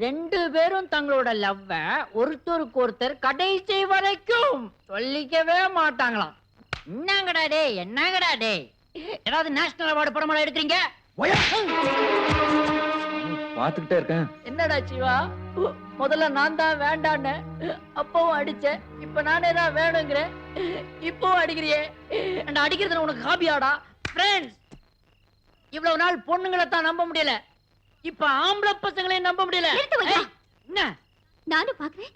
Speaker 2: 2 பேரும் தங்களோட லவ்வ ஒருத்தருக்கு ஒருத்தர் கடைசி வரைக்கும் சொல்லிக்கவே மாட்டாங்களாம். என்னங்கடா டே, என்னங்கடா டே, ஏதாவது நேஷனல் அவார்டு படமா எடுக்கிறீங்க?
Speaker 3: பாத்துக்கிட்டே இருக்கேன்.
Speaker 2: என்னடா சிவா,
Speaker 10: முதல்ல நான் தான் வேண்டான்னு அப்பவும் அடிச்சேன், இப்ப நானே தான் வேணுங்கிறேன், இப்பவும் அடிக்கிறியே. நான் அடிக்கிறது உனக்கு ஹாபியாடா? ஃப்ரெண்ட்ஸ், இவ்வளவு நாள் பொண்ணுங்களை தான் நம்ப முடியல, இப்ப ஆம்பளை பசங்களையும் நம்ப முடியல.
Speaker 4: நிறுத்து வையா.
Speaker 10: என்ன
Speaker 4: நானும் பாக்குறேன்.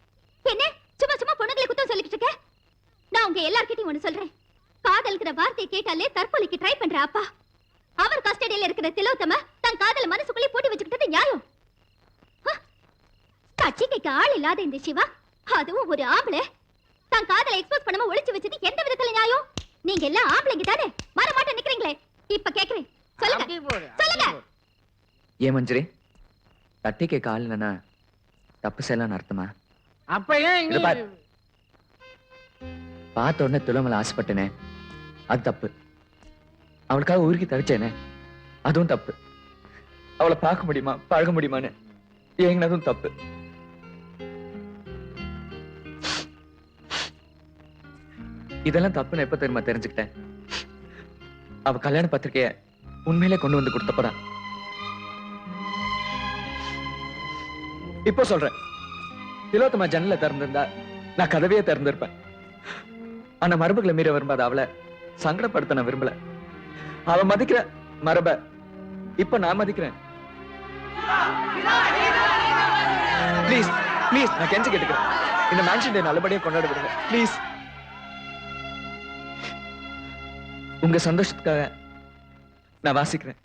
Speaker 4: என்ன சும்மா சும்மா பொண்ணுங்களை குத்தம் சொல்லிட்டு இருக்க? நான் உங்க எல்லார்கிட்டயும் ஒண்ணு சொல்றேன். காதல்ங்கிற வார்த்தையை கேட்டாலே தற்கொலைக்கு ட்ரை பண்ற அப்பா, அவர் கஸ்டடியில இருக்கிற திலோத்தம தன் காதல மனசுக்குள்ளே போட்டு வச்சுக்கிட்டது நியாயம். கட்சிக்கு ஆள் இல்லாத இந்த சிவா, அதுவும் ஒரு ஆம்பளை, தன் காதலை எக்ஸ்போஸ் பண்ணாம ஒளிச்சு வச்சது எந்த விதத்துல நியாயம்? நீங்க எல்லாம் ஆம்பளைங்க தானே, மர மாட்ட நிக்கிறீங்களே. இப்ப கேக்குறேன், சொல்லுங்க சொல்லுங்க.
Speaker 3: ஏன் மஞ்சரி, தட்டி கேட்க ஆள் இல்லைன்னா தப்பு செய்யலாம்னு அர்த்தமா?
Speaker 10: அப்ப ஏன்
Speaker 3: இங்க பாரு. பார்த்த உடனே துளமல ஆசைப்பட்டனே, அது தப்பு. அவளுக்காக உருக்கி தவிச்சேனே, அதுவும் தப்பு. அவளை பார்க்க முடியுமா, பழக முடியுமான்னு ஏங்கினதும் தப்பு. இதெல்லாம் தப்புன்னு எப்ப தெரியுமா தெரிஞ்சுக்கிட்டேன்? அவ கல்யாண பத்திரிக்கைய உண்மையிலே கொண்டு வந்து கொடுத்தப்பதான். இப்போ சொல்றேன், திலோத்தமா ஜன்னல திறந்திருந்தா நான் கதவையே திறந்திருப்பேன். ஆனா மரபுகளை மீற விரும்பாத அவளை சங்கடப்படுத்த நான் விரும்பல. அவ மதிக்கிற மரப இப்ப நான் மதிக்கிறேன். ப்ளீஸ் ப்ளீஸ், நான் கெஞ்சி கேட்டுக்கிறேன், இந்த மேன்ஷன் டே நல்லபடியா கொண்டாட விடுங்க ப்ளீஸ். உங்க சந்தோஷத்துக்காக நான் வாசிக்கிறேன்,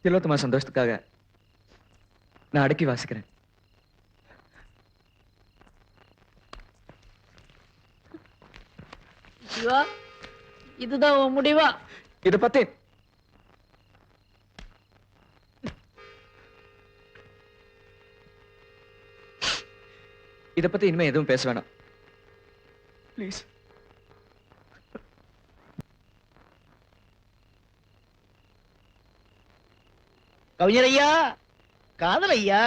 Speaker 3: திலோத்தமா சந்தோஷத்துக்காக நான் அடக்கி வாசிக்கிறேன்.
Speaker 10: சிவா, இதுதான் உன் முடிவா?
Speaker 3: இத பத்தி இனிமே எதுவும் பேச வேணாம் ப்ளீஸ்.
Speaker 5: கவிஞர் ஐயா, காதல் ஐயா.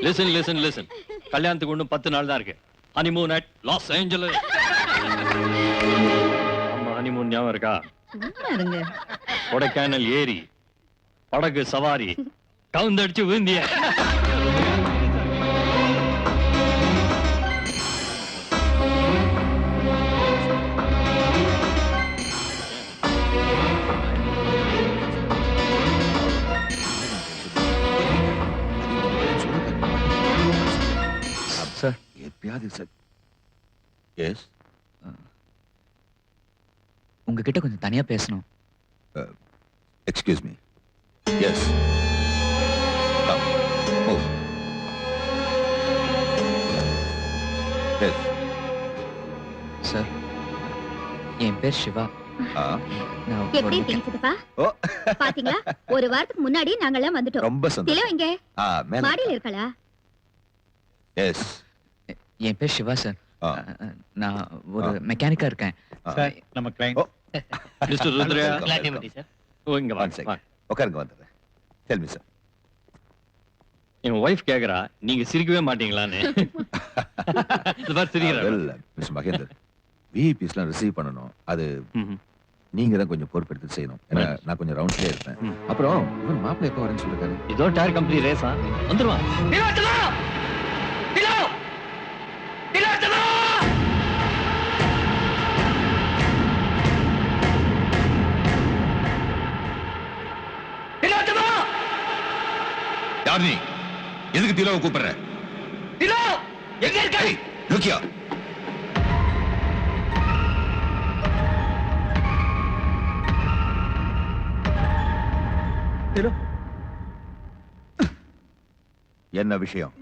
Speaker 11: லிசன் லிசன் லிசன், கல்யாணத்துக்கு இன்னும் 10 நாள் தான் இருக்கு. Honeymoon at Los Angeles. நம்ம ஹனிமூன் ஞாபகம் இருக்கா? கொடைக்கானல் ஏரி, படகு சவாரி, கவுந்தடிச்சு விழுந்திய.
Speaker 3: சார்,
Speaker 7: எஸ்,
Speaker 3: உங்ககிட்ட கொஞ்சம் தனியா பேசணும்.
Speaker 7: Excuse me. Yes, yes.
Speaker 3: Sir, என் பேர் சிவா. நான்
Speaker 4: எப்படி
Speaker 3: ஒரு
Speaker 4: இருக்கீங்க சித்தப்பா?
Speaker 7: ஓ,
Speaker 4: பாத்தீங்களா, ஒரு வாரத்துக்கு முன்னாடி நாங்கெல்லாம் வந்துட்டோம்.
Speaker 7: ரொம்ப
Speaker 4: திலோ
Speaker 7: சந்தோஷம்.
Speaker 4: எங்க?
Speaker 7: மேல.
Speaker 4: மாடியில இருக்காளா?
Speaker 7: எஸ்.
Speaker 3: என் பேர் சிவா சார்.
Speaker 7: ஆ.
Speaker 3: நான் ஒரு மெக்கானிக்கா இருக்கேன்.
Speaker 12: சார், நம்ம client.
Speaker 11: Mister Rudra,
Speaker 13: Glad to meet you, sir.
Speaker 11: ஓ, இங்க
Speaker 7: One
Speaker 11: வாங்க.
Speaker 7: second. உட்காருங்க, வந்துடுறேன். Tell me, sir.
Speaker 11: என் ஒய்ஃப் கேக்குறா, நீங்க சிரிக்கவே மாட்டீங்களான்னு. இது பாரு சிரிக்கிறா.
Speaker 7: Well, Mr. மகேந்தர், விஐபிஸ்லாம் ரிசீவ் பண்ணணும். அது நீங்க தான் கொஞ்சம் பொறுப்பெடுத்து செய்யணும். ஏன்னா நான் கொஞ்சம் ரவுண்ட்ஸ்லயே இருப்பேன். அப்புறம் இவன் மாப்பிள்ளை எப்போ வரேன்னு சொல்லிருக்காரு?
Speaker 11: இதோ டயர் கம்பெனி ரேஸா வந்துருவான்.
Speaker 7: யார் நீ? எதுக்கு திலோவை கூப்பிடுற? திலோ எங்க இருக்க? லுக்கியா,
Speaker 3: திலோ,
Speaker 7: என்ன விஷயம்?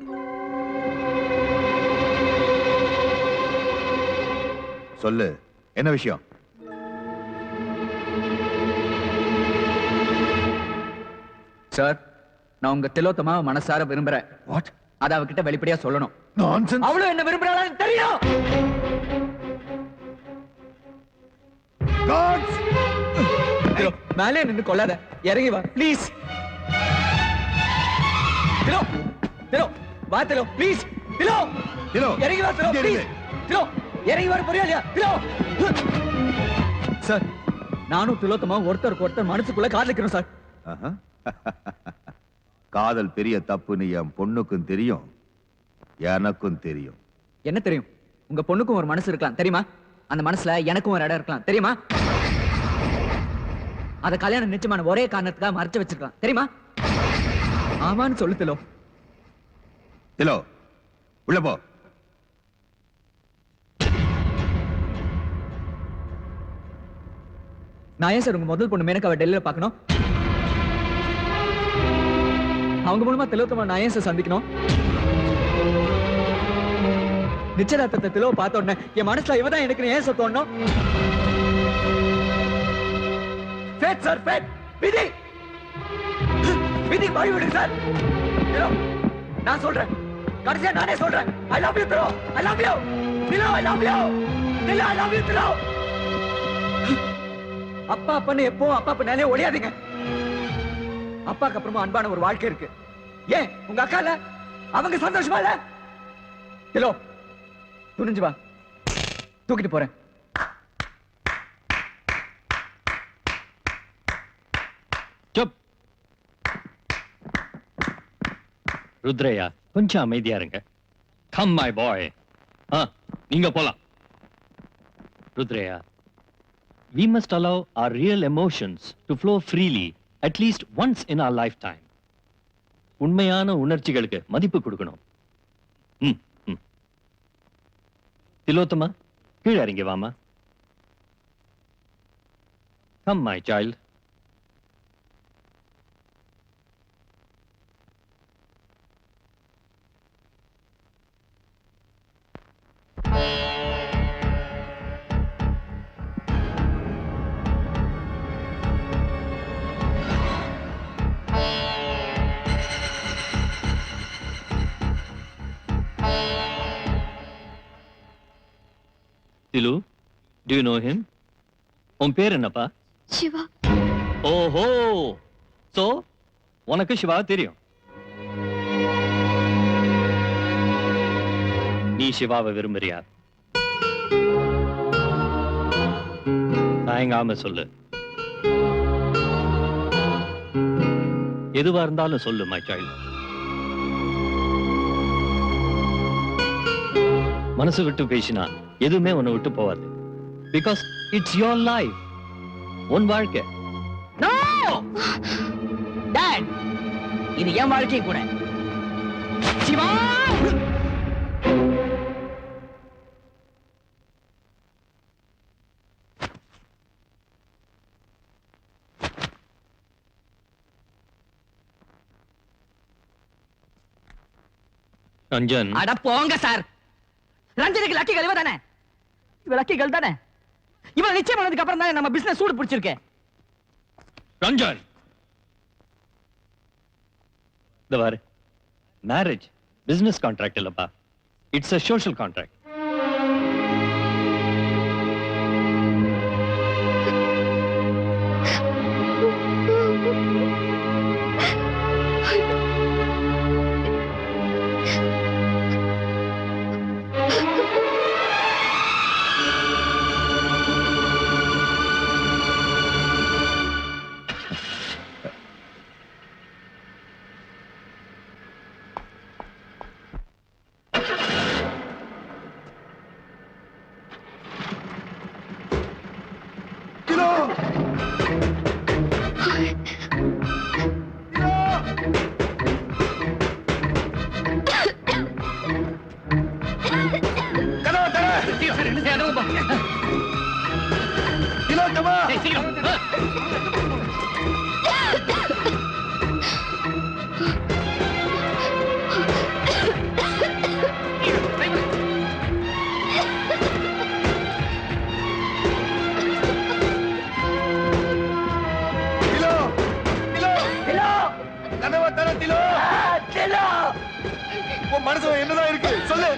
Speaker 7: சொல்லு, என்ன விஷயம்?
Speaker 3: சார், நான் உங்க திலோத்தமா மனசார விரும்புறேன்.
Speaker 7: வாட்?
Speaker 3: அத அவகிட்ட வெளிப்படையா சொல்லணும்.
Speaker 7: நான்சென்ஸ்.
Speaker 3: அவளும் என்ன விரும்புறாளான்னு தெரியும்.
Speaker 7: காட்ஸ்.
Speaker 3: திலோ, மேலே நின்னு கொள்ளாத, இறங்கி வா ப்ளீஸ். திலோ திலோ வா திலோ ப்ளீஸ் திலோ
Speaker 7: திலோ
Speaker 3: இறங்கி வா திலோ ப்ளீஸ் திலோ இறங்கி வர போறியா இல்லையா திலோ சார் நானும் திலோத்தமா ஒருத்தருக்கு ஒருத்தர் மனசுக்குள்ள காதலிக்கிறோம் சார்
Speaker 14: காதல் பெரிய தப்புன்னு என் பொண்ணுக்கும் தெரியும், எனக்கும் தெரியும்.
Speaker 3: என்ன தெரியும்? உங்க பொண்ணுக்கும் ஒரு மனசு இருக்கலாம் தெரியுமா? அந்த மனசுல எனக்கும் ஒரு இடம் இருக்கலாம் தெரியுமா? அத கல்யாணம் நிச்சயமான ஒரே காரணத்துக்காக மறைச்சு வச்சிருக்கலாம் தெரியுமா? ஆமான்னு சொல்லு திலோ.
Speaker 14: திலோ உள்ள போ.
Speaker 3: நான் ஏன் சார் உங்க முதல் பொண்ணு மேனக்காவை டெல்லியில பார்க்கணும்? அவங்க மூலமா திலோத்தமா நான் ஏன் சார் சந்திக்கணும்? நிச்சயதார்த்தத்தை திலோ பார்த்த உடனே என் மனசுல இவதான் எனக்கு ஏன் சார் தோணும்? Fate sir fate. விதி விதி வழி விடுங்க சார். திலோ நான் சொல்றேன், கடைசியா நானே சொல்றேன். I love you Tilo, I love you Tilo, I love you Tilo, I love you Tilo. அப்பா அப்பன்னு எப்பவும் அப்பா பின்னாலே ஒளியாதீங்க. அப்பாக்கு அப்புறமா அன்பான ஒரு வாழ்க்கை இருக்கு. ஏன் உங்க அக்கா இல்ல? அவங்க சந்தோஷமா இல்ல? திலோ துணிஞ்சு வா, தூக்கிட்டு போறேன்.
Speaker 11: ருத்ரையா கொஞ்சம் அமைதியா இருங்க. Come my boy. நீங்க போலாம். Rudraiah, we must allow our real emotions to flow freely at least once in our lifetime. உண்மையான உணர்ச்சிகளுக்கு மதிப்பு கொடுக்கணும். திலோத்தமா கீழே இறங்கி வாமா. Come my child. திலு, do you know him? உன் பேர் என்னப்பா?
Speaker 4: சிவா.
Speaker 11: ஓஹோ, சோ உனக்கு சிவா தெரியும். நீ சிவாவை விரும்புறியா? தயங்காம சொல்லு. எதுவா இருந்தாலும் சொல்லு மை சைல்ட். மனசு விட்டு பேசினா எதுவுமே உன்னை விட்டு போவாது. Because it's your life. உன் வாழ்க்கை.
Speaker 2: நோ டாட், இது என் வாழ்க்கை கூட. சிவா
Speaker 11: ரஞ்சன்.
Speaker 2: அட போங்க சார். ரஞ்சனுக்கு லக்கி கழிவா தானே? இவ லக்கி கல் தானே? இவன் நிச்சயம் பண்ணதுக்கு அப்புறம் தான் நம்ம பிசினஸ் சூடு பிடிச்சிருக்கு.
Speaker 11: ரஞ்சன், இந்த பாரு, மேரேஜ் பிசினஸ் கான்ட்ராக்ட் இல்லப்பா. It's a social contract.
Speaker 7: என்னதான் இருக்கு சொல்லு.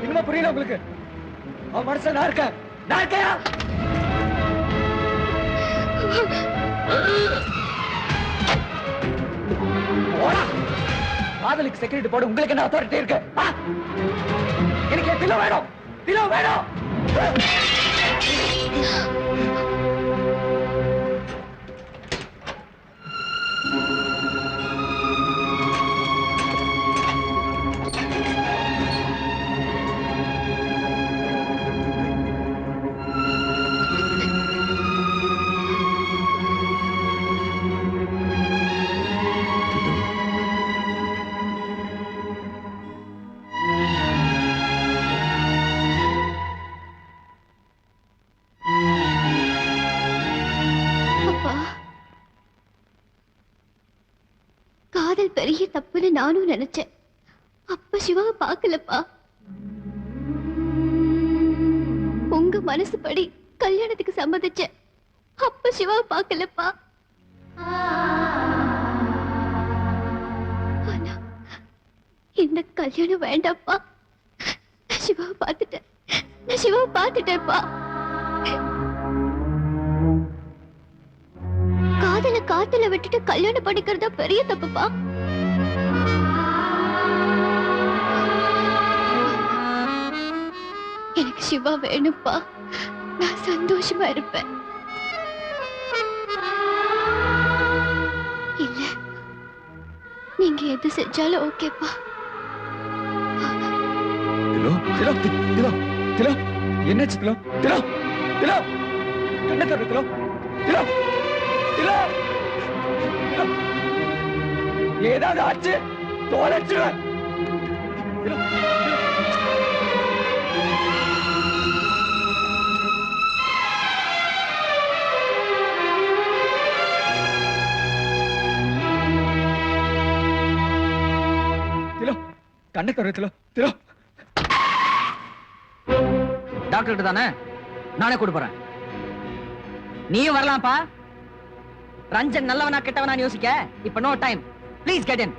Speaker 3: இன்னுமா புரியல உங்களுக்கு? அவன் மனசுல நான் இருக்கேன். நான் இருக்கையா? காதலுக்கு செக்யூரிட்டி போட உங்களுக்கு என்ன அத்தாரிட்டி இருக்கு? எனக்கு என் திலோ வேணும், திலோ வேணும்.
Speaker 4: அப்பா, காதல் பெரிய தப்புன்னு நானும் நினைச்சேன். அப்ப சிவாவை பார்க்கலப்பா. உங்க மனசுப்படி கல்யாணத்துக்கு சம்மதிச்சேன். அப்ப சிவாவை பார்க்கலப்பா. ஆனா இந்த கல்யாணம் வேண்டாப்பா. நான் சிவாவை பார்த்துட்டேன், நான் சிவாவை பார்த்துட்டேன்ப்பா. காதல காத்துல விட்டுட்டு கல்யாணம் பண்ணிக்கிறதா பெரிய தப்புப்பா. எனக்கு சிவா வேணும்ப்பா. நான் சந்தோஷமா இருப்பேன். இல்ல, நீங்க எது செஞ்சாலும் ஓகேப்பா.
Speaker 3: திலோ, திலோ, திலோ, திலோ, என்னாச்சு திலோ? திலோ, திலோ, கண்ணை திறந்து திலோ, திலோ, திலோ, திலோ. ஏதாவது ஆச்சு தோலைச்சிருவேன். திலோ, திலோ. திலோ, கண்ணை திறந்து திலோ, திலோ.
Speaker 2: டாக்டர் தானே, நானே கூட்டு போறேன். நீயும் வரலாம்ப்பா. ரஞ்சன் நல்லவனா கெட்டவனா யோசிக்க இப்ப no time. Please get in.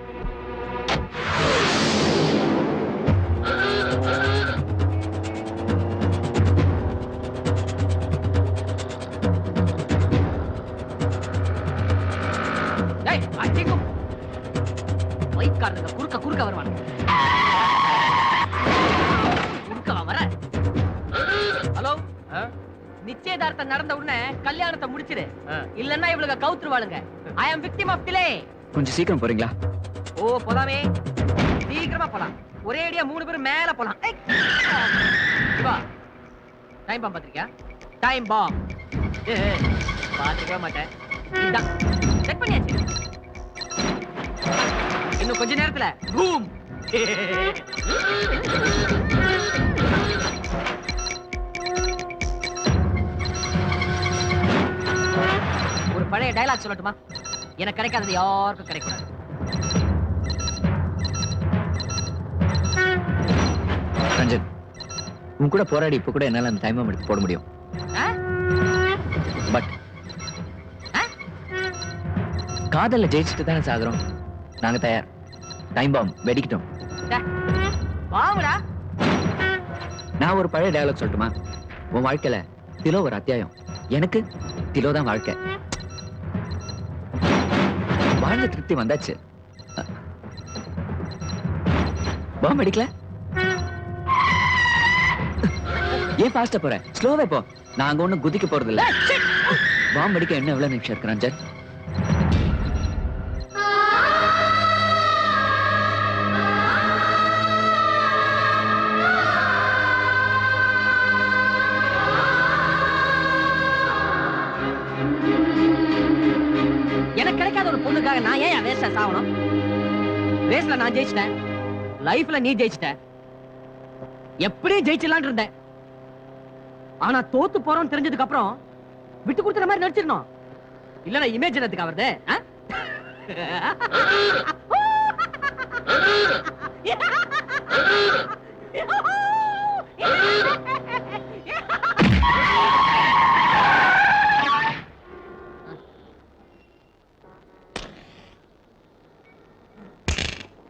Speaker 2: டேய், அடிக்கும். வைக்காரங்க குறுக்க குறுக்க வருவாங்க. குறுக்க வர. ஹலோ, நிச்சயதார்த்தம் நடந்த உடனே கல்யாணத்தை முடிச்சிடு. இல்லன்னா இவளுக்கு கவுத்துருவாளுங்க. ஐ அம் விக்டிம் ஆஃப் டிலே.
Speaker 3: கொஞ்சம் சீக்கிரம் போறீங்களா?
Speaker 2: ஓ போலாமே, சீக்கிரமா போலாம். ஒரே அடியா 3 பேரும் மேல போலாம். சிவா, டைம் பாம் பாத்திருக்கியா? டைம் பாம் பாத்துக்கவே மாட்டேன். இதான் செட் பண்ணியாச்சு. இன்னும் கொஞ்ச நேரத்துல பூம். ஒரு பழைய டயலாக் சொல்லட்டுமா? எனக்கு கிடைக்காதது யாருக்கும் கிடைக்கூடாது.
Speaker 3: ரஞ்சன், உன் கூட போராடி இப்ப கூட என்னால அந்த டைம் எடுத்து போட முடியும். பட் காதல்ல ஜெயிச்சுட்டு தானே சாகுறோம். நாங்க தயார். டைம் பாம் வெடிக்கிட்டோம்.
Speaker 2: வாங்கடா.
Speaker 3: நான் ஒரு பழைய டயலாக் சொல்லட்டுமா? உன் வாழ்க்கையில திலோ ஒரு அத்தியாயம், எனக்கு திலோ தான் வாழ்க்கை. வாழ்ந்த திருப்தி வந்தாச்சு. பாம் வெடிக்கல? ஏன் ஃபாஸ்டா போற? ஸ்லோவே போ. நாங்க ஒண்ணும் குதிக்க போறது இல்ல. பாம் வெடிக்க என்ன எவ்வளவு நிமிஷம் இருக்கு ரஞ்சன்?
Speaker 2: எனக்கு கிடைக்காத ஒரு பொண்ணுக்காக நான் ஏன் வேஸ்டா சாவணும்? ரேஸ்ல நான் ஜெயிச்சிட்டேன், லைஃப்ல நீ ஜெயிச்சிட்ட. எப்படியும் ஜெயிச்சிடலான் இருந்தேன். ஆனா தோத்து போறோம் தெரிஞ்சதுக்கு அப்புறம் விட்டு கொடுத்துற மாதிரி நடிச்சிடணும். இல்லன்னா இமேஜ் என்னத்துக்கு ஆவறது?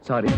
Speaker 3: சாரி.